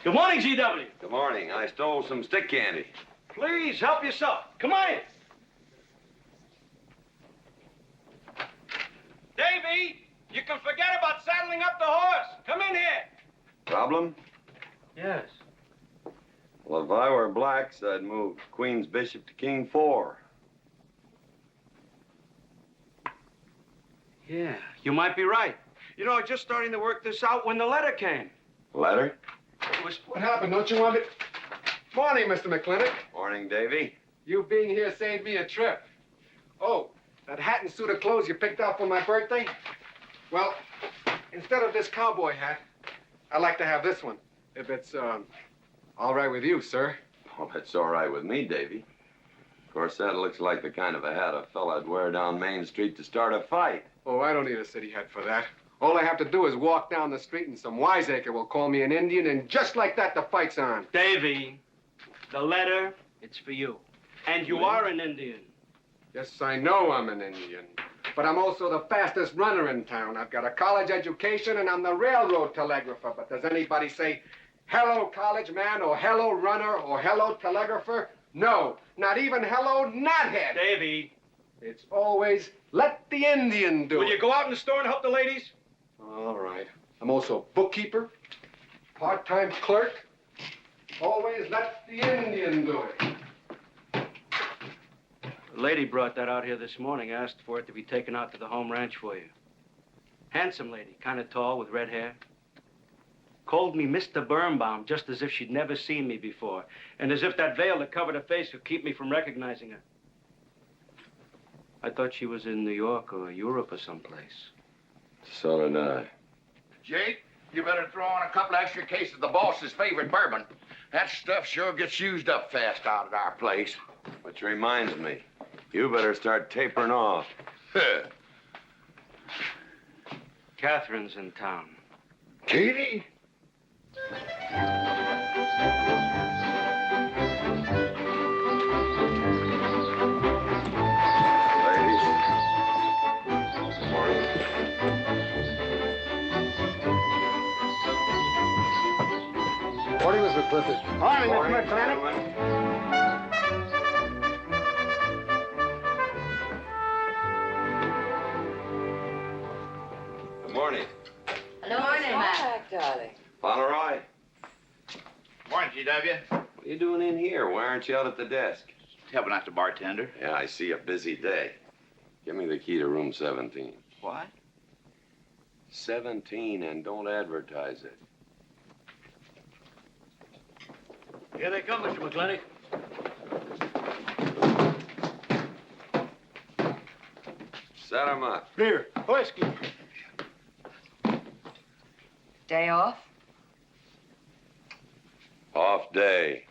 Good morning, G.W. Good morning. I stole some stick candy. Please, help yourself. Come on in. Davy, you can forget about saddling up the horse. Come in here. Problem? Yes. Well, if I were blacks, I'd move Queen's Bishop to King 4. Yeah, you might be right. You know, I was just starting to work this out when the letter came. Letter? It was... What happened? Don't you want it? Morning, Mr. McLintock. Morning, Davy. You being here saved me a trip. Oh, that hat and suit of clothes you picked out for my birthday? Well, instead of this cowboy hat, I'd like to have this one. If it's, all right with you, sir. Oh, it's all right with me, Davy. Of course, that looks like the kind of a hat a fella'd wear down Main Street to start a fight. Oh, I don't need a city hat for that. All I have to do is walk down the street and some wiseacre will call me an Indian, and just like that, the fight's on. Davy, the letter, it's for you. And you are an Indian. Yes, I know I'm an Indian. But I'm also the fastest runner in town. I've got a college education, and I'm the railroad telegrapher. But does anybody say, hello, college man, or hello, runner, or hello, telegrapher? No, not even hello, knothead. Davy. It's always, let the Indian do it. Will you go out in the store and help the ladies? All right. I'm also bookkeeper, part-time clerk. Always let the Indian do it. The lady brought that out here this morning, asked for it to be taken out to the home ranch for you. Handsome lady, kind of tall with red hair. Called me Mr. Birnbaum, just as if she'd never seen me before, and as if that veil that covered her face would keep me from recognizing her. I thought she was in New York or Europe or someplace. So did I. Jake, you better throw on a couple extra cases of the boss's favorite bourbon. That stuff sure gets used up fast out at our place. Which reminds me, you better start tapering off. Catherine's in town. Katie? Morning, Mr. McClintock. Morning, Mr. McLintock. Good morning. Hello, morning, Mac. Darling. Fauntleroy, Morning, GW. what are you doing in here? Why aren't you out at the desk? Helping out the bartender. Yeah, I see a busy day. Give me the key to room 17. What? 17, and don't advertise it. Here they come, Mr. McLintock. Set 'em up. Here, whiskey. Day off? Off day.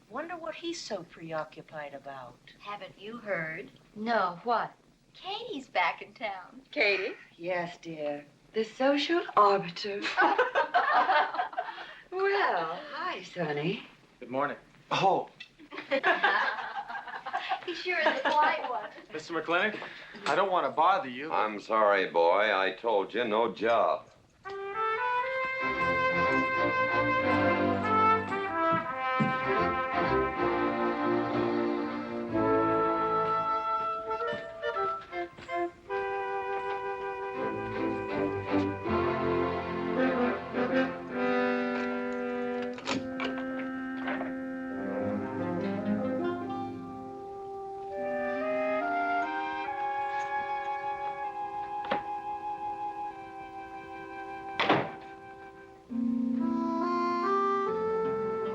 Wonder what he's so preoccupied about. Haven't you heard? No, what? Katie's back in town. Katie? Yes, dear. The social arbiter. Well, hi, Sonny. Good morning. Oh. He sure is a polite one. Mr. McLintock, I don't want to bother you. I'm sorry, boy. I told you, no job.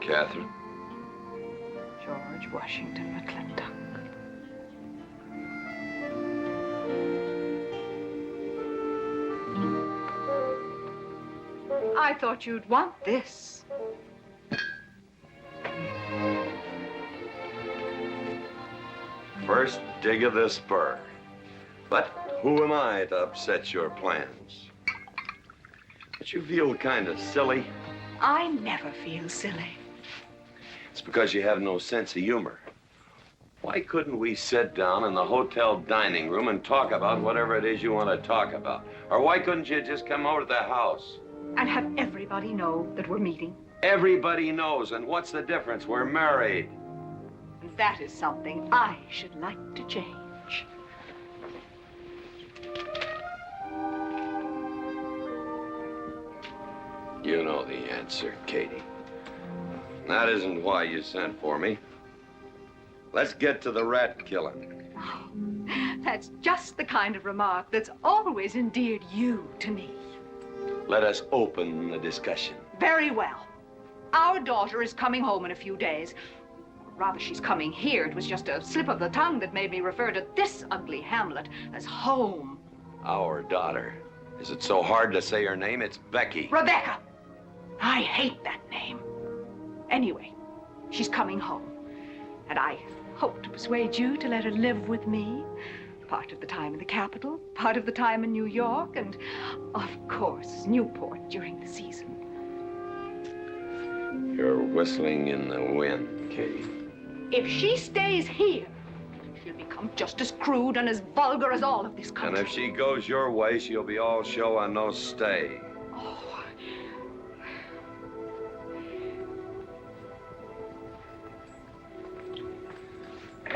Catherine? George Washington McLintock. I thought you'd want this. First dig of the spur. But who am I to upset your plans? Don't you feel kind of silly? I never feel silly. It's because you have no sense of humor. Why couldn't we sit down in the hotel dining room and talk about whatever it is you want to talk about? Or why couldn't you just come over to the house? And have everybody know that we're meeting. Everybody knows, and what's the difference? We're married. And that is something I should like to change. You know the answer, Katie. That isn't why you sent for me. Let's get to the rat killing. That's just the kind of remark that's always endeared you to me. Let us open the discussion. Very well. Our daughter is coming home in a few days. Rather, she's coming here. It was just a slip of the tongue that made me refer to this ugly hamlet as home. Our daughter. Is it so hard to say her name? It's Becky. Rebecca! I hate that name. Anyway, she's coming home. And I hope to persuade you to let her live with me. Part of the time in the capital, part of the time in New York, and, of course, Newport during the season. You're whistling in the wind, Kate. If she stays here, she'll become just as crude and as vulgar as all of this country. And if she goes your way, she'll be all show and no stay. Oh.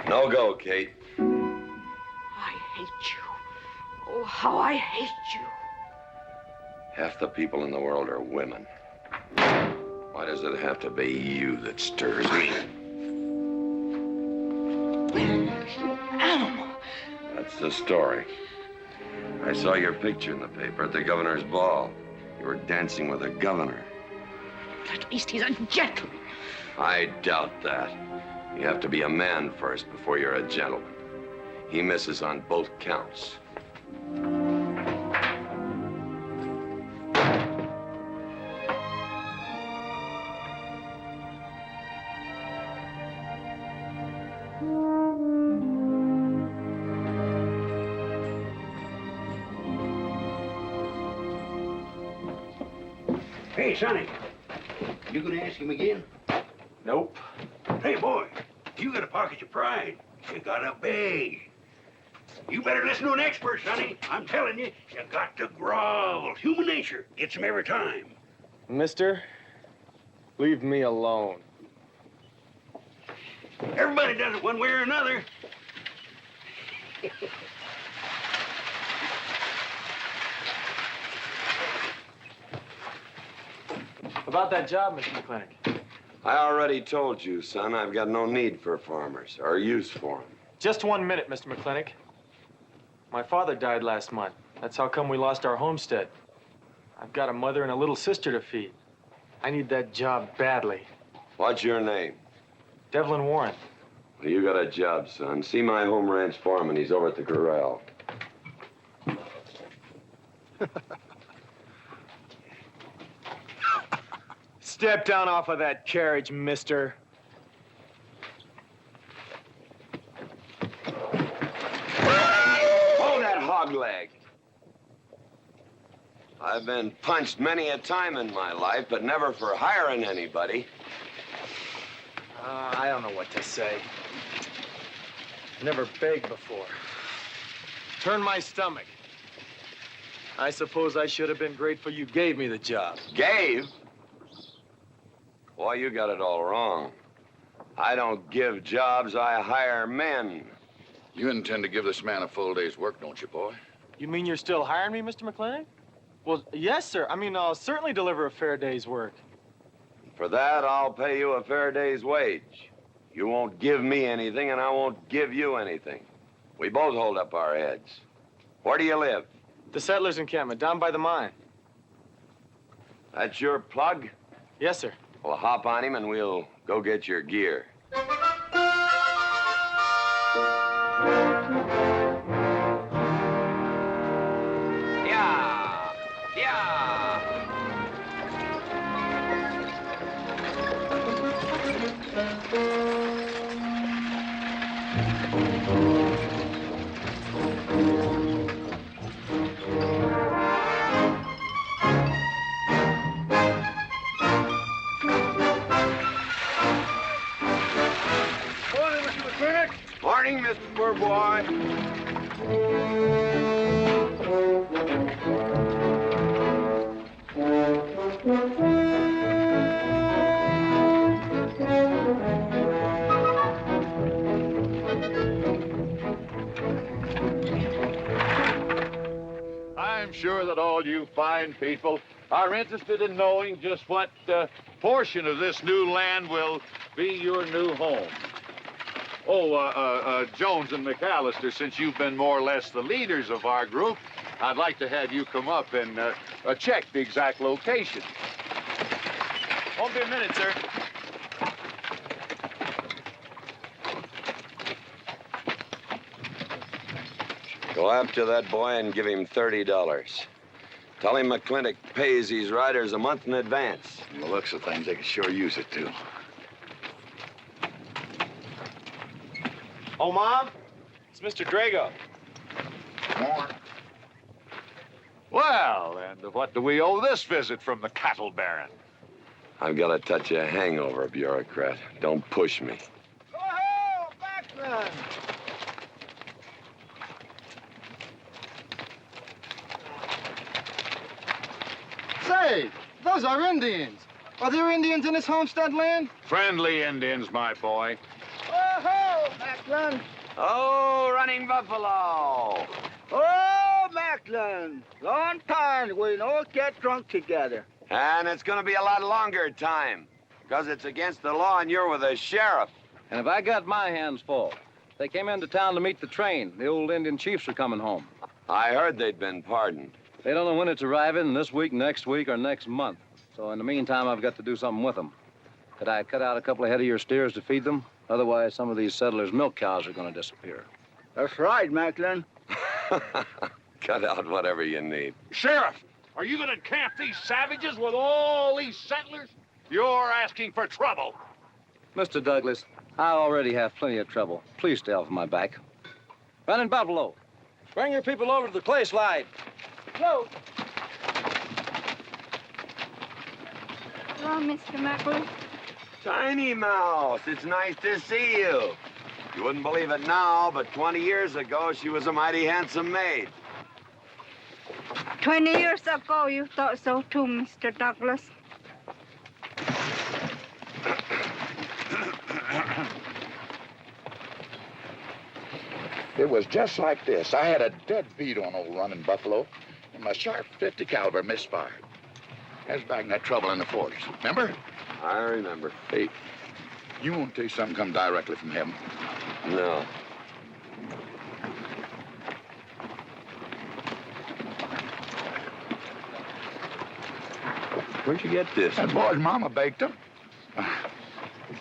No go, Kate. I hate you. Oh, how I hate you. Half the people in the world are women. Why does it have to be you that stirs me? Animal. That's the story. I saw your picture in the paper at the governor's ball. You were dancing with the governor. At least he's a gentleman. I doubt that. You have to be a man first before you're a gentleman. He misses on both counts. Hey, Sonny, you gonna ask him again? Nope. Hey, boy, you got a pocket of pride. You got a bag. You better listen to an expert, Sonny. I'm telling you, you got to grovel. Human nature gets him every time. Mister, leave me alone. Everybody does it one way or another. About that job, Mr. McLintock. I already told you, son, I've got no need for farmers or use for them. Just 1 minute, Mr. McLintock. My father died last month. That's how come we lost our homestead. I've got a mother and a little sister to feed. I need that job badly. What's your name? Devlin Warren. Well, you got a job, son. See my home ranch foreman. He's over at the corral. Step down off of that carriage, mister. Hold that hog leg. I've been punched many a time in my life, but never for hiring anybody. I don't know what to say. Never begged before. Turn my stomach. I suppose I should have been grateful you gave me the job. Gave? Boy, you got it all wrong. I don't give jobs, I hire men. You intend to give this man a full day's work, don't you, boy? You mean you're still hiring me, Mr. McLintock? Well, yes, sir. I mean, I'll certainly deliver a fair day's work. For that, I'll pay you a fair day's wage. You won't give me anything, and I won't give you anything. We both hold up our heads. Where do you live? The settlers' encampment, down by the mine. That's your plug? Yes, sir. Well, hop on him, and we'll go get your gear. Yeah! Yeah! Morning, Mr. Poor Boy. I'm sure that all you fine people are interested in knowing just what portion of this new land will be your new home. Oh, Jones and McAllister, since you've been more or less the leaders of our group, I'd like to have you come up and check the exact location. Won't be a minute, sir. Go after that boy and give him $30. Tell him McLintock pays these riders a month in advance. From the looks of things, they could sure use it, too. Oh, Mom? It's Mr. Drago. Morning. Well, and what do we owe this visit from the cattle baron? I've got a touch of hangover, bureaucrat. Don't push me. Oh, Badman! Say, those are Indians. Are there Indians in this homestead land? Friendly Indians, my boy. Oh, Macklin! Oh, running buffalo. Oh, Macklin! Long time we don't get drunk together. And it's gonna be a lot longer time, because it's against the law and you're with the sheriff. And if I got my hands full, they came into town to meet the train. The old Indian chiefs are coming home. I heard they'd been pardoned. They don't know when it's arriving, this week, next week, or next month. So in the meantime, I've got to do something with them. Could I cut out a couple of head of your steers to feed them? Otherwise, some of these settlers' milk cows are going to disappear. That's right, Macklin. Cut out whatever you need. Sheriff, are you going to camp these savages with all these settlers? You're asking for trouble. Mr. Douglas, I already have plenty of trouble. Please stay off my back. Running buffalo, bring your people over to the clay slide. Go. Hello, Mr. Macklin. Tiny Mouse, it's nice to see you. You wouldn't believe it now, but 20 years ago, she was a mighty handsome maid. 20 years ago, you thought so too, Mr. Douglas. It was just like this. I had a dead beat on old running buffalo, and my sharp 50 caliber misfired. That was back in that trouble in the 40s. Remember? I remember. Hey, you want to tell you something come directly from heaven? No. Where'd you get this? That boy's mama baked him.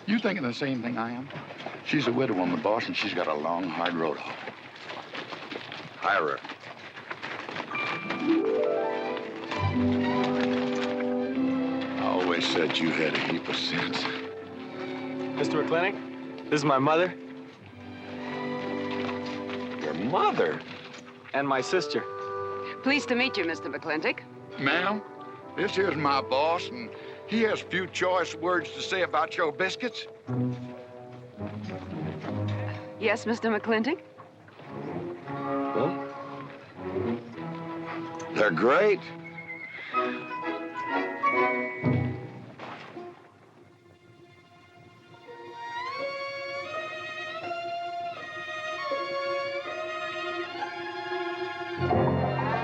You thinking the same thing I am? She's a widow woman, boss, and she's got a long, hard road home. Hire her. I always said you had a heap of sense. Mr. McLintock, this is my mother. Your mother? And my sister. Pleased to meet you, Mr. McLintock. Ma'am, this here's my boss, and he has few choice words to say about your biscuits. Yes, Mr. McLintock? Well, they're great.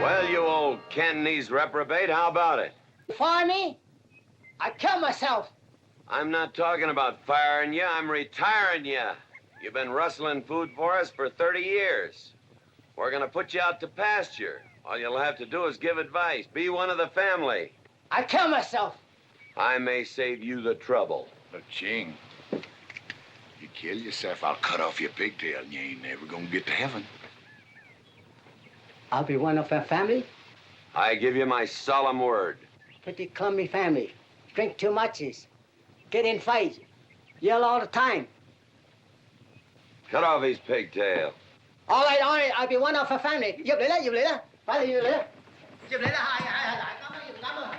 Well, you old Cantonese reprobate, how about it? Fire me? I'd kill myself. I'm not talking about firing you, I'm retiring you. You've been rustling food for us for 30 years. We're gonna put you out to pasture. All you'll have to do is give advice. Be one of the family. I'd kill myself. I may save you the trouble. But, Ching, you kill yourself, I'll cut off your pigtail, and you ain't never gonna get to heaven. I'll be one of our family. I give you my solemn word. Pretty clumsy family. Drink too much. Get in fights. Yell all the time. Cut off his pigtail. All right, I'll be one of our family. Giúp lấy đó. Phải giúp lấy đó. Giúp lấy đó. Hai. Cảm ơn.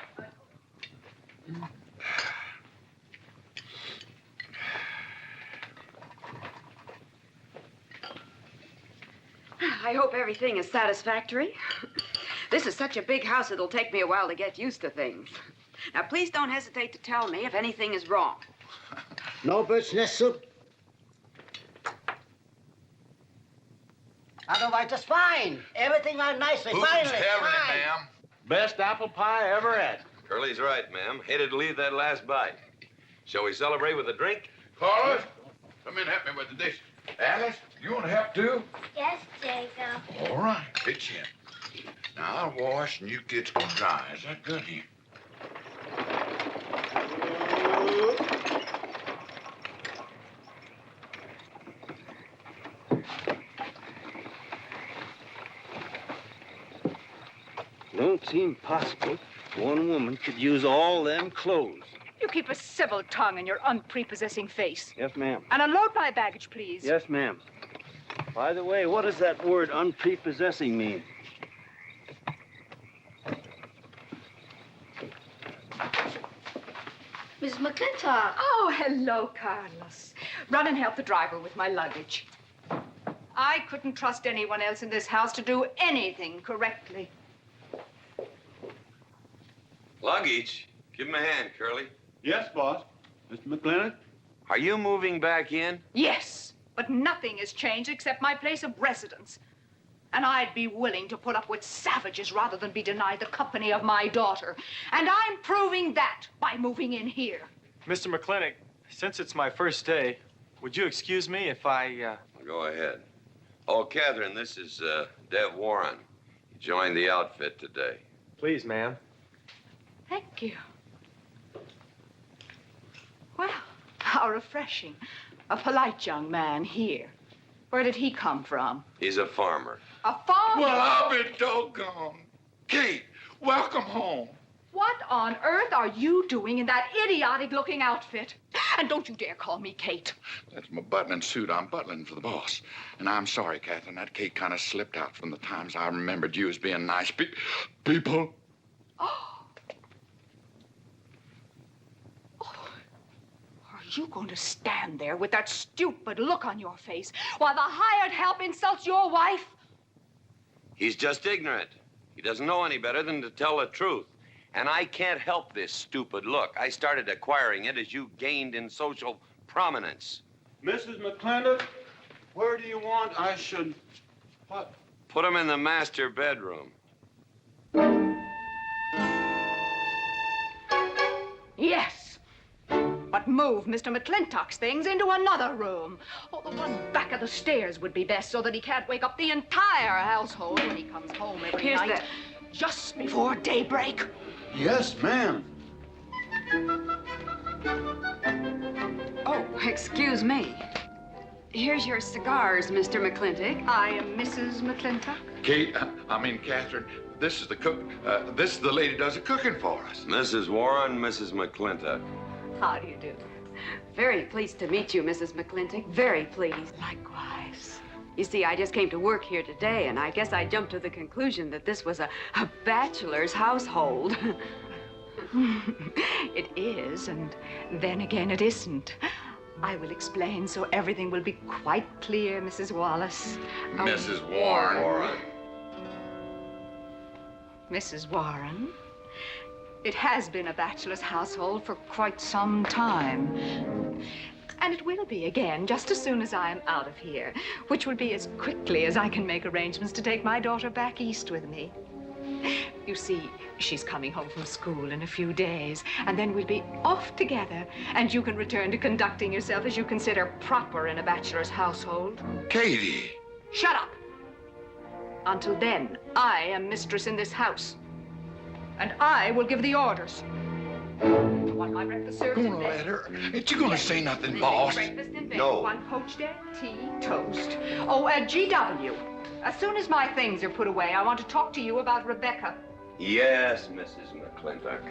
I hope everything is satisfactory. This is such a big house, it'll take me a while to get used to things. Now, please don't hesitate to tell me if anything is wrong. No bird's nest soup. Otherwise, just fine. Everything out nicely. Who's Finally. telling you, Fine. ma'am? Best apple pie I ever had. Curly's right, ma'am. Hated to leave that last bite. Shall we celebrate with a drink? Carlos, come in and help me with the dishes. Alice, you want to help too? Yes, Jacob. All right, pitch in. Now I'll wash and you kids can dry. Is that good here? Don't seem possible one woman could use all them clothes. You keep a civil tongue in your unprepossessing face. Yes, ma'am. And unload my baggage, please. Yes, ma'am. By the way, what does that word unprepossessing mean? Mrs. McLintock. Oh, hello, Carlos. Run and help the driver with my luggage. I couldn't trust anyone else in this house to do anything correctly. Luggage? Give him a hand, Curly. Yes, boss. Mr. McLintock? Are you moving back in? Yes, but nothing has changed except my place of residence. And I'd be willing to put up with savages rather than be denied the company of my daughter. And I'm proving that by moving in here. Mr. McLintock, since it's my first day, would you excuse me if I, Go ahead. Oh, Catherine, this is Dev Warren. He joined the outfit today. Please, ma'am. Thank you. Well, how refreshing. A polite young man here. Where did he come from? He's a farmer. A farmer? Well, I'll be doggone. Kate, welcome home. What on earth are you doing in that idiotic-looking outfit? And don't you dare call me Kate. That's my butling suit. I'm butling for the boss. And I'm sorry, Catherine. That Kate kind of slipped out from the times I remembered you as being nice people. Are you going to stand there with that stupid look on your face while the hired help insults your wife? He's just ignorant. He doesn't know any better than to tell the truth. And I can't help this stupid look. I started acquiring it as you gained in social prominence. Mrs. McLintock, where do you want I should... What? Put him in the master bedroom. Yes. But move Mr. McLintock's things into another room. Oh, the one back of the stairs would be best so that he can't wake up the entire household when he comes home every night. Just before daybreak. Yes, ma'am. Oh, excuse me. Here's your cigars, Mr. McLintock. I am Mrs. McLintock. Kate, Catherine, this is the cook. This is the lady does the cooking for us. Mrs. Warren, Mrs. McLintock. How do you do? Very pleased to meet you, Mrs. McLintock. Very pleased. Likewise. You see, I just came to work here today, and I guess I jumped to the conclusion that this was a bachelor's household. It is, and then again it isn't. I will explain so everything will be quite clear, Mrs. Wallace. Mrs. Warren. Mrs. Warren. It has been a bachelor's household for quite some time. And it will be again, just as soon as I am out of here, which will be as quickly as I can make arrangements to take my daughter back east with me. You see, she's coming home from school in a few days, and then we'll be off together, and you can return to conducting yourself as you consider proper in a bachelor's household. Katie. Shut up. Until then, I am mistress in this house. And I will give the orders. You want my breakfast served in bed? Let her. Ain't you gonna say nothing, boss? Breakfast in bed. No. One poached egg, tea, toast. Oh, GW. As soon as my things are put away, I want to talk to you about Rebecca. Yes, Mrs. McLintock.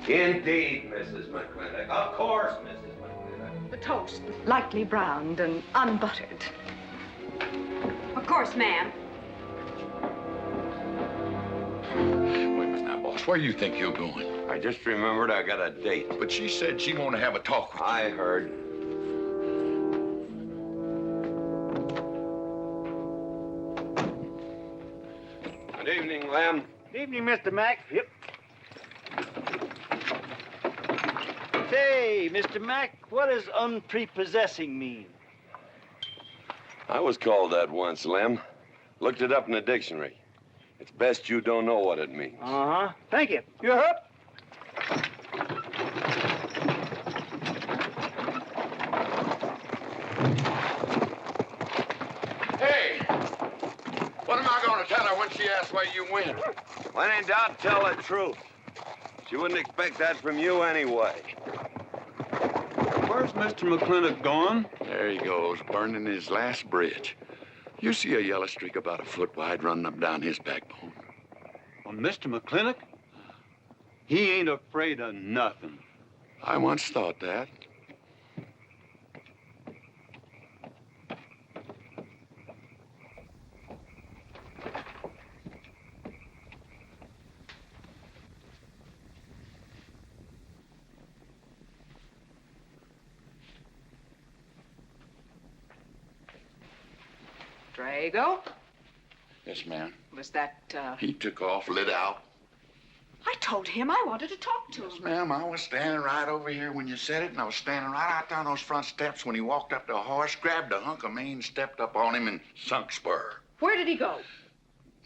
Indeed, Mrs. McLintock. Of course, Mrs. McLintock. The toast, lightly browned and unbuttered. Of course, ma'am. Wait a minute now, boss. Where do you think you're going? I just remembered I got a date. But she said she wanted to have a talk with you. I heard. Good evening, Lem. Good evening, Mr. Mack. Yep. Say, Mr. Mack, what does unprepossessing mean? I was called that once, Lem. Looked it up in the dictionary. It's best you don't know what it means. Uh-huh. Thank you. You're up. Hey! What am I gonna tell her when she asks where you went? When in doubt, tell the truth. She wouldn't expect that from you anyway. Where's Mr. McLintock going? There he goes, burning his last bridge. You see a yellow streak about a foot wide running up down his backbone. Well, Mr. McLintock, he ain't afraid of nothing. I once thought that. Drago? Yes, ma'am. Was that, He took off, lit out. I told him I wanted to talk to him. Ma'am, I was standing right over here when you said it, and I was standing right out there on those front steps when he walked up to a horse, grabbed a hunk of mane, stepped up on him, and sunk spur. Where did he go?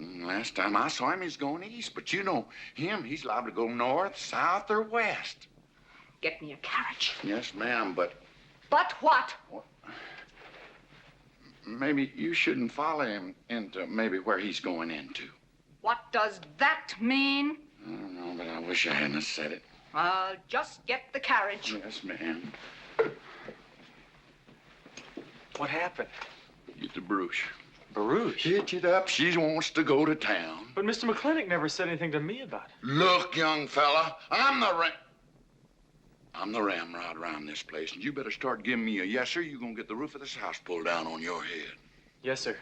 Last time I saw him, he's going east. But you know him, he's liable to go north, south, or west. Get me a carriage. Yes, ma'am, but But what? maybe you shouldn't follow him into maybe where he's going into. What does that mean? I don't know, but I wish I hadn't have said it. I'll just get the carriage. Yes, ma'am. What happened? Get the Bruce. Baruch? Hitch it up. She wants to go to town. But Mr. McLintock never said anything to me about it. Look, young fella, I'm the ramrod around this place, and you better start giving me a yes, sir. You're gonna get the roof of this house pulled down on your head. Yes, sir.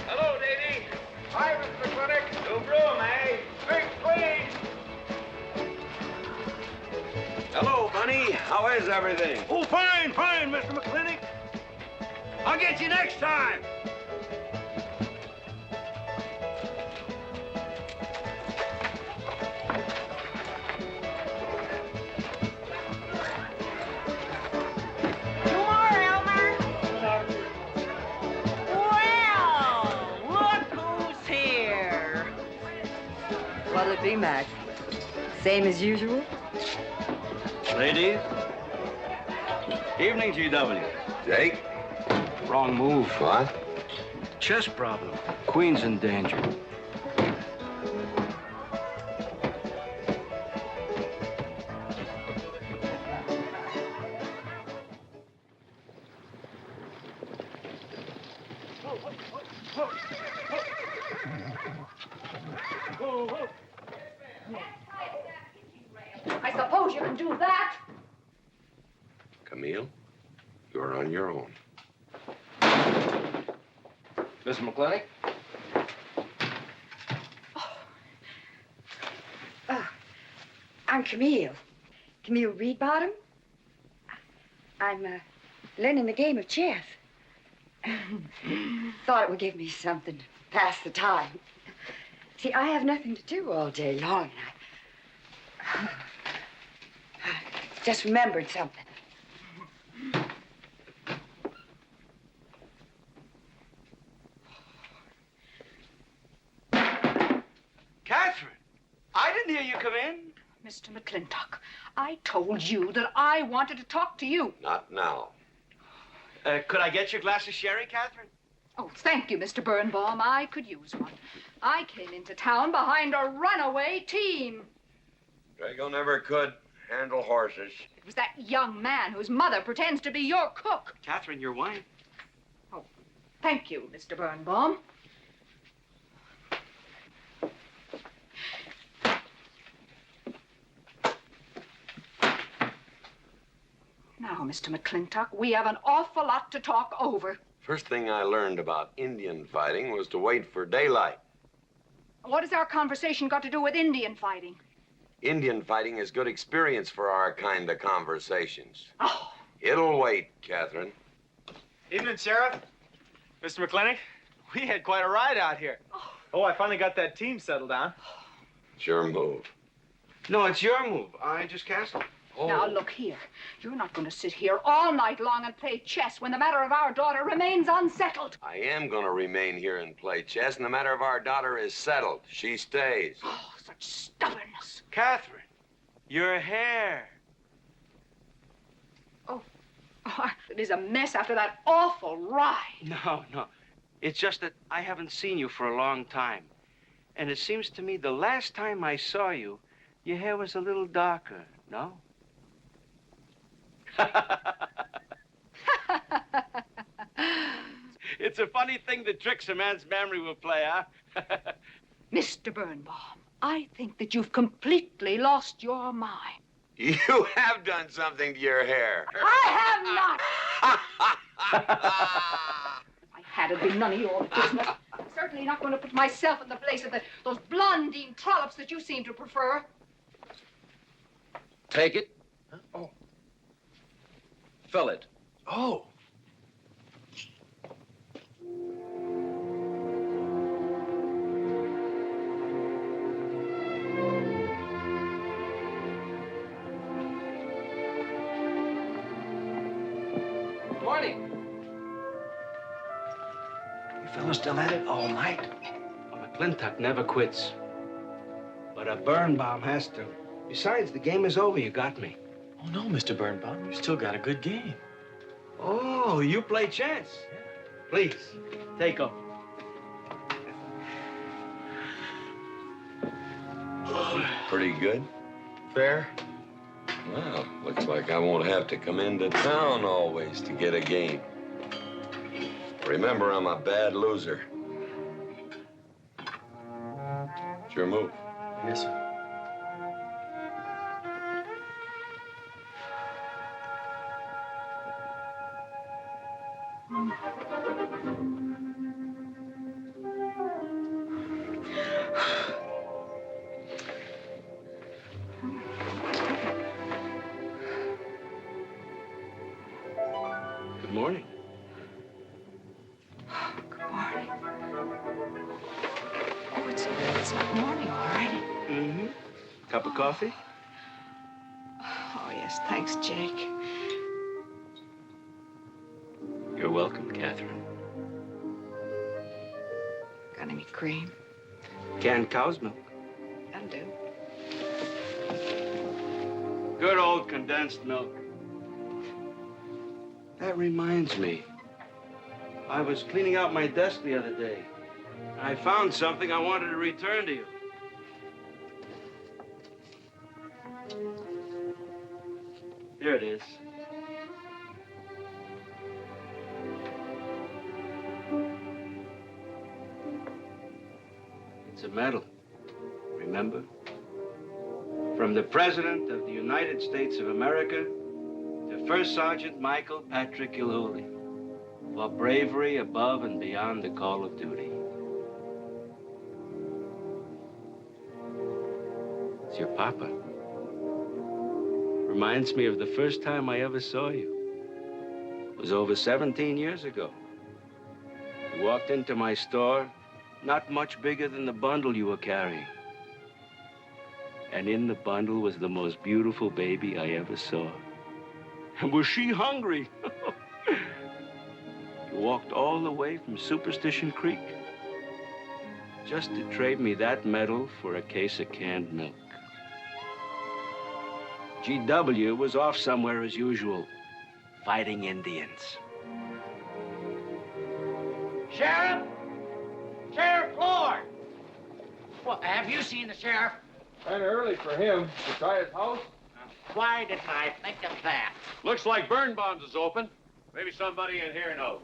Hello, Davy. Hi, Mr. McLintock. New broom, eh? Drink, please. Hello, Bunny. How is everything? Oh, fine, fine, Mr. McLintock. I'll get you next time. What'll it be, Mac? Same as usual? Ladies. Evening, GW. Jake? Wrong move. What? Chest problem. Queen's in danger. I suppose you can do that. Camille, you're on your own. Mr. McLintock? I'm Camille. Camille Reedbottom. I'm learning the game of chess. Thought it would give me something to pass the time. See, I have nothing to do all day long. And I just remembered something. Catherine, I didn't hear you come in. Mr. McLintock, I told you that I wanted to talk to you. Not now. Could I get your glass of sherry, Catherine? Oh, thank you, Mr. Birnbaum. I could use one. I came into town behind a runaway team. Drago never could handle horses. It was that young man whose mother pretends to be your cook. Catherine, your wine. Oh, thank you, Mr. Birnbaum. Now, Mr. McLintock, we have an awful lot to talk over. First thing I learned about Indian fighting was to wait for daylight. What has our conversation got to do with Indian fighting? Indian fighting is good experience for our kind of conversations. Oh. It'll wait, Catherine. Evening, Sheriff. Mr. McLintock, we had quite a ride out here. Oh, I finally got that team settled down. It's your move. No, it's your move. I just cast it. Now, look here. You're not going to sit here all night long and play chess when the matter of our daughter remains unsettled. I am going to remain here and play chess, and the matter of our daughter is settled. She stays. Oh, such stubbornness. Catherine, your hair. Oh, it is a mess after that awful ride. No. It's just that I haven't seen you for a long time. And it seems to me the last time I saw you, your hair was a little darker, no? It's a funny thing that tricks a man's memory will play, huh? Mr. Birnbaum, I think that you've completely lost your mind. You have done something to your hair. I have not! I had it been none of your business. I'm certainly not going to put myself in the place of those blondine trollops that you seem to prefer. Take it. Huh? Oh. Fill it. Oh. Good morning. You fellas still at it all night? A McLintock never quits. But a Birnbaum has to. Besides, the game is over. You got me. Oh, no, Mr. Birnbaum. You still got a good game. Oh, you play chance. Please, take off. Pretty good. Fair? Well, looks like I won't have to come into town always to get a game. Remember, I'm a bad loser. It's your move. Yes, sir. Good morning. Good morning. Oh, it's not morning already. Mm-hmm. Cup of coffee? Oh, yes, thanks, Jake. You're welcome, Catherine. Got any cream? Canned cow's milk. That'll do. Good old condensed milk. That reminds me. I was cleaning out my desk the other day. I found something I wanted to return to you. Here it is. It's a medal, remember? From the President of the United States of America to First Sergeant Michael Patrick Gilhooly for bravery above and beyond the call of duty. It's your papa. Reminds me of the first time I ever saw you. It was over 17 years ago. You walked into my store, not much bigger than the bundle you were carrying. And in the bundle was the most beautiful baby I ever saw. And was she hungry? You walked all the way from Superstition Creek just to trade me that medal for a case of canned milk. GW was off somewhere as usual, fighting Indians. Sheriff! Sheriff Lord! Well, have you seen the sheriff? Kind of early for him. To try his house? Why didn't I think of that? Looks like Birnbaum's is open. Maybe somebody in here knows.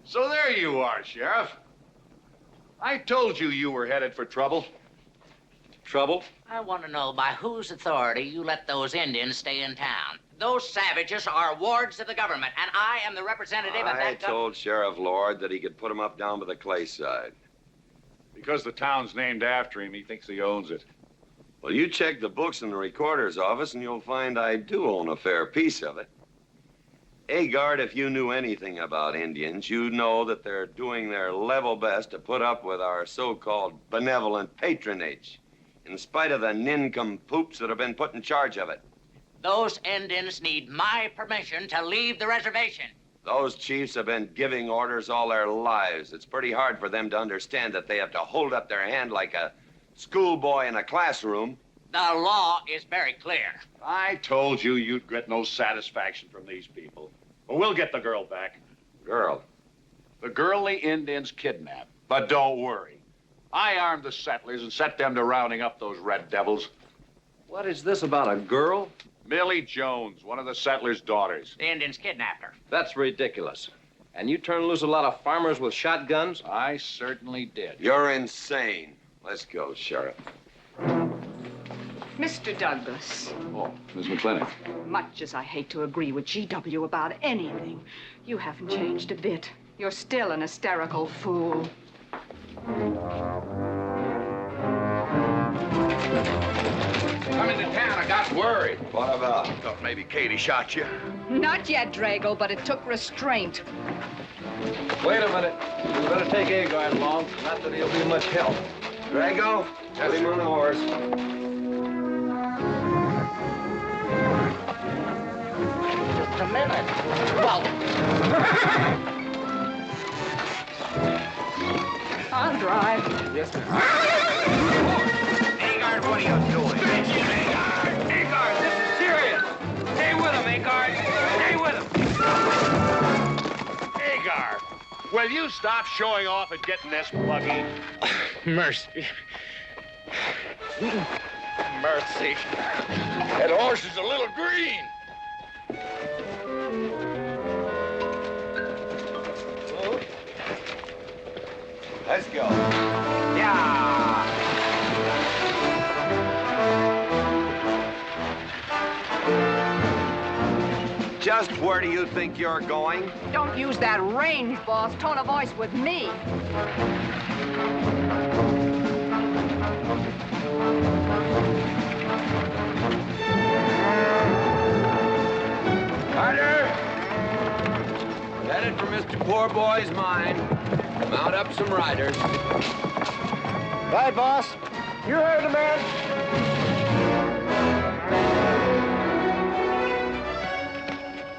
So there you are, Sheriff. I told you you were headed for trouble. Trouble? I want to know by whose authority you let those Indians stay in town. Those savages are wards of the government, and I am the representative of I that told Sheriff Lord that he could put him up down by the clay side. Because the town's named after him, he thinks he owns it. Well, you check the books in the recorder's office, and you'll find I do own a fair piece of it. Agard, if you knew anything about Indians, you'd know that they're doing their level best to put up with our so-called benevolent patronage, in spite of the nincompoops that have been put in charge of it. Those Indians need my permission to leave the reservation. Those chiefs have been giving orders all their lives. It's pretty hard for them to understand that they have to hold up their hand like a schoolboy in a classroom. The law is very clear. I told you you'd get no satisfaction from these people. But we'll get the girl back. Girl? The girl the Indians kidnapped. But don't worry. I armed the settlers and set them to rounding up those red devils. What is this about a girl? Millie Jones, one of the settlers' daughters. The Indians kidnapped her. That's ridiculous. And you turned loose a lot of farmers with shotguns? I certainly did. You're insane. Let's go, Sheriff. Mr. Douglas, Oh, Miss McLintock. much as I hate to agree with GW about anything, you haven't changed a bit. You're still an hysterical fool. Come into town. I got worried. What about? Thought maybe Katie shot you. Not yet, Drago, but it took restraint. Wait a minute. You better take Agar along. Not that he'll be much help. Drago, have him on the horse. Just a minute. Well, I'll drive. Yes, ma'am. Agar, what are you doing? Agar, this is serious. Stay with him, Agar. Stay with him. Agar, will you stop showing off and getting this buggy? Mercy. Mercy. That horse is a little green. Let's go. Yeah. Just where do you think you're going? Don't use that range, boss. Tone of voice with me. Carter! Headed for Mr. Poor Boy's mine. Mount up some riders. Right, boss. You heard the man.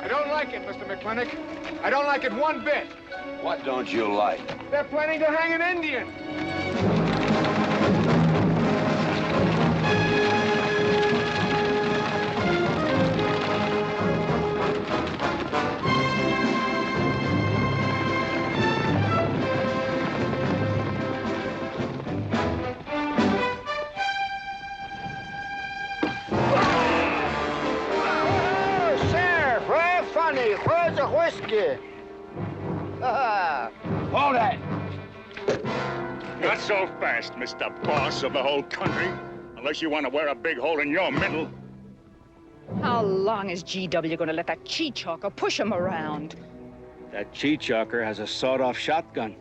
I don't like it, Mr. McLintock. I don't like it one bit. What don't you like? They're planning to hang an Indian. Where's the whiskey? Hold that. Not so fast, Mr. Boss of the whole country. Unless you want to wear a big hole in your middle. How long is GW going to let that cheat-chalker push him around? That cheat-chalker has a sawed-off shotgun.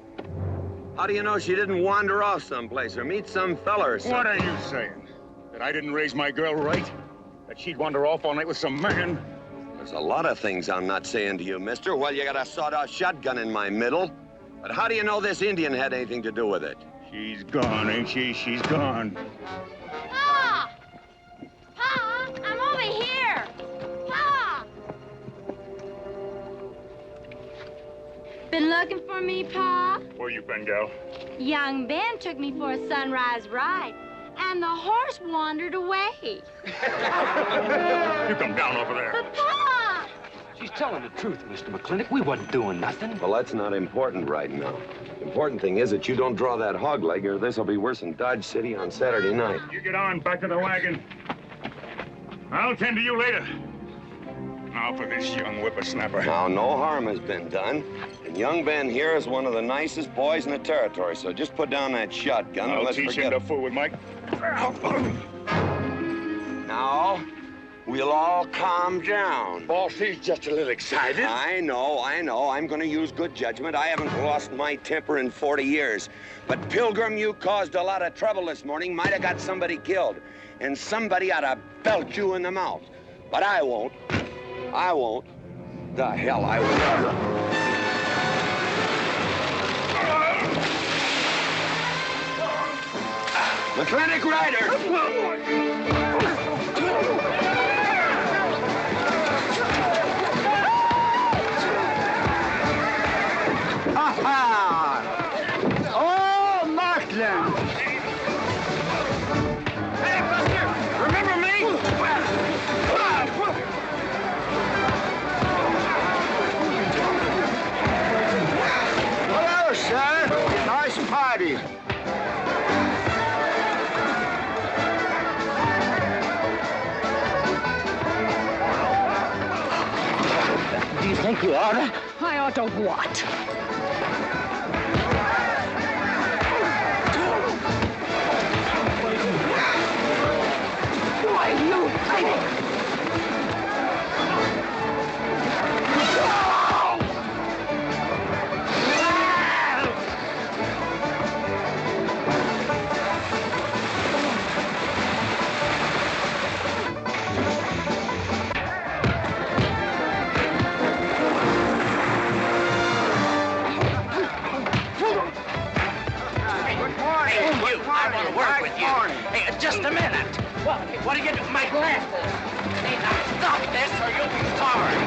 How do you know she didn't wander off someplace or meet some fella or something? What are you saying? That I didn't raise my girl right? That she'd wander off all night with some man? There's a lot of things I'm not saying to you, mister. Well, you got a sawed-off shotgun in my middle. But how do you know this Indian had anything to do with it? She's gone, ain't she? She's gone. Pa! Pa! I'm over here! Pa! Been looking for me, Pa? Where you been, gal? Young Ben took me for a sunrise ride, and the horse wandered away. You come down over there. But, Pa! She's telling the truth, Mr. McLintock. We wasn't doing nothing. Well, that's not important right now. The important thing is that you don't draw that hog leg, or this'll be worse than Dodge City on Saturday night. You get on back to the wagon. I'll tend to you later. Now for this young whippersnapper. Now, no harm has been done. And young Ben here is one of the nicest boys in the territory, so just put down that shotgun and I'll let's teach forget him to fool with Mike. Now, we'll all calm down. Boss, he's just a little excited. I know. I'm going to use good judgment. I haven't lost my temper in 40 years. But, Pilgrim, you caused a lot of trouble this morning. Might have got somebody killed. And somebody ought to belt you in the mouth. But I won't. I won't. The hell I will. McLintock Rider! Oh, Martin! Hey, Buster! Remember me? Hello, sir. Nice party. Do you think you ought to? I ought to what? Why are you fighting? Hey, just a minute. What are you doing? My glasses. Hey, now stop this or you'll be sorry.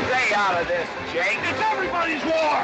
Stay out of this, Jake. It's everybody's war.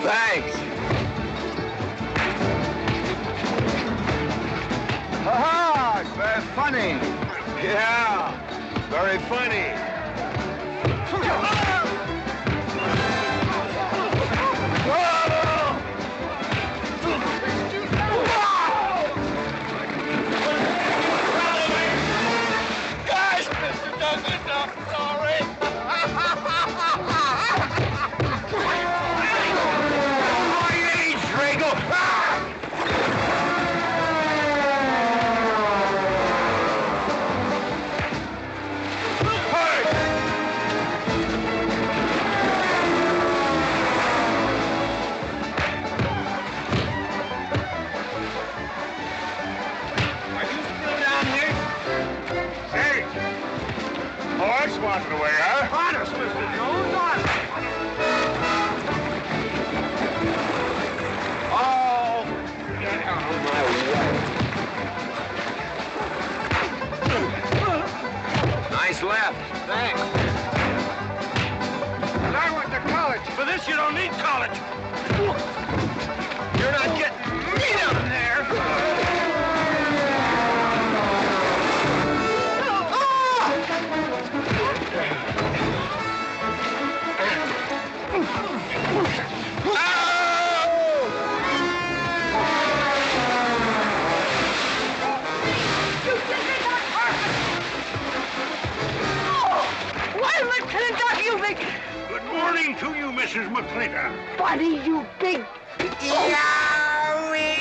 Thanks. Ha-ha! It's very funny. Yeah, very funny. Guys, Mr. Douglas, I'm sorry. Walking away, huh? Honest, Mr. Jones, honest. Oh, get out of my way. Nice left. Thanks. I went to college. For this, you don't need college. You're not getting me down there. Good morning to you, Mrs. McLintock. Buddy, you big... Yowie!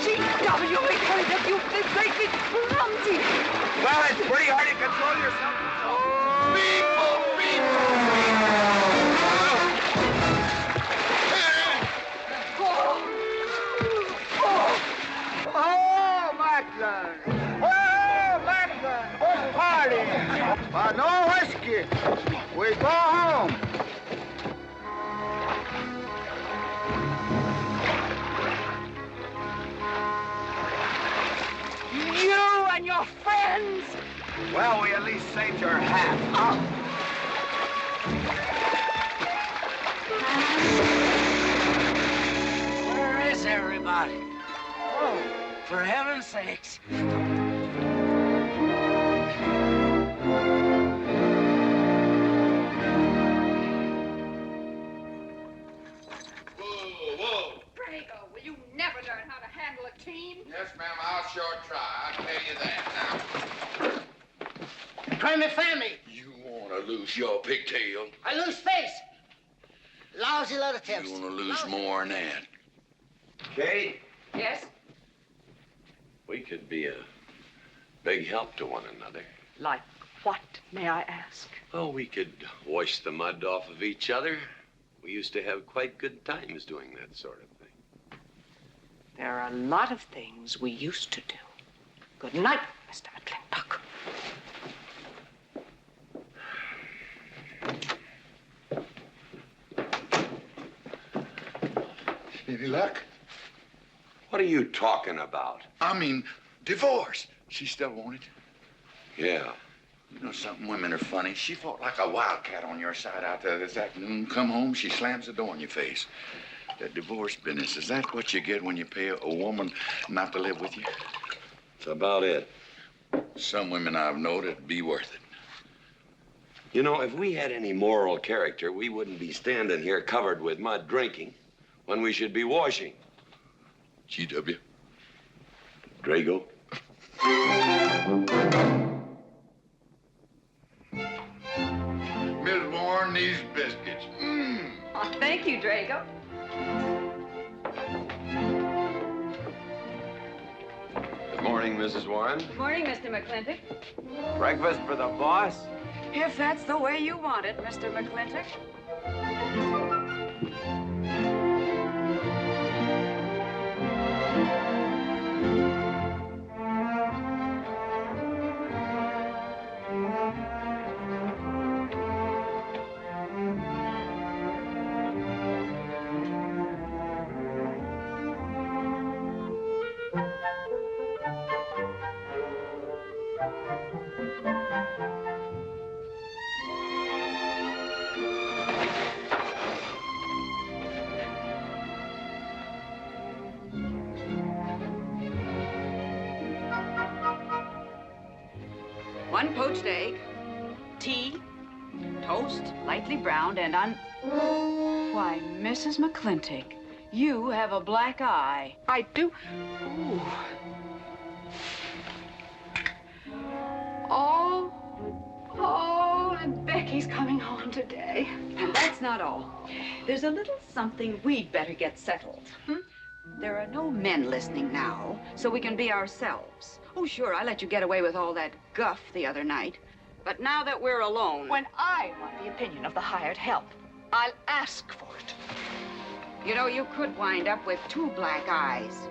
G.W. McLintock, you big, great big clumsy! Well, it's pretty hard to control yourself. Oh, Macklin! Oh, Macklin! What's party? But no whiskey. We go home. You and your friends! Well, we at least saved your hat. Where is everybody? Oh, for heaven's sakes. Brago, will you never learn how to handle a team? Yes, ma'am, I'll sure try. I'll tell you that now. Try me family. You want to lose your pigtail? I lose face. Lousy lot of tips. You want to lose more than that. Kate? Yes? big help to one another. Like what, may I ask? Oh, we could wash the mud off of each other. We used to have quite good times doing that sort of thing. There are a lot of things we used to do. Good night, Mr. McLintock. Any luck? What are you talking about? I mean, divorce. She still want it? Yeah. You know something? Women are funny. She fought like a wildcat on your side out there this afternoon. Come home, she slams the door in your face. That divorce business, is that what you get when you pay a woman not to live with you? That's about it. Some women I've known it'd be worth it. You know, if we had any moral character, we wouldn't be standing here covered with mud drinking when we should be washing. GW. Drago. Miss Warren, these biscuits. Mmm. Oh, thank you, Drago. Good morning, Mrs. Warren. Good morning, Mr. McLintock. Breakfast for the boss? If that's the way you want it, Mr. McLintock. One poached egg, tea, toast, lightly browned, and Why, Mrs. McLintock, you have a black eye. I do. Ooh. Oh, and Becky's coming home today. And that's not all. There's a little something we'd better get settled. There are no men listening now, so we can be ourselves. Oh, sure, I let you get away with all that guff the other night. But now that we're alone... When I want the opinion of the hired help, I'll ask for it. You know, you could wind up with 2 black eyes.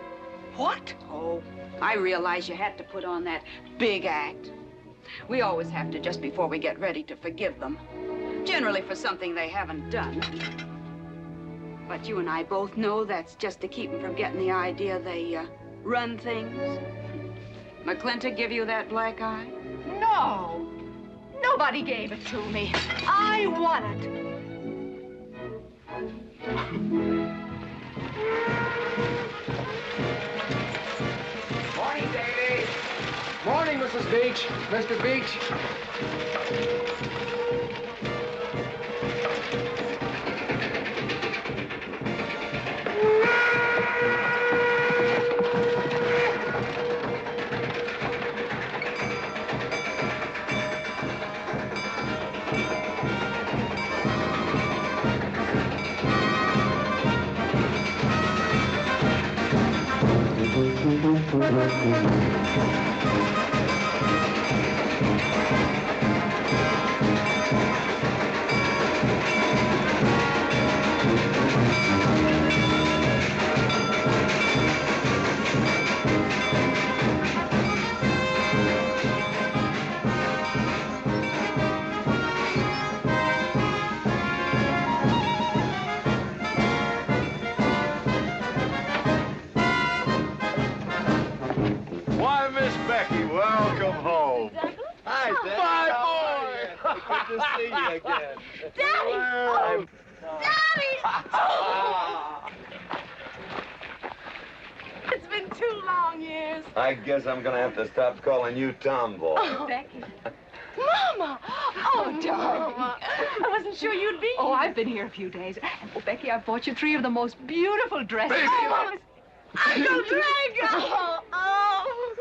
What? Oh, I realize you had to put on that big act. We always have to just before we get ready to forgive them. Generally for something they haven't done. But you and I both know that's just to keep them from getting the idea they run things. McLintock give you that black eye? No. Nobody gave it to me. I want it. Morning, Davy. Morning, Mrs. Beach. Mr. Beach. Why, Miss Becky, welcome home. Hi, Dad. My How boy! are you? Good to see you again. Daddy! Well, Daddy! Oh! It's been 2 long years. I guess I'm gonna have to stop calling you Tomboy. Oh, Becky. Mama! Oh, darling. I wasn't sure you'd be here. Oh, I've been here a few days. And, oh, Becky, I bought you 3 of the most beautiful dresses. Uncle Drago! Oh!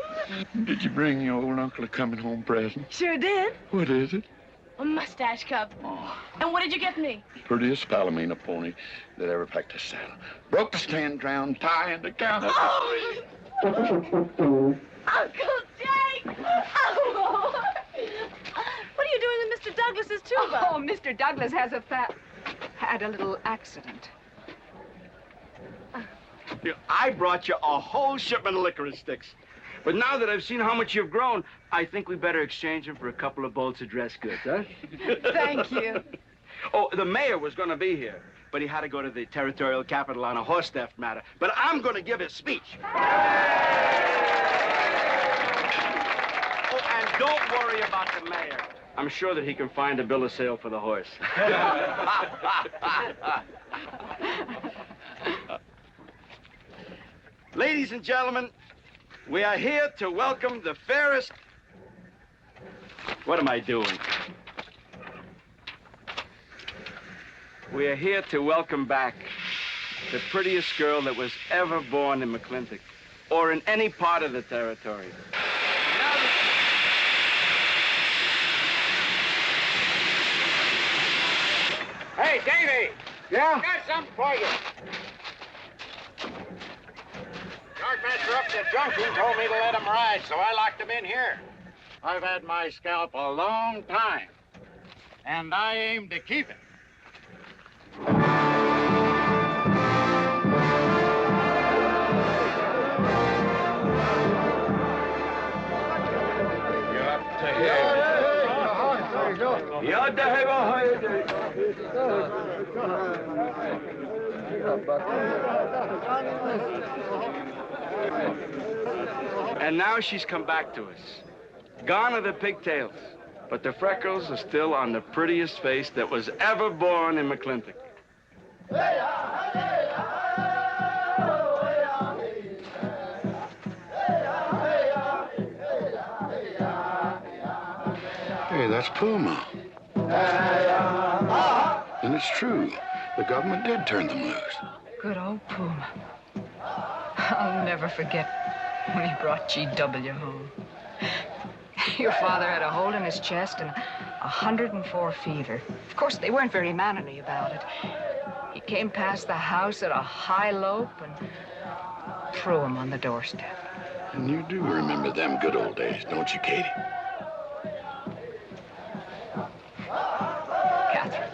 Did you bring your old uncle a coming home present? Sure did. What is it? A mustache cup. And what did you get me? Prettiest Palomino pony that ever packed a saddle. Broke the stand, drowned, tie in the counter. Oh! Uncle Jake! tuba. Oh, Mr. Douglas has had a little accident. I brought you a whole shipment of licorice sticks. But now that I've seen how much you've grown, I think we better exchange them for a couple of bolts of dress goods, huh? Thank you. Oh, the mayor was going to be here, but he had to go to the territorial capital on a horse theft matter. But I'm going to give his speech. Oh, and don't worry about the mayor. I'm sure that he can find a bill of sale for the horse. Ladies and gentlemen, we are here to welcome the fairest... What am I doing? We are here to welcome back the prettiest girl that was ever born in McLintock, or in any part of the territory. Hey, Davey! Yeah? Got something for you. Yardmaster up at the junction told me to let him ride, so I locked him in here. I've had my scalp a long time, and I aim to keep it. And now she's come back to us. Gone are the pigtails, but the freckles are still on the prettiest face that was ever born in McLintock. Hey, that's Puma. And it's true. The government did turn them loose. Good old Puma. I'll never forget when he brought G.W. home. Your father had a hole in his chest and 104 fever. Of course, they weren't very mannerly about it. He came past the house at a high lope and threw him on the doorstep. And you do remember them good old days, don't you, Katie? Catherine.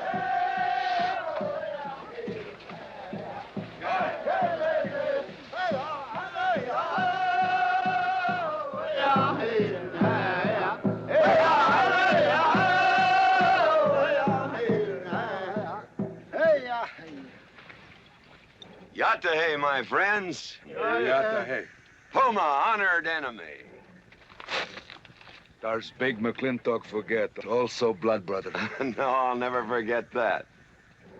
Yatta my friends. Yatta Puma, honored enemy. Does big McLintock forget? Also blood brother. No, I'll never forget that.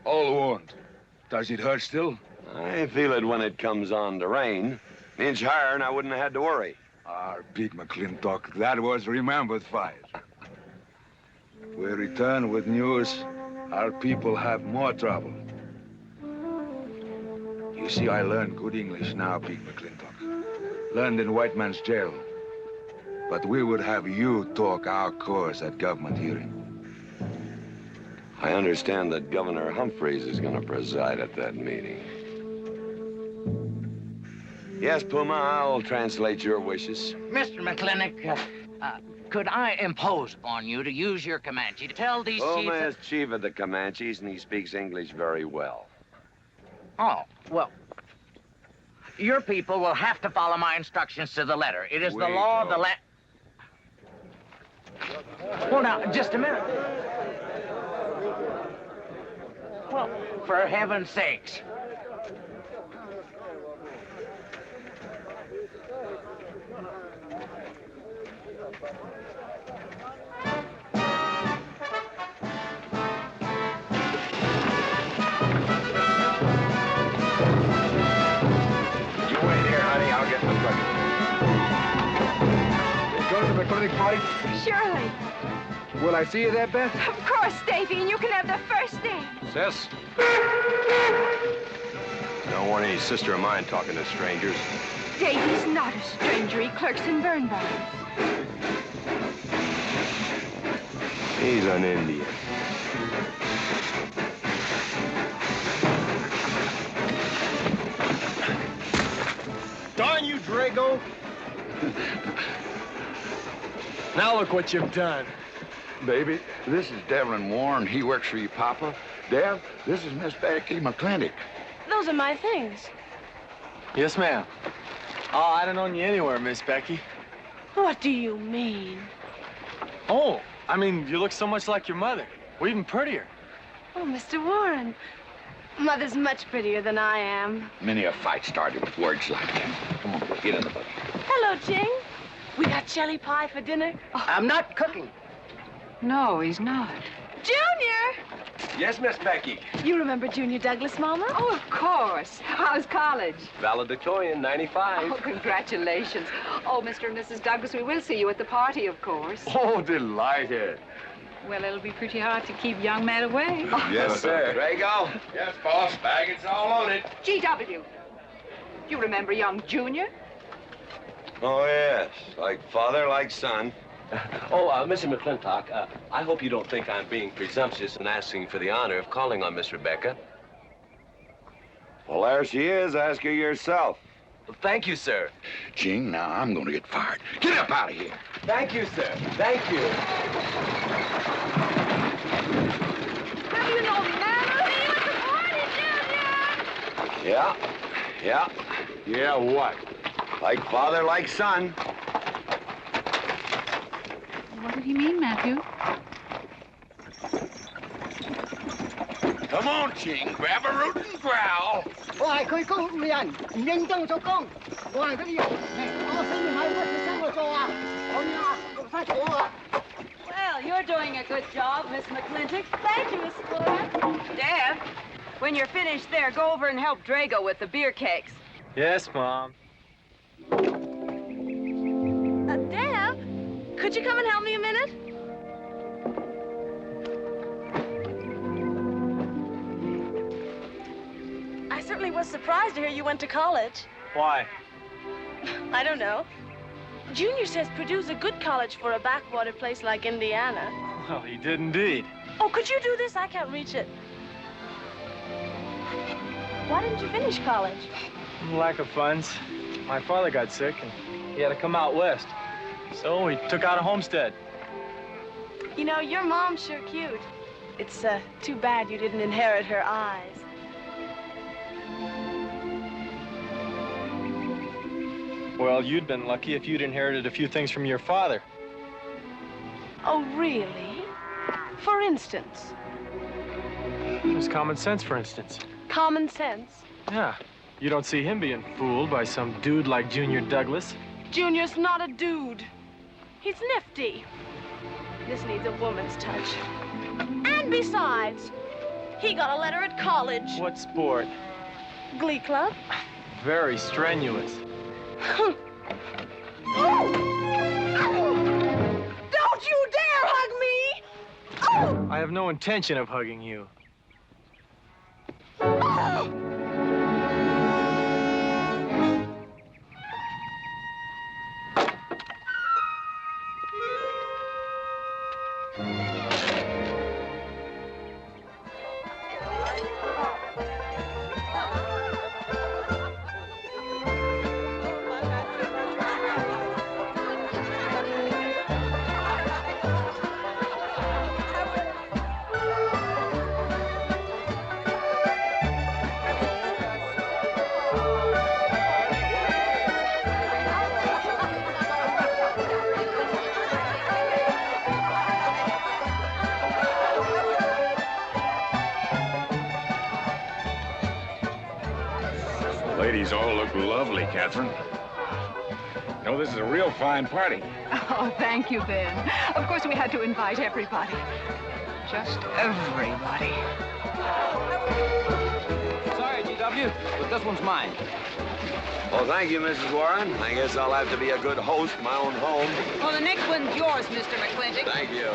All wound. Does it hurt still? I feel it when it comes on to rain. An inch higher and I wouldn't have had to worry. Our big McLintock, that was remembered fight. We return with news. Our people have more trouble. You see, I learned good English now, big McLintock. Learned in white man's jail. But we would have you talk our cause at government hearing. I understand that Governor Humphreys is going to preside at that meeting. Yes, Puma, I'll translate your wishes. Mr. McLintock, could I impose upon you to use your Comanche to tell these Puma chiefs... is chief of the Comanches, and he speaks English very well. Oh, well, your people will have to follow my instructions to the letter. It is the law of the land. Well, now, just a minute. Well, for heaven's sakes. McLintock party? Surely. Will I see you there, Beth? Of course, Davy, and you can have the first name. Sis? Don't want any sister of mine talking to strangers. Davy's not a stranger. He clerks in burn barns. He's an Indian. Darn you, Drago. Now look what you've done. Baby, this is Devlin Warren. He works for your papa. Dev, this is Miss Becky McLintock. Those are my things. Yes, ma'am. Oh, I don't own you anywhere, Miss Becky. What do you mean? Oh, I mean, you look so much like your mother. Well, even prettier. Oh, Mr. Warren. Mother's much prettier tan I am. Many a fight started with words like that. Come on, get in the boat. Hello, Ching. We got jelly pie for dinner. I'm not cooking. No, he's not. Junior! Yes, Miss Becky. You remember Junior Douglas, Mama? Oh, of course. How's college? Valedictorian, 95. Oh, congratulations. Oh, Mr. and Mrs. Douglas, we will see you at the party, of course. Oh, delighted. Well, it'll be pretty hard to keep young men away. Yes, sir. Drago? Yes, boss. Baggage all loaded. G.W. You remember young Junior? Oh, yes. Like father, like son. Oh, Mr. McLintock, I hope you don't think I'm being presumptuous in asking for the honor of calling on Miss Rebecca. Well, there she is. Ask her yourself. Well, thank you, sir. Ching, now I'm going to get fired. Get up out of here. Thank you, sir. Thank you. Have you no manners? See you at the party, Junior! Yeah. Yeah, what? Like father, like son. What did he mean, Matthew? Come on, Ching. Grab a root and growl. Well, you're doing a good job, Miss McLintock. Thank you, Miss Warren. Deb, when you're finished there, go over and help Drago with the beer cakes. Yes, Mom. Deb, could you come and help me a minute? I certainly was surprised to hear you went to college. Why? I don't know. Junior says Purdue's a good college for a backwater place like Indiana. Well, he did indeed. Oh, could you do this? I can't reach it. Why didn't you finish college? Lack of funds. My father got sick, and he had to come out west. So he took out a homestead. You know, your mom's sure cute. It's too bad you didn't inherit her eyes. Well, you'd been lucky if you'd inherited a few things from your father. Oh, really? For instance? There's common sense, for instance. Common sense? Yeah. You don't see him being fooled by some dude like Junior Douglas. Junior's not a dude. He's nifty. This needs a woman's touch. And besides, he got a letter at college. What sport? Glee club. Very strenuous. Don't you dare hug me! I have no intention of hugging you. Ladies all look lovely, Catherine. You know, this is a real fine party. Oh, thank you, Ben. Of course, we had to invite everybody. Just everybody. Sorry, GW, but this one's mine. Well, thank you, Mrs. Warren. I guess I'll have to be a good host in my own home. Well, the next one's yours, Mr. McLintock. Thank you.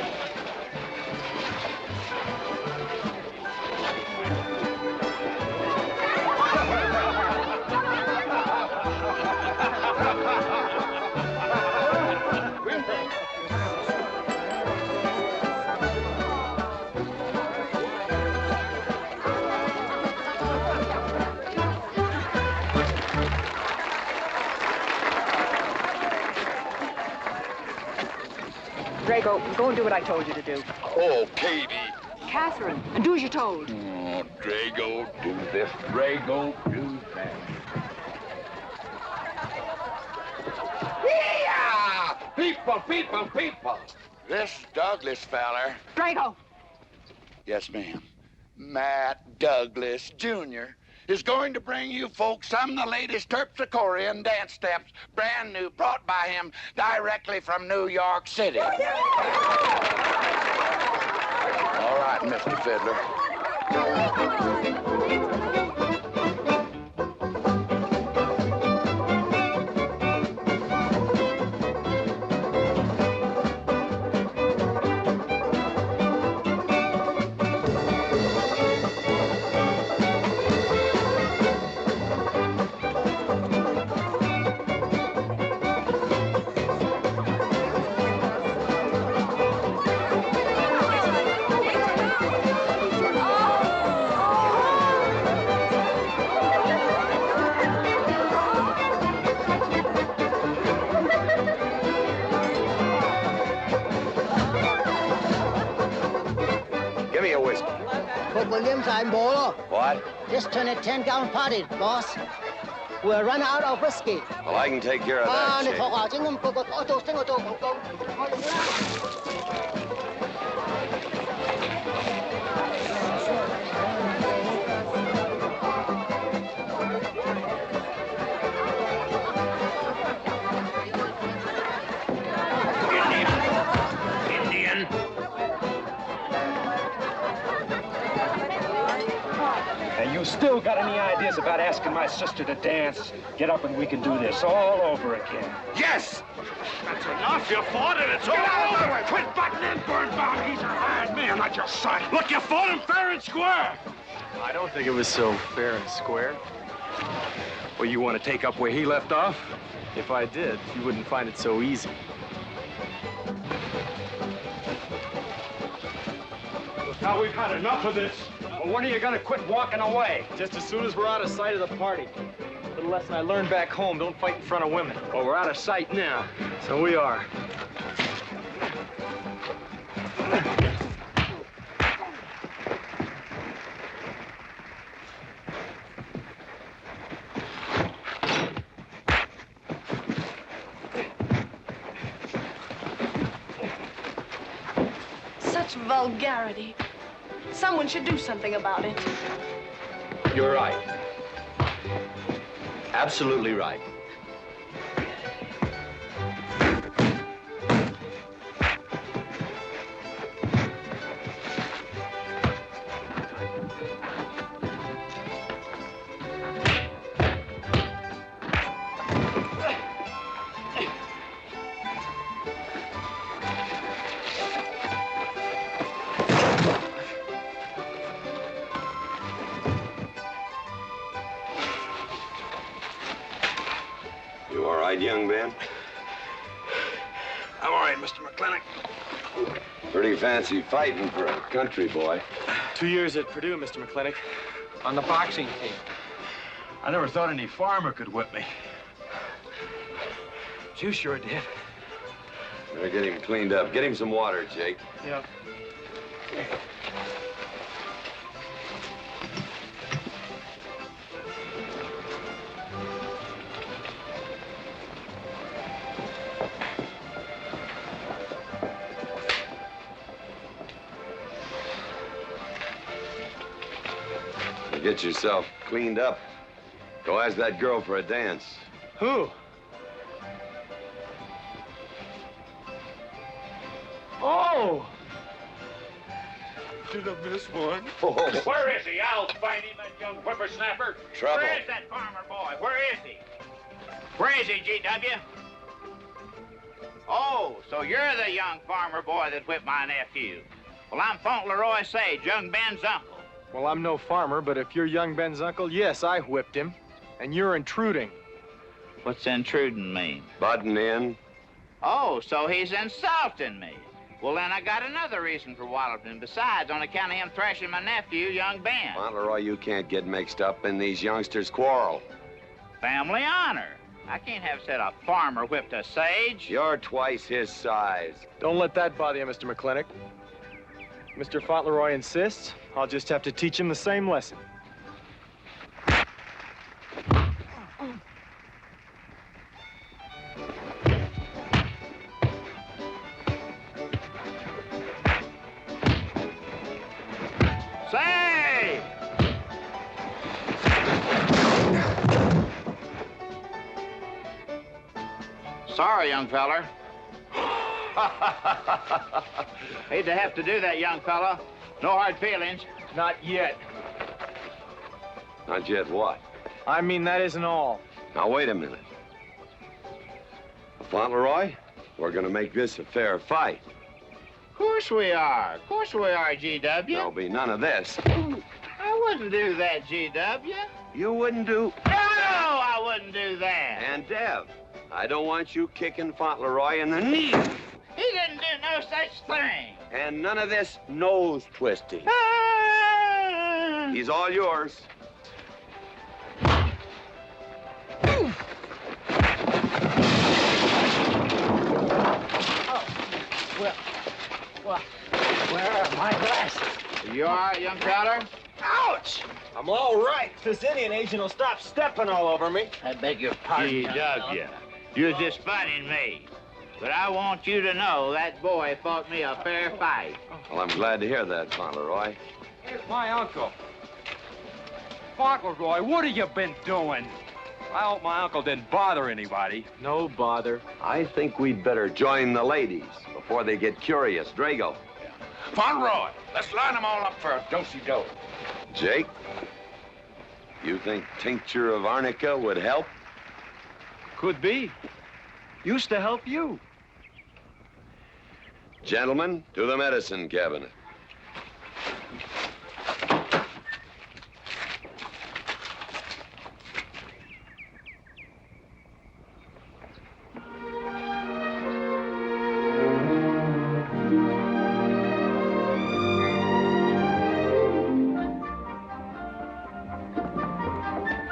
Drago, go and do what I told you to do. Oh, Katie. Catherine, and do as you're told. Oh, Drago, do this. Drago, do that. Yeah! People, people, people. This Douglas feller. Drago! Yes, ma'am. Matt Douglas, Jr. is going to bring you folks some of the latest terpsichorean dance steps, brand new, brought by him directly from New York City. All right, Mr. Fiddler. Give me a whiskey. Put Williams on Bolo. What? Just turn a 10-gallon party, boss. We'll run out of whiskey. Well, I can take care of that, Chick. Indian. And you still got any ideas about asking my sister to dance? Get up and we can do this all over again. Yes! That's enough. You fought it. It's Get all out of over. my way! Quit butting in, Birnbaum! He's a hired man, not your son. Look, you fought him fair and square. I don't think it was so fair and square. Well, you want to take up where he left off? If I did, you wouldn't find it so easy. Now we've had enough of this. Well, when are you gonna quit walking away? Just as soon as we're out of sight of the party. Little lesson I learned back home, don't fight in front of women. Well, we're out of sight now. So we are. Such vulgarity. Someone should do something about it. You're right. Absolutely right. You all right, young man? I'm all right, Mr. McLintock. Pretty fancy fighting for a country boy. 2 years at Purdue, Mr. McLintock, on the boxing team. I never thought any farmer could whip me. But you sure did. Better get him cleaned up. Get him some water, Jake. Yeah. Get yourself cleaned up. Go ask that girl for a dance. Who? Oh! Did I miss one? Oh. Where is he? I'll find him, that young whippersnapper. Trouble. Where is that farmer boy? Where is he? Where is he, G.W.? Oh, so you're the young farmer boy that whipped my nephew. Well, I'm Fauntleroy Sage, young Ben's uncle. Well, I'm no farmer, but if you're young Ben's uncle, yes, I whipped him. And you're intruding. What's intruding mean? Butting in. Oh, so he's insulting me. Well, then I got another reason for walloping. Besides, on account of him thrashing my nephew, young Ben. Fauntleroy, you can't get mixed up in these youngsters' quarrel. Family honor. I can't have said a farmer whipped a sage. You're twice his size. Don't let that bother you, Mr. McLintock. Mr. Fauntleroy insists. I'll just have to teach him the same lesson. Say! Sorry, young feller. Hate to have to do that, young fella. No hard feelings. Not yet. Not yet what? I mean, that isn't all. Now, wait a minute. Fauntleroy, we're gonna make this a fair fight. Of course we are. Of course we are, G.W. There'll be none of this. I wouldn't do that, G.W. You wouldn't do... No, I wouldn't do that. And Dev, I don't want you kicking Fauntleroy in the knee. He didn't do no such thing. And none of this nose twisting. He's all yours. Well, where are my glasses? You all right, young feller? Ouch! I'm all right. This Indian agent will stop stepping all over me. I beg your pardon. G.W. You're just funning me. But I want you to know that boy fought me a fair fight. Well, I'm glad to hear that, Fauntleroy. Here's my uncle. Fauntleroy, what have you been doing? I hope my uncle didn't bother anybody. No bother. I think we'd better join the ladies before they get curious. Drago. Fauntleroy, let's line them all up for a do-si-do. Jake, you think tincture of arnica would help? Could be. Used to help you. Gentlemen, to the medicine cabinet.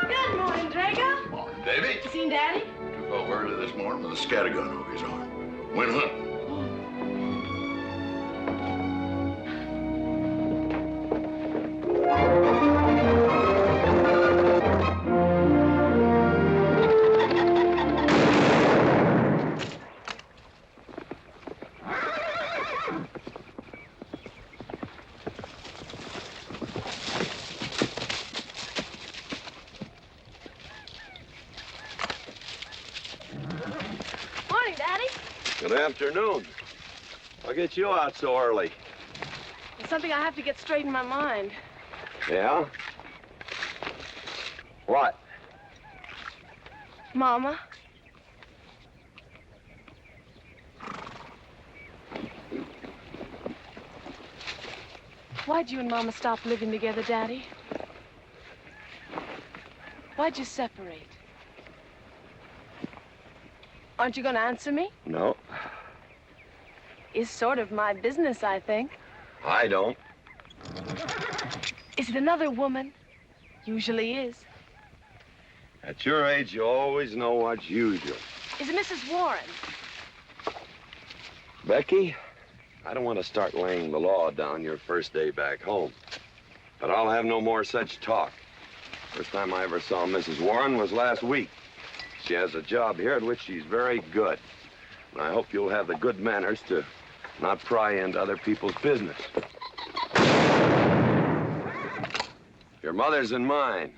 Good morning, Drago. Morning, Davy. You seen Daddy? Took off early this morning with a scattergun over his arm. Went hunting. Morning, Daddy. Good afternoon. I'll get you out so early. There's something I have to get straight in my mind. Yeah? What? Mama. Why'd you and Mama stop living together, Daddy? Why'd you separate? Aren't you going to answer me? No, It's sort of my business, I think. I don't. Is it another woman? Usually is. At your age, you always know what's usual. Is it Mrs. Warren? Becky, I don't want to start laying the law down your first day back home. But I'll have no more such talk. First time I ever saw Mrs. Warren was last week. She has a job here at which she's very good. And I hope you'll have the good manners to not pry into other people's business. Your mother's and mine.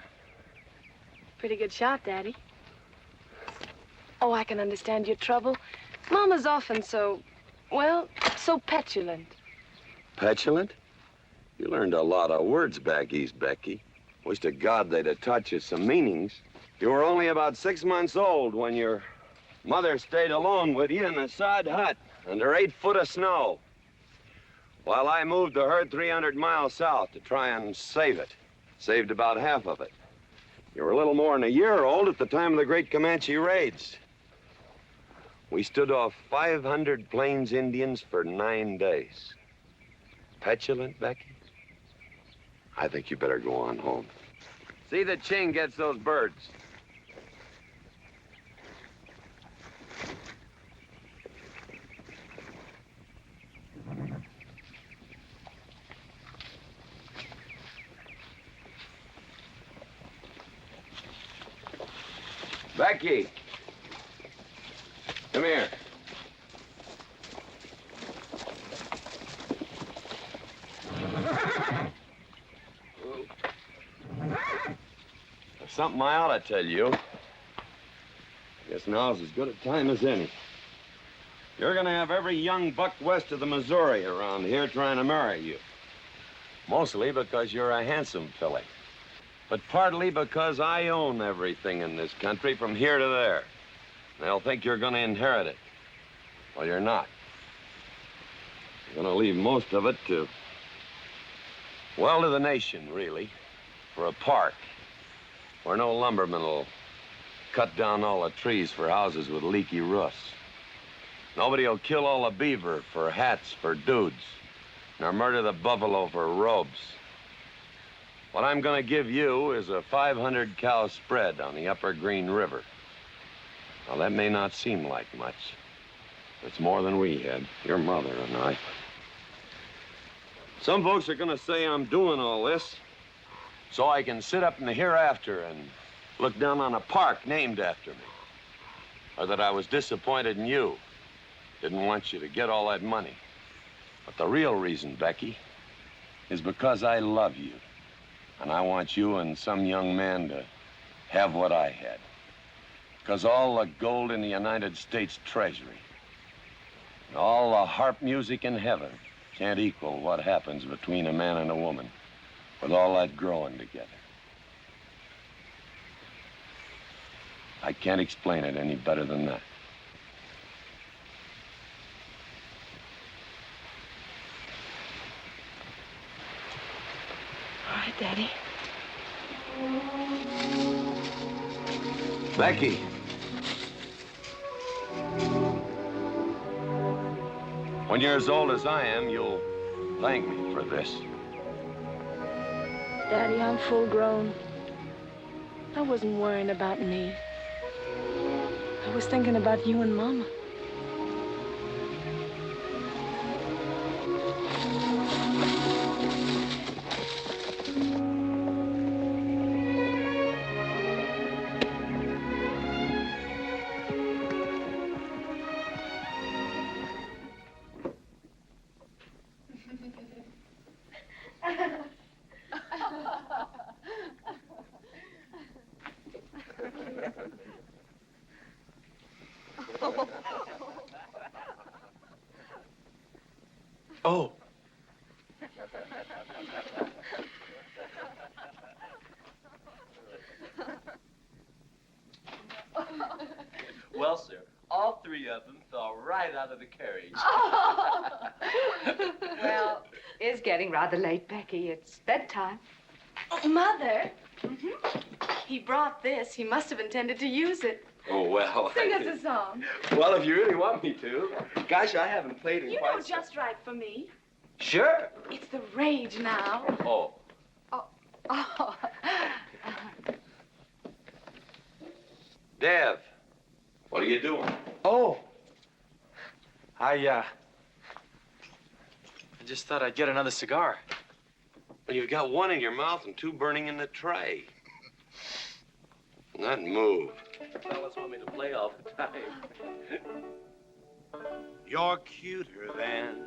Pretty good shot, Daddy. Oh, I can understand your trouble. Mama's often so, well, so petulant. Petulant? You learned a lot of words back east, Becky. Wish to God they'd have taught you some meanings. You were only about 6 months old when your mother stayed alone with you in a sod hut under 8 foot of snow, while I moved the herd 300 miles south to try and save it. Saved about half of it. You were a little more than a year old at the time of the great Comanche raids. We stood off 500 Plains Indians for 9 days. Petulant, Becky? I think you better go on home. See that Ching gets those birds. Becky! Come here. There's something I ought to tell you. Guess now's as good a time as any. You're gonna have every young buck west of the Missouri around here trying to marry you. Mostly because you're a handsome filly. But partly because I own everything in this country from here to there. They'll think you're gonna inherit it. Well, you're not. You're gonna leave most of it to, well, to the nation, really. For a park where no lumberman will cut down all the trees for houses with leaky roofs. Nobody will kill all the beaver for hats for dudes, nor murder the buffalo for robes. What I'm gonna give you is a 500-cow spread on the upper Green River. Now, that may not seem like much. It's more than we had, your mother and I. Some folks are gonna say I'm doing all this so I can sit up in the hereafter and look down on a park named after me. Or that I was disappointed in you. Didn't want you to get all that money. But the real reason, Becky, is because I love you. And I want you and some young man to have what I had. Because all the gold in the United States Treasury and all the harp music in heaven can't equal what happens between a man and a woman with all that growing together. I can't explain it any better than that. All right, Daddy. Becky. When you're as old as I am, you'll thank me for this. Daddy, I'm full grown. I wasn't worrying about me. I was thinking about you and Mama. Oh. Well, sir, all three of them fell right out of the carriage. Well, it's getting rather late, Becky. It's bedtime. Oh, Mother. He brought this. He must have intended to use it. Oh, well. Sing us a song. Well, if you really want me to. Gosh, I haven't played in You quite know just right for me. Sure. It's the rage now. Oh. Oh. Dev, what are you doing? Oh. I just thought I'd get another cigar. Well, you've got one in your mouth and two burning in the tray. Not move. Fellas want me to play all the time. You're cuter than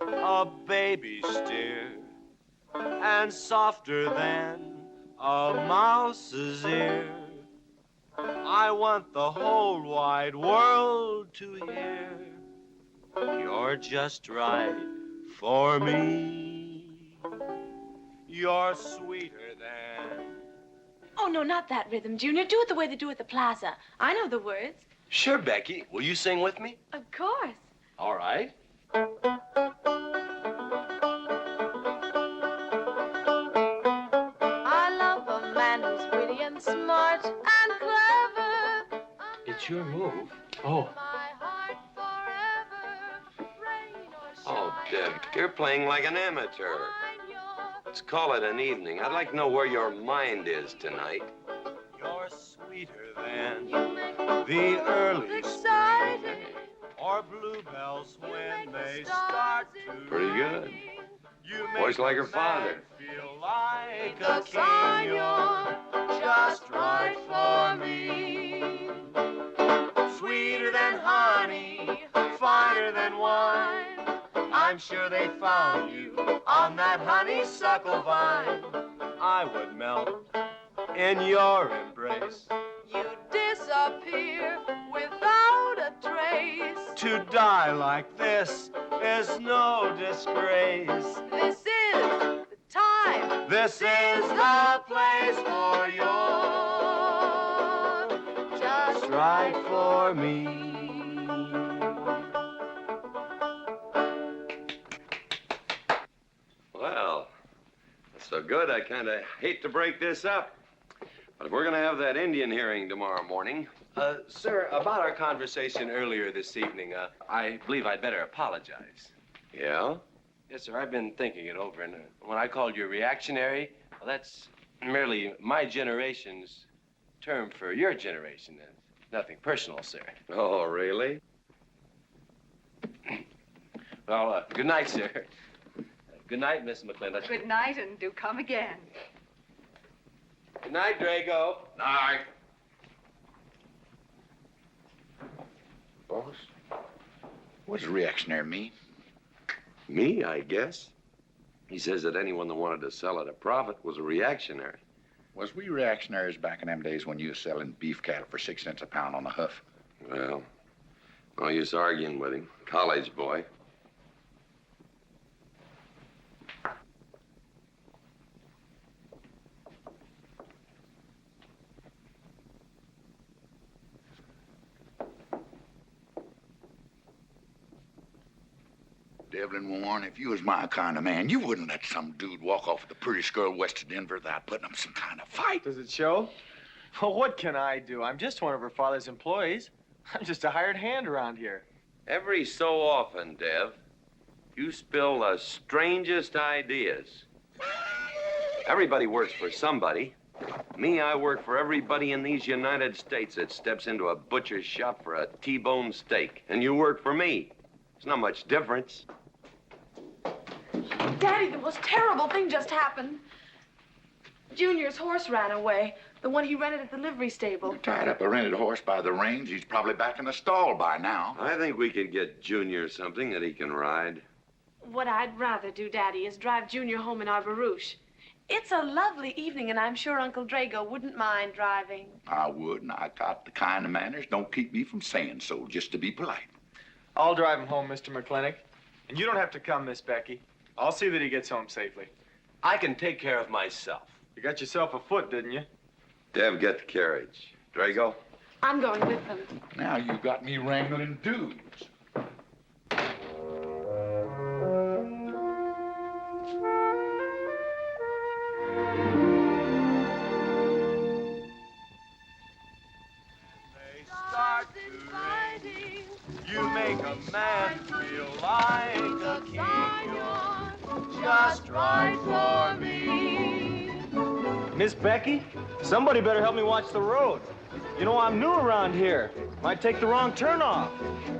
a baby steer, and softer than a mouse's ear. I want the whole wide world to hear. You're just right for me. You're sweeter than... Oh, no, not that rhythm, Junior. Do it the way they do at the plaza. I know the words. Sure, Becky. Will you sing with me? Of course. All right. I love a man who's witty and smart and clever. It's your move. Oh. Oh, Deb, you're playing like an amateur. Let's call it an evening. I'd like to know where your mind is tonight. You're sweeter than the early spring, or bluebells when they start to Pretty good. ring. You Voice make like her a father. man feel like a king. You're just right for me. sweeter than honey, finer than wine. I'm sure they found you on that honeysuckle vine. I would melt in your embrace. You disappear without a trace. To die like this is no disgrace. This is the time. This is the place for you. Just Right for me. Well, that's so good, I kind of hate to break this up. But if we're going to have that Indian hearing tomorrow morning... Sir, about our conversation earlier this evening, I believe I'd better apologize. Yeah? Yes, sir, I've been thinking it over, and when I called you reactionary, well, that's merely my generation's term for your generation. Nothing personal, sir. Oh, really? Well, good night, sir. Good night, Miss McLintock. Good night, and do come again. Good night, Drago. Night. Boss? What does reactionary mean? Me, I guess. He says that anyone that wanted to sell at a profit was a reactionary. Was we reactionaries back in them days when you was selling beef cattle for 6 cents a pound on the hoof? Well, no use arguing with him. College boy. Devlin Warren, if you was my kind of man, you wouldn't let some dude walk off with the prettiest girl west of Denver without putting up some kind of fight. Does it show? Well, what can I do? I'm just one of her father's employees. I'm just a hired hand around here. Every so often, Dev, you spill the strangest ideas. Everybody works for somebody. Me, I work for everybody in these United States that steps into a butcher's shop for a T-bone steak. And you work for me. There's not much difference. Daddy, the most terrible thing just happened. Junior's horse ran away. The one he rented at the livery stable. Tied up a rented horse by the reins. He's probably back in the stall by now. I think we could get Junior something that he can ride. What I'd rather do, Daddy, is drive Junior home in our barouche. It's a lovely evening, and I'm sure Uncle Drago wouldn't mind driving. I would, and I got the kind of manners don't keep me from saying so, just to be polite. I'll drive him home, Mr. McLintock. And you don't have to come, Miss Becky. I'll see that he gets home safely. I can take care of myself. You got yourself a foot, didn't you? Dev, get the carriage. Drago? I'm going with them. Now you got me wrangling dudes. You make a man feel like a king. Just right for me. Miss Becky, somebody better help me watch the road. You know, I'm new around here. Might take the wrong turn off.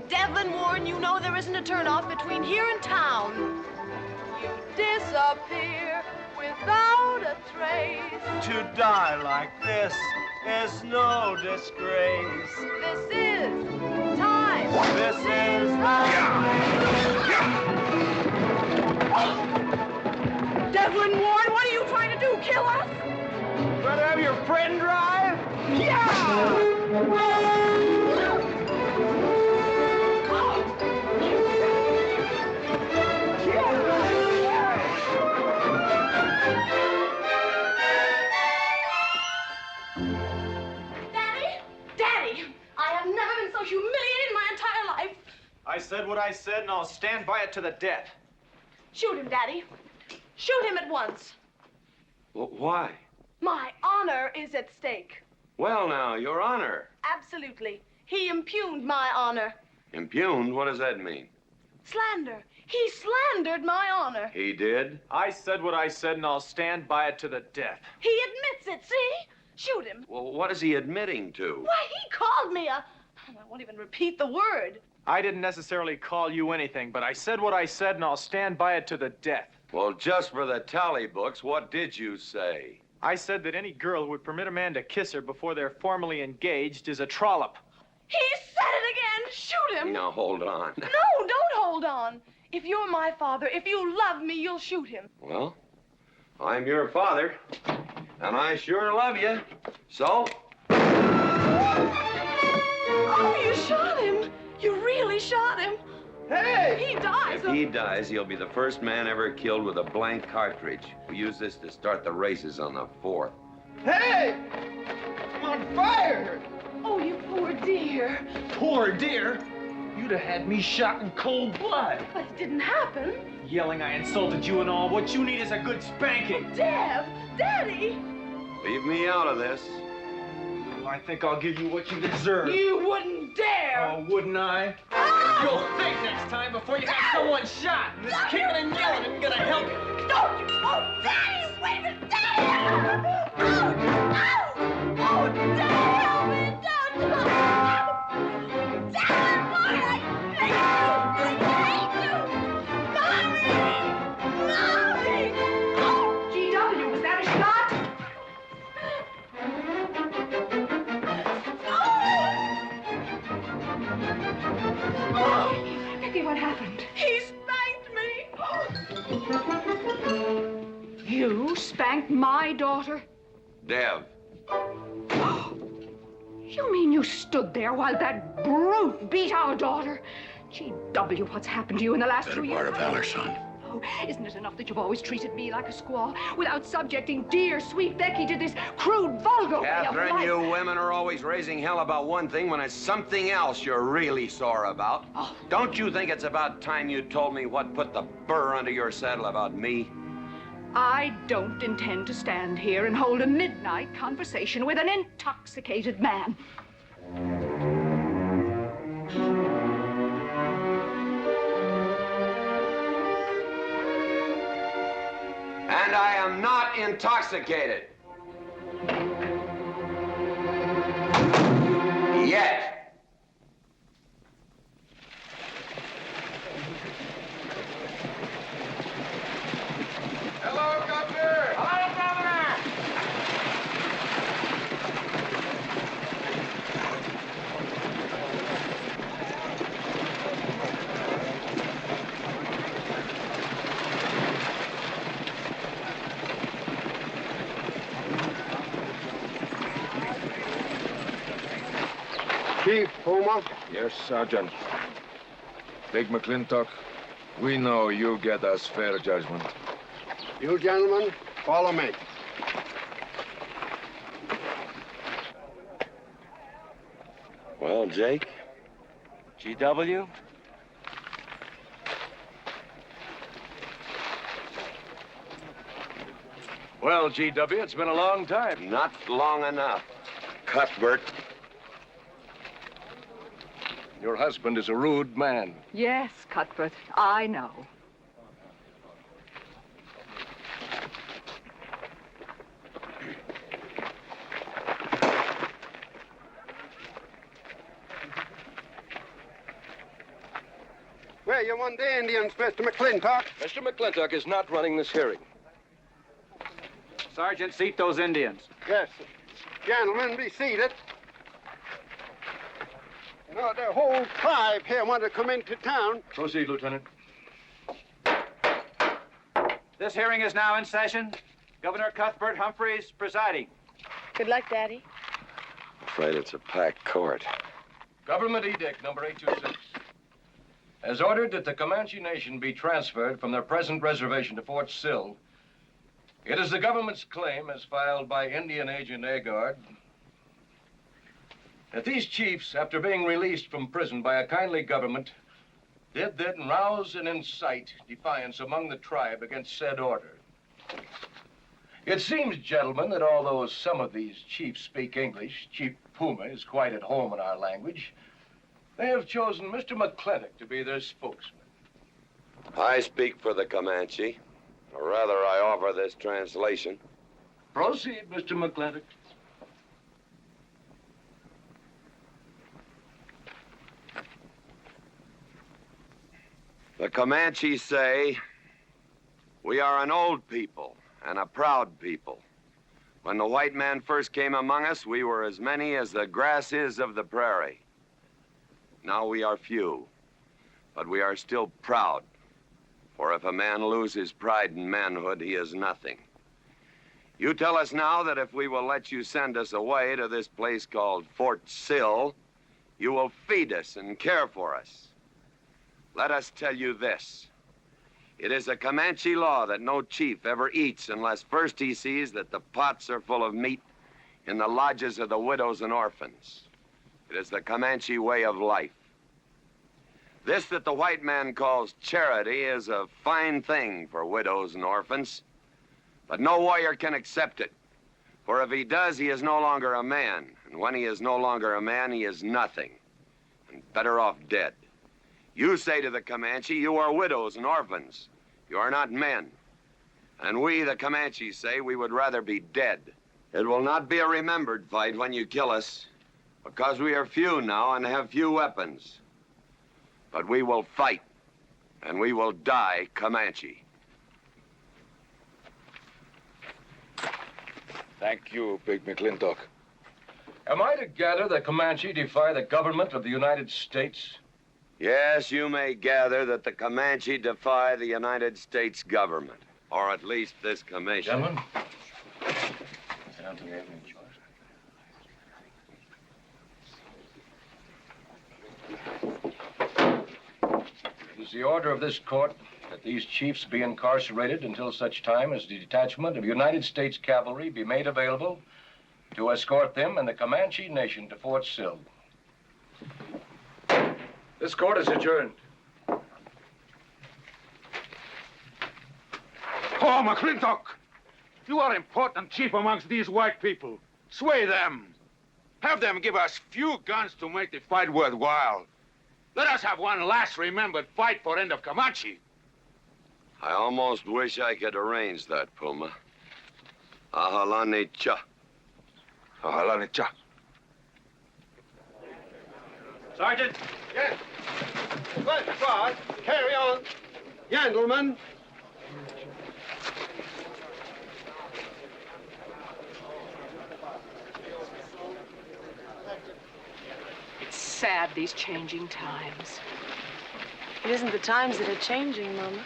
Devlin Warren, you know there isn't a turnoff between here and town. You disappear without a trace. To die like this is no disgrace. This is time. This is Devlin Warren, what are you trying to do? Kill us? Rather have your friend drive? Yeah! Humiliated my entire life. I said what I said, and I'll stand by it to the death. Shoot him, Daddy. Shoot him at once. Well, why? My honor is at stake. Well, now, Your Honor. Absolutely. He impugned my honor. Impugned? What does that mean? Slander. He slandered my honor. He did? I said what I said, and I'll stand by it to the death. He admits it, see? Shoot him. Well, what is he admitting to? Why, he called me a... I won't even repeat the word. I didn't necessarily call you anything, but I said what I said, and I'll stand by it to the death. Well, just for the tally books, what did you say? I said that any girl who would permit a man to kiss her before they're formally engaged is a trollop. He said it again! Shoot him! Now, hold on. No, don't hold on. If you're my father, if you love me, you'll shoot him. Well, I'm your father, and I sure love you. So? Oh, you shot him. You really shot him. Hey! If he dies. If he dies, he'll be the first man ever killed with a blank cartridge. We use this to start the races on the 4th. Hey! I'm on fire! Oh, you poor dear. Poor dear? You'd have had me shot in cold blood. But it didn't happen. Yelling I insulted you and all. What you need is a good spanking. Deb! Daddy! Leave me out of this. I think I'll give you what you deserve. You wouldn't dare! Oh, wouldn't I? You'll think next time before you have someone shot. And this kicking and yelling isn't gonna help you. Don't you! Oh, Daddy! Wait a minute! Daddy! Oh, oh, Daddy! Help me! Don't! Daddy, boy, I hate you! Mommy! Mommy! Oh, G.W., was that a shot? Oh, Vicky, what happened? He spanked me! You spanked my daughter? Dev. You mean you stood there while that brute beat our daughter? G.W., what's happened to you in the last 2 years? Part of valor, son. Oh, isn't it enough that you've always treated me like a squaw without subjecting dear, sweet Becky to this crude, vulgar way of Catherine, life? you women are always raising hell about one thing when it's something else you're really sore about. Oh. Don't you think it's about time you told me what put the burr under your saddle about me? I don't intend to stand here and hold a midnight conversation with an intoxicated man. And I am not intoxicated. Yet. Hello, Governor! Hello, Governor! Chief Puma? Yes, Sergeant. Big McLintock, we know you get us fair judgment. You gentlemen, follow me. Well, Jake? G.W.? Well, G.W., it's been a long time. Not long enough. Cuthbert. Your husband is a rude man. Yes, Cuthbert, I know. Where you want the Indians, Mr. McLintock? Mr. McLintock is not running this hearing. Sergeant, seat those Indians. Yes. Gentlemen, be seated. You know, the whole tribe here want to come into town. Proceed, Lieutenant. This hearing is now in session. Governor Cuthbert Humphreys presiding. Good luck, Daddy. Afraid it's a packed court. Government Edict number 826 has ordered that the Comanche Nation be transferred from their present reservation to Fort Sill. It is the government's claim, as filed by Indian Agent Agard, that these chiefs, after being released from prison by a kindly government, did then rouse and incite defiance among the tribe against said order. It seems, gentlemen, that although some of these chiefs speak English, Chief Puma is quite at home in our language, they have chosen Mr. McLintock to be their spokesman. I speak for the Comanche. Or rather, I offer this translation. Proceed, Mr. McLintock. The Comanche say, we are an old people and a proud people. When the white man first came among us, we were as many as the grass is of the prairie. Now we are few, but we are still proud. For if a man lose his pride in manhood, he is nothing. You tell us now that if we will let you send us away to this place called Fort Sill, you will feed us and care for us. Let us tell you this. It is a Comanche law that no chief ever eats unless first he sees that the pots are full of meat in the lodges of the widows and orphans. It is the Comanche way of life. This that the white man calls charity is a fine thing for widows and orphans, but no warrior can accept it. For if he does, he is no longer a man. And when he is no longer a man, he is nothing, and better off dead. You say to the Comanche, you are widows and orphans. You are not men. And we, the Comanches, say we would rather be dead. It will not be a remembered fight when you kill us, because we are few now and have few weapons. But we will fight, and we will die Comanche. Thank you, Big McLintock. Am I to gather that Comanche defy the government of the United States? Yes, you may gather that the Comanche defy the United States government, or at least this commission. Gentlemen, it is the order of this court that these chiefs be incarcerated until such time as the detachment of United States cavalry be made available to escort them and the Comanche nation to Fort Sill. This court is adjourned. Oh, McLintock! You are important chief amongst these white people. Sway them. Have them give us few guns to make the fight worthwhile. Let us have one last remembered fight for end of Comanche. I almost wish I could arrange that, Puma. Ahalani cha. Ahalani cha. Sergeant. Yes. Good, God. Carry on. Gentlemen. It's sad, these changing times. It isn't the times that are changing, Mama.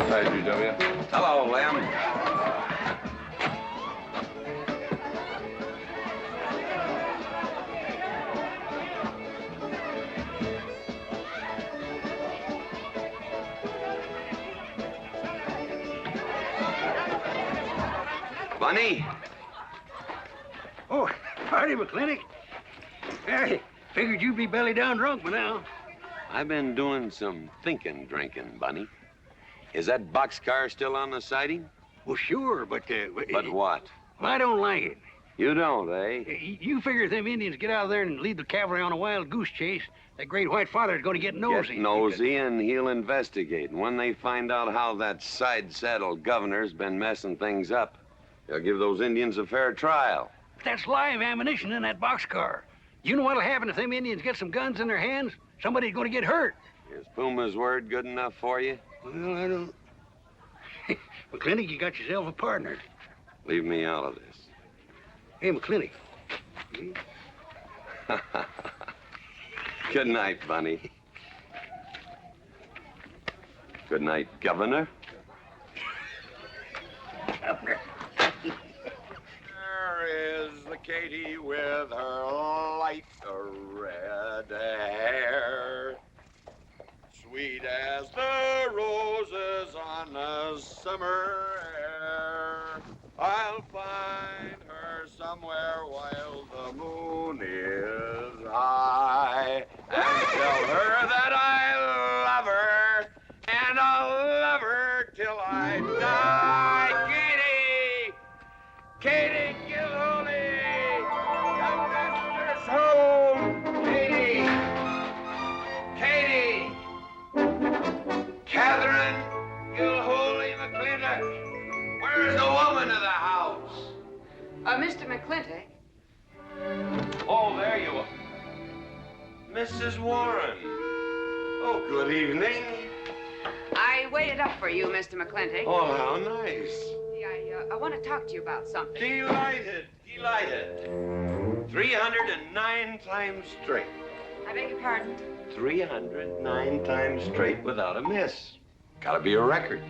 Hi, GW. Hello, Lem. Bunny? Oh, howdy, McLintock. I figured you'd be belly down drunk by now. I've been doing some drinking, Bunny. Is that boxcar still on the siding? Well, sure, but... But what? I don't like it. You don't, eh? You figure if them Indians get out of there and lead the cavalry on a wild goose chase, that great white father's going to get nosy. Get nosy, and he'll investigate. And when they find out how that side-saddled governor's been messing things up, they'll give those Indians a fair trial. But that's live ammunition in that boxcar. You know what'll happen if them Indians get some guns in their hands? Somebody's going to get hurt. Is Puma's word good enough for you? Well, I don't... McLintock, you got yourself a partner. Leave me out of this. Hey, McLintock. Good night, Bunny. Good night, Governor. There is the Katie with her light red hair, sweet as the roses on a summer air. I'll find her somewhere while the moon is high and tell her that I love her, and I'll love her till I die. Katie! Katie Gilhooly! The master's home! Katie! Katie! Catherine Gilhooly! check. Where is the woman of the house? Mr. McLintock. Oh, there you are. Mrs. Warren. Oh, good evening. I waited up for you, Mr. McLintock. Oh, how nice. I want to talk to you about something. Delighted, delighted. 309 times straight. I beg your pardon? 309 times straight without a miss. Gotta be a record.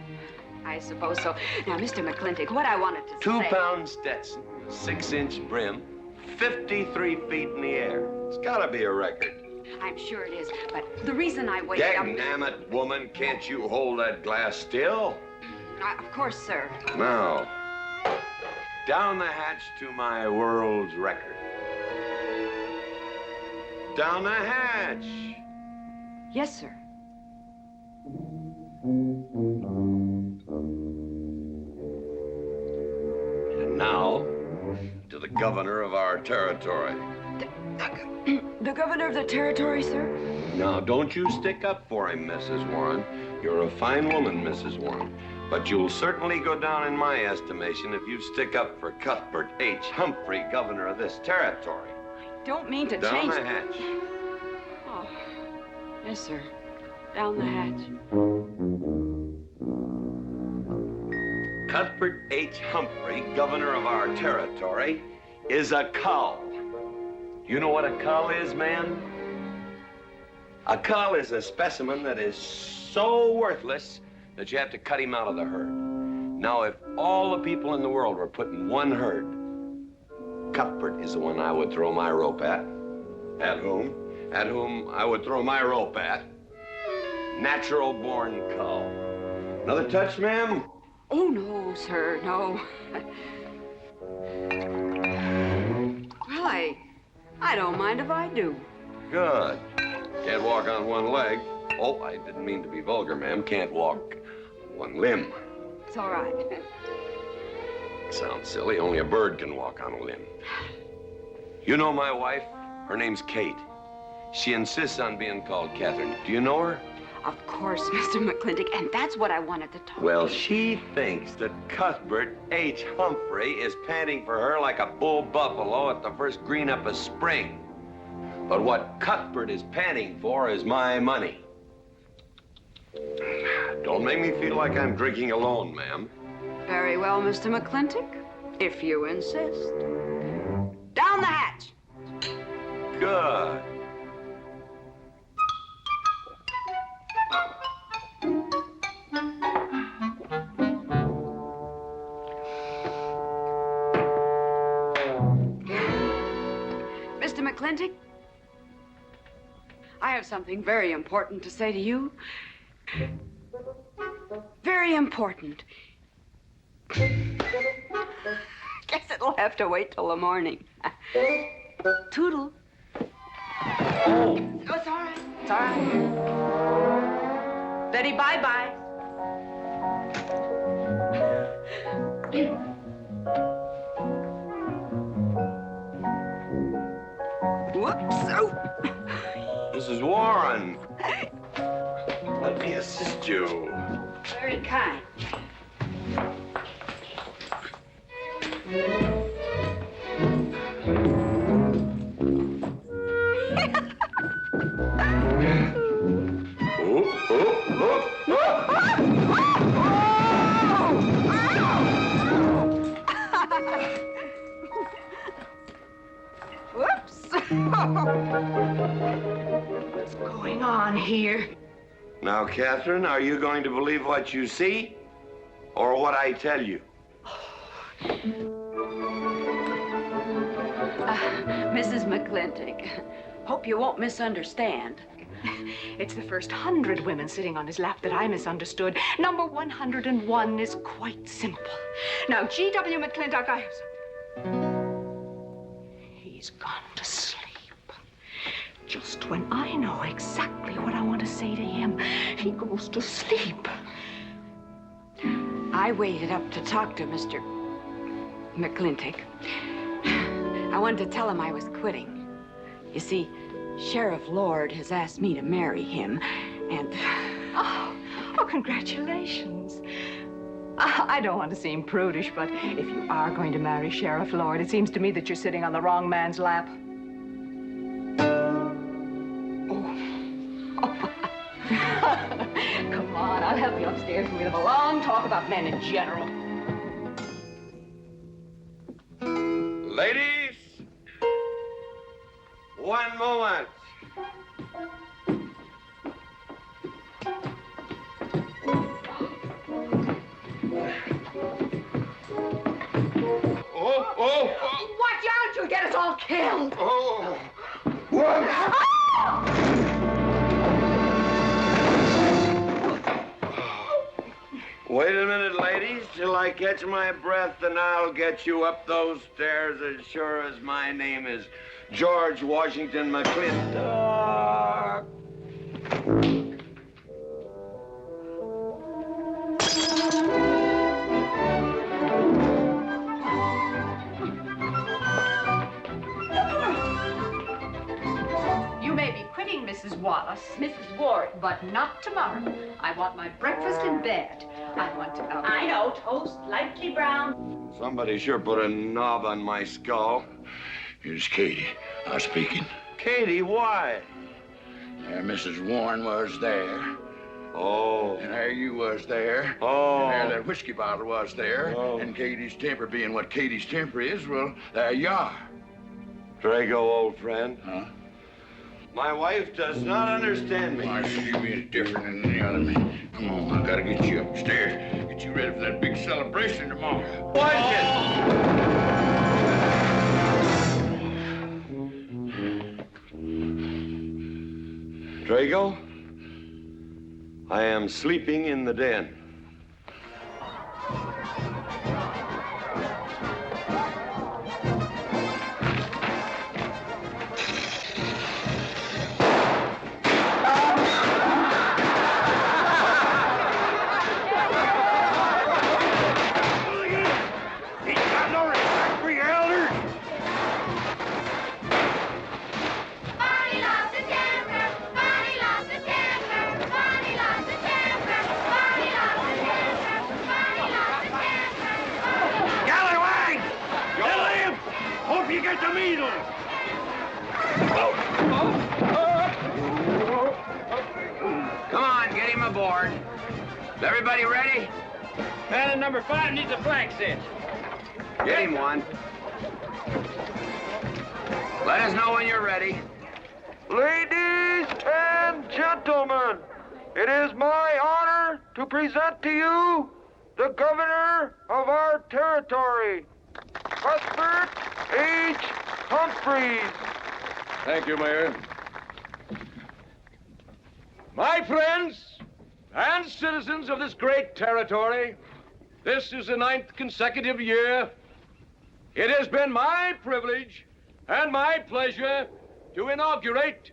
I suppose so. Now, Mr. McLintock, what I wanted to say... 2-pound Stetson, 6-inch brim, 53 feet in the air. It's gotta be a record. I'm sure it is, but the reason I waited up... Dagnammit, woman, can't you hold that glass still? Of course, sir. Now, down the hatch to my world's record. Down the hatch. Yes, sir. And now, to the governor of our territory. The governor of the territory, sir? Now, don't you stick up for him, Mrs. Warren. You're a fine woman, Mrs. Warren. But you'll certainly go down in my estimation if you stick up for Cuthbert H. Humphrey, governor of this territory. I don't mean to Down change... the hatch. Oh, yes, sir. Down the hatch. Cuthbert H. Humphrey, governor of our territory, is a cull. You know what a cull is, man? A cull is a specimen that is so worthless that you have to cut him out of the herd. Now, if all the people in the world were put in one herd, Cuthbert is the one I would throw my rope at. At whom I would throw my rope at. Natural-born cull. Another touch, ma'am? Oh, no, sir, no. Well, I don't mind if I do. Good. Can't walk on one leg. Oh, I didn't mean to be vulgar, ma'am. Can't walk one limb. It's all right. Sounds silly. Only a bird can walk on a limb. You know my wife? Her name's Kate. She insists on being called Catherine. Do you know her? Of course, Mr. McLintock, and that's what I wanted to talk Well, to you. she thinks that Cuthbert H. Humphrey is panting for her like a bull buffalo at the first green up of spring. But what Cuthbert is panting for is my money. Don't make me feel like I'm drinking alone, ma'am. Very well, Mr. McLintock, if you insist. Down the hatch. Good. Mr. McLintock, I have something very important to say to you. Very important. Guess it'll have to wait till the morning. Toodle. Oh, it's all right. It's all right. Betty, bye-bye. Whoops. Oh. Mrs. Warren. Let me assist you. Very kind. Whoops. What's going on here? Now, Catherine, are you going to believe what you see or what I tell you? Mrs. McLintock, hope you won't misunderstand. It's the first 100 women sitting on his lap that I misunderstood. Number 101 is quite simple. Now, G.W. McLintock, I have something. He's gone to sleep. Just when I know exactly what I want to say to him, he goes to sleep. I waited up to talk to Mr. McLintock. I wanted to tell him I was quitting. You see, Sheriff Lord has asked me to marry him, and... Oh, congratulations. I don't want to seem prudish, but if you are going to marry Sheriff Lord, it seems to me that you're sitting on the wrong man's lap. Come on, I'll help you upstairs and we'll have a long talk about men in general. Ladies, one moment. Oh! Watch out, you'll get us all killed! Oh! What? Wait a minute, ladies, till I catch my breath, and I'll get you up those stairs as sure as my name is George Washington McLintock. You may be quitting, Mrs. Wallace. Mrs. Ward. But not tomorrow. I want my breakfast in bed. I want to... I know. Toast, lightly brown. Somebody sure put a knob on my skull. Here's Katie, speaking. Katie, why? There Mrs. Warren was there. Oh. And there you was there. Oh. And there that whiskey bottle was there. Oh. And Katie's temper being what Katie's temper is, well, there you are. Drago, old friend. Huh? My wife does not understand me. Why, she being different than any other man. Come on, I gotta get you upstairs. Get you ready for that big celebration tomorrow. What? Drago, I am sleeping in the den. Come on, get him aboard. Is everybody ready? Man in number 5 needs a flank cinch. Get him one. Let us know when you're ready. Ladies and gentlemen, it is my honor to present to you the governor of our territory, Cuthbert H. Humphreys. Thank you, Mayor. My friends and citizens of this great territory, this is the 9th consecutive year. It has been my privilege and my pleasure to inaugurate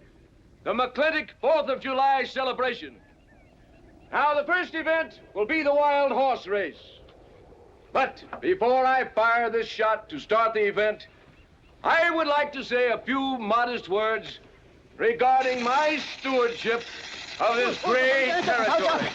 the McLintock 4th of July celebration. Now, the first event will be the wild horse race. But before I fire this shot to start the event, I would like to say a few modest words regarding my stewardship of this great territory.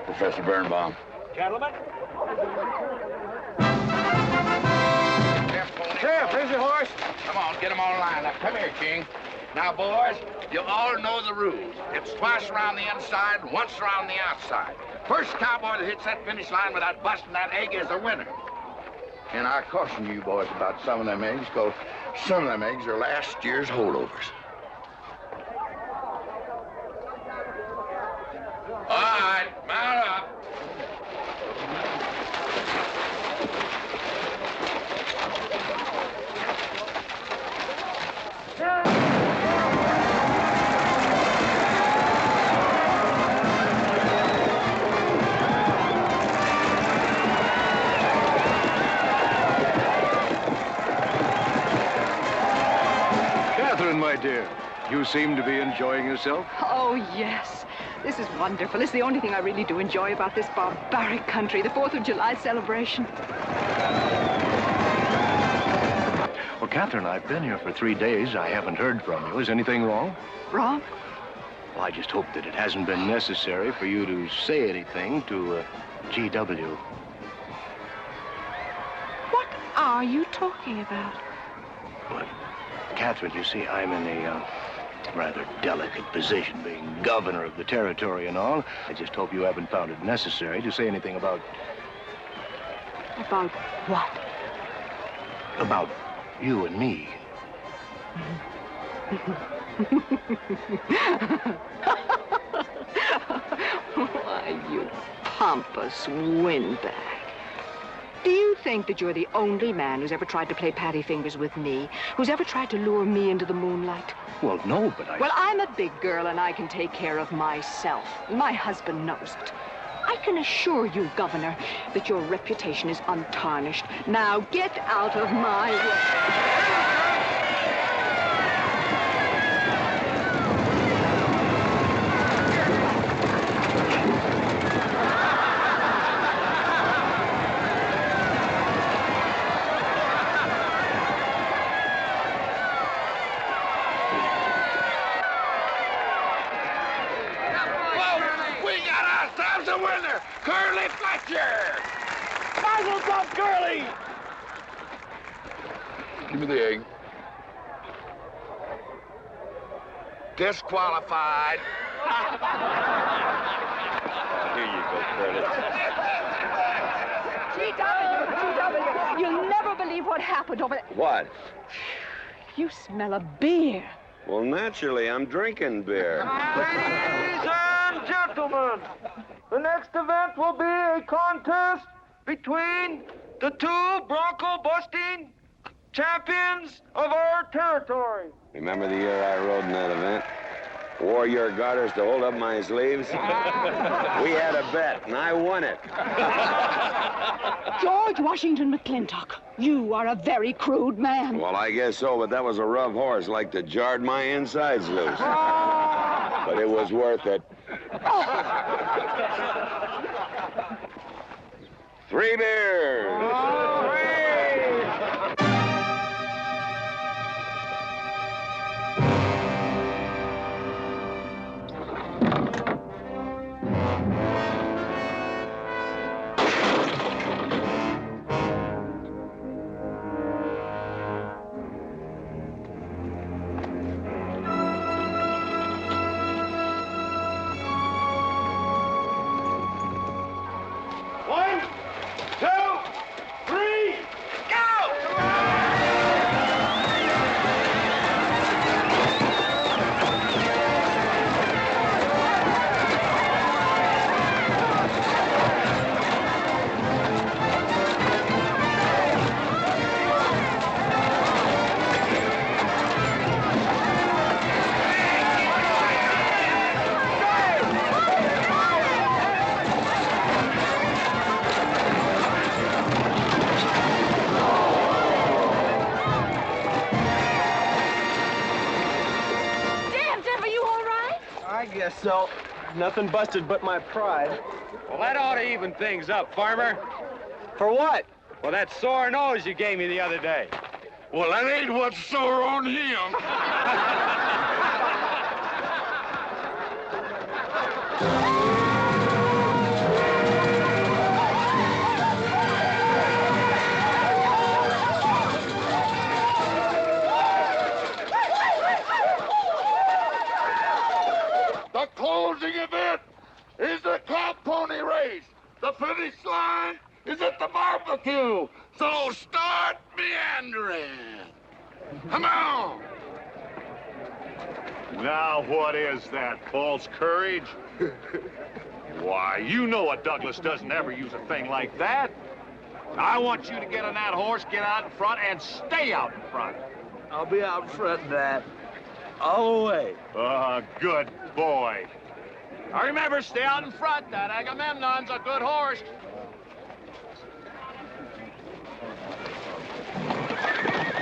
Professor Birnbaum. Gentlemen. Sheriff, here's your horse. Come on, get them all lined up. Come here, King. Now, boys, you all know the rules. It's twice around the inside, once around the outside. First cowboy that hits that finish line without busting that egg is the winner. And I caution you boys about some of them eggs, because some of them eggs are last year's holdovers. All right, mount up. dear. You seem to be enjoying yourself. Oh, yes. This is wonderful. It's the only thing I really do enjoy about this barbaric country, the 4th of July celebration. Well, Catherine, I've been here for 3 days. I haven't heard from you. Is anything wrong? Wrong? Well, I just hope that it hasn't been necessary for you to say anything to GW. What are you talking about? Well, Catherine, you see, I'm in a rather delicate position, being governor of the territory and all. I just hope you haven't found it necessary to say anything about... About what? About you and me. Why, you pompous windbag. Do you think that you're the only man who's ever tried to play patty fingers with me? Who's ever tried to lure me into the moonlight? Well, no, but I... Well, I'm a big girl and I can take care of myself. My husband knows it. I can assure you, Governor, that your reputation is untarnished. Now get out of my way. Curly Fletcher! Muzzles up, Curly! Give me the egg. Disqualified. Here you go, Curly. GW! You'll never believe what happened over there. What? You smell of beer. Well, naturally, I'm drinking beer. Ladies and gentlemen, the next event will be a contest between the two bronco-busting champions of our territory. Remember the year I rode in that event? Wore your garters to hold up my sleeves? We had a bet, and I won it. George Washington McLintock, you are a very crude man. Well, I guess so, but that was a rough horse, like to jarred my insides loose. But it was worth it. 3 beers. So, nothing busted but my pride. Well, that ought to even things up, Farmer. For what? Well, that sore nose you gave me the other day. Well, that ain't what's sore on him. The closing event is the cow pony race. The finish line is at the barbecue. So start meandering. Come on. Now, what is that, false courage? Why, you know a Douglas doesn't ever use a thing like that. I want you to get on that horse, get out in front, and stay out in front. I'll be out front, Dad. All the way. Good boy. Now remember, stay out in front. That Agamemnon's a good horse.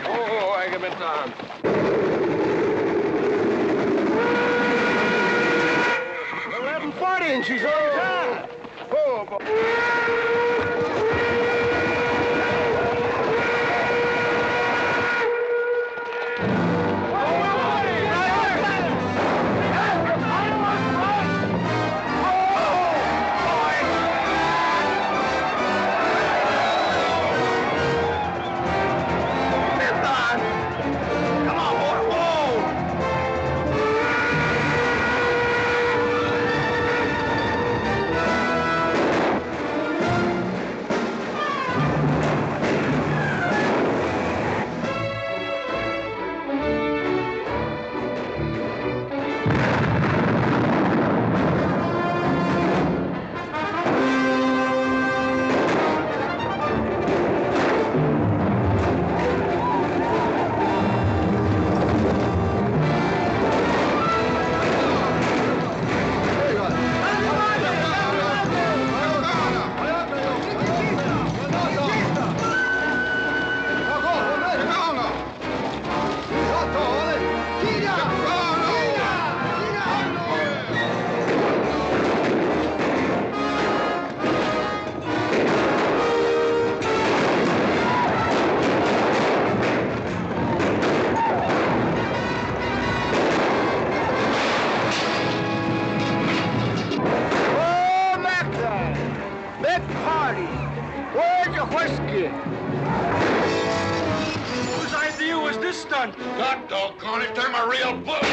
Oh, Agamemnon. saying she's on your side. Oh, boy. Whose idea was this stunt? God doggone it, I'm a real book.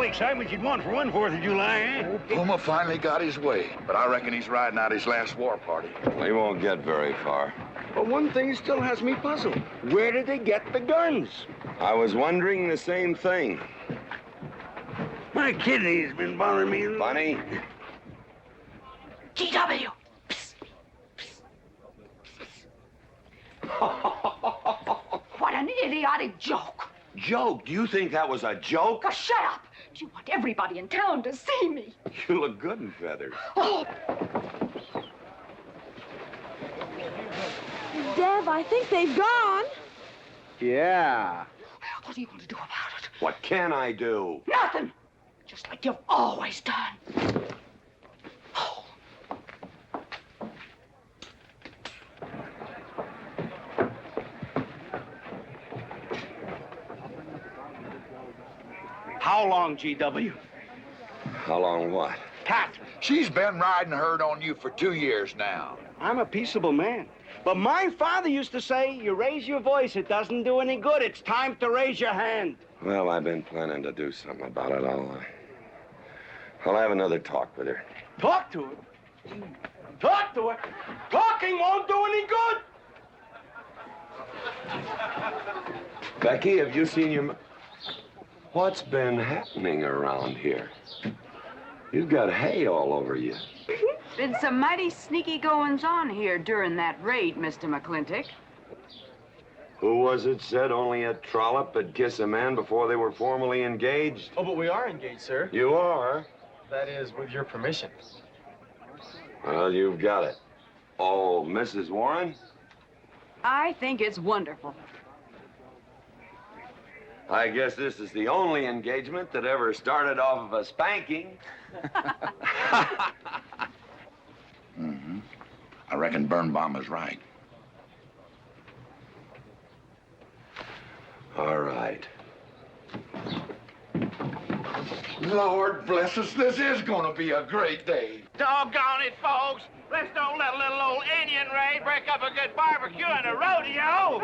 Excitement you'd want for one 4th of July, eh? Puma finally got his way, but I reckon he's riding out his last war party. He won't get very far. But one thing still has me puzzled. Where did they get the guns? I was wondering the same thing. My kidney's been bothering me. Bunny? GW! What an idiotic joke. Joke? Do you think that was a joke? Oh, shut up. You want everybody in town to see me. You look good in feathers. Oh. Dev, I think they've gone. Yeah. What are you going to do about it? What can I do? Nothing. Just like you've always done. How long, GW? How long what? Catherine. She's been riding herd on you for 2 years now. I'm a peaceable man. But my father used to say, you raise your voice, it doesn't do any good. It's time to raise your hand. Well, I've been planning to do something about it. I'll have another talk with her. Talk to her? Talk to her? Talking won't do any good. Becky, have you seen your... What's been happening around here? You've got hay all over you. Been some mighty sneaky goings-on here during that raid, Mr. McLintock. Who was it said only a trollop could kiss a man before they were formally engaged? Oh, but we are engaged, sir. You are? That is, with your permission. Well, you've got it. Oh, Mrs. Warren? I think it's wonderful. I guess this is the only engagement that ever started off of a spanking. Mm-hmm. I reckon Birnbaum was right. All right. Lord bless us, this is gonna be a great day. Doggone it, folks. Let's don't let a little old Indian raid break up a good barbecue and a rodeo.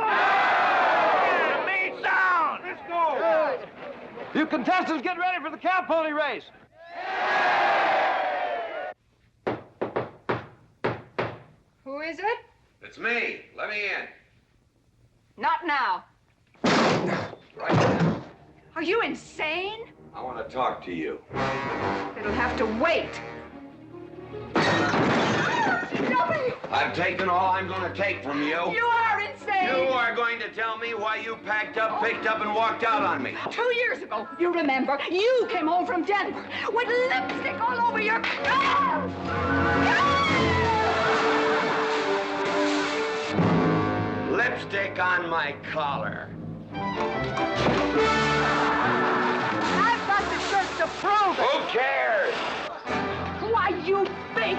The meat sound. Let's go. You contestants get ready for the cow pony race. Who is it? It's me. Let me in. Not now. Right now. Are you insane? I want to talk to you. It'll have to wait. GW! I've taken all I'm going to take from you. You are insane! You are going to tell me why you packed up, picked up, and walked out on me. 2 years ago, you remember, you came home from Denver with lipstick all over your car! Lipstick on my collar. I've got the shirts to prove it! Who cares? Why, you big...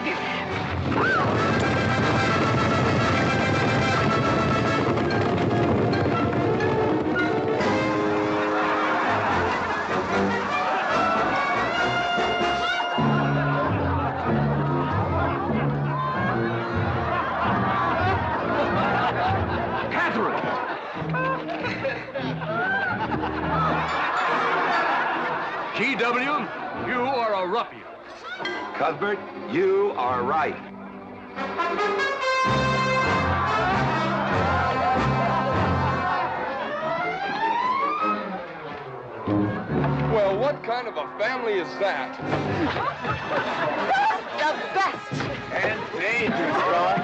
GW, you are a ruffian. Cuthbert, you are right. Well, what kind of a family is that? The best! And dangerous, son.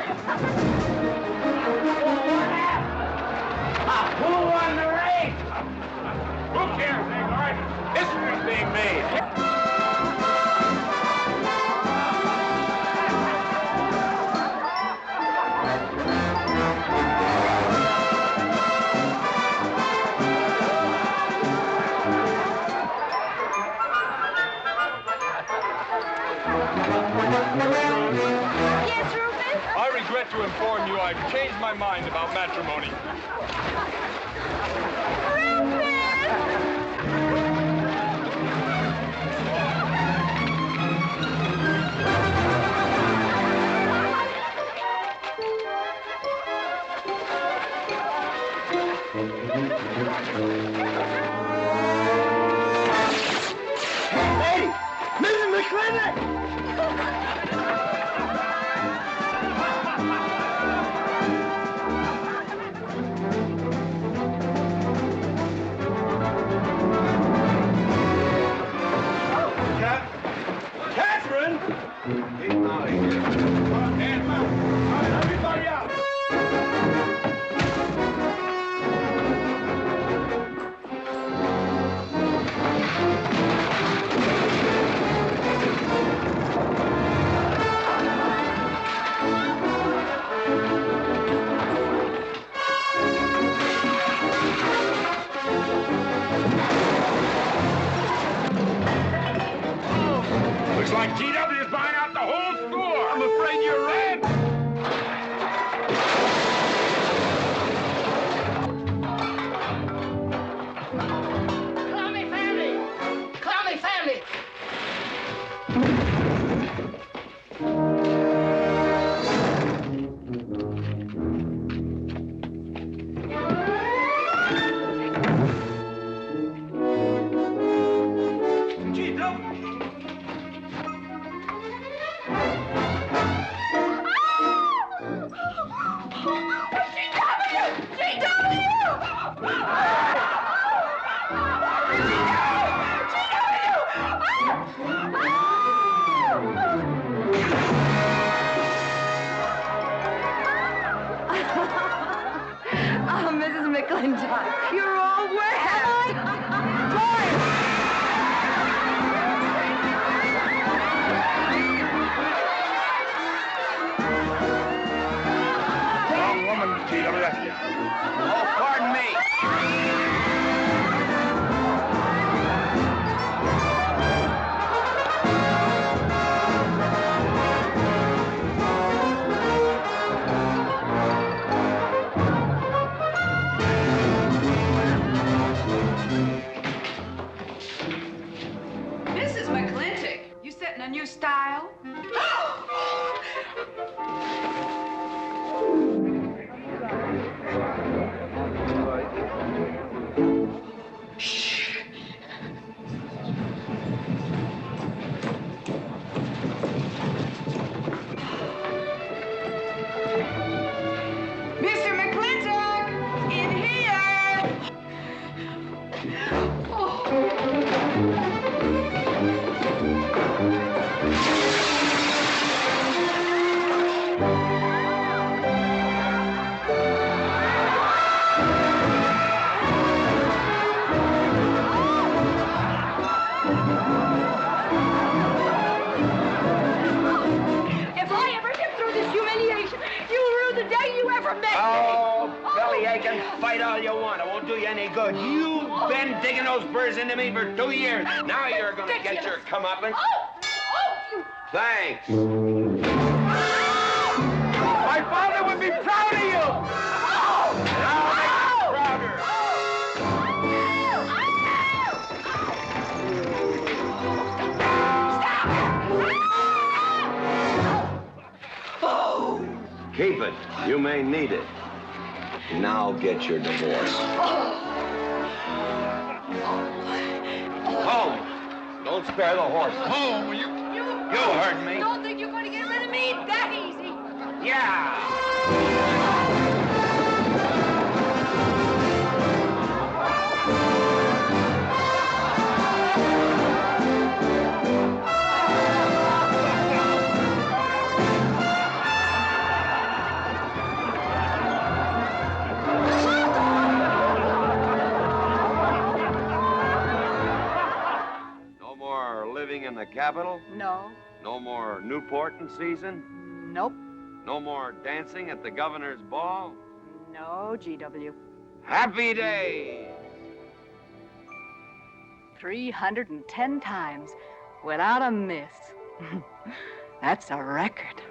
Who won the race? Who cares, Agard? History's being made. Yes, Rufus? I regret to inform you I've changed my mind about matrimony. Hey, Mrs. McLintock! Catherine! Get him out of here. Hands up. All right, everybody out. Looks like GW is buying out the whole store. I'm afraid you're right. Call me family! Call me family! Oh, Mrs. McLintock, you're all wet. Wrong woman, GW. Oh, pardon me. all you want. It won't do you any good. You've been digging those burrs into me for 2 years. Now you're gonna get your comeuppance. Thanks. My father would be proud of you! And I'll make you prouder. Keep it. You may need it. Now get your divorce. Home. Don't spare the horse. Home, you heard me. Don't think you're going to get rid of me that easy. Yeah. No more living in the capital? No. No more Newport in season? Nope. No more dancing at the governor's ball? No, GW. Happy day! 310 times without a miss. That's a record.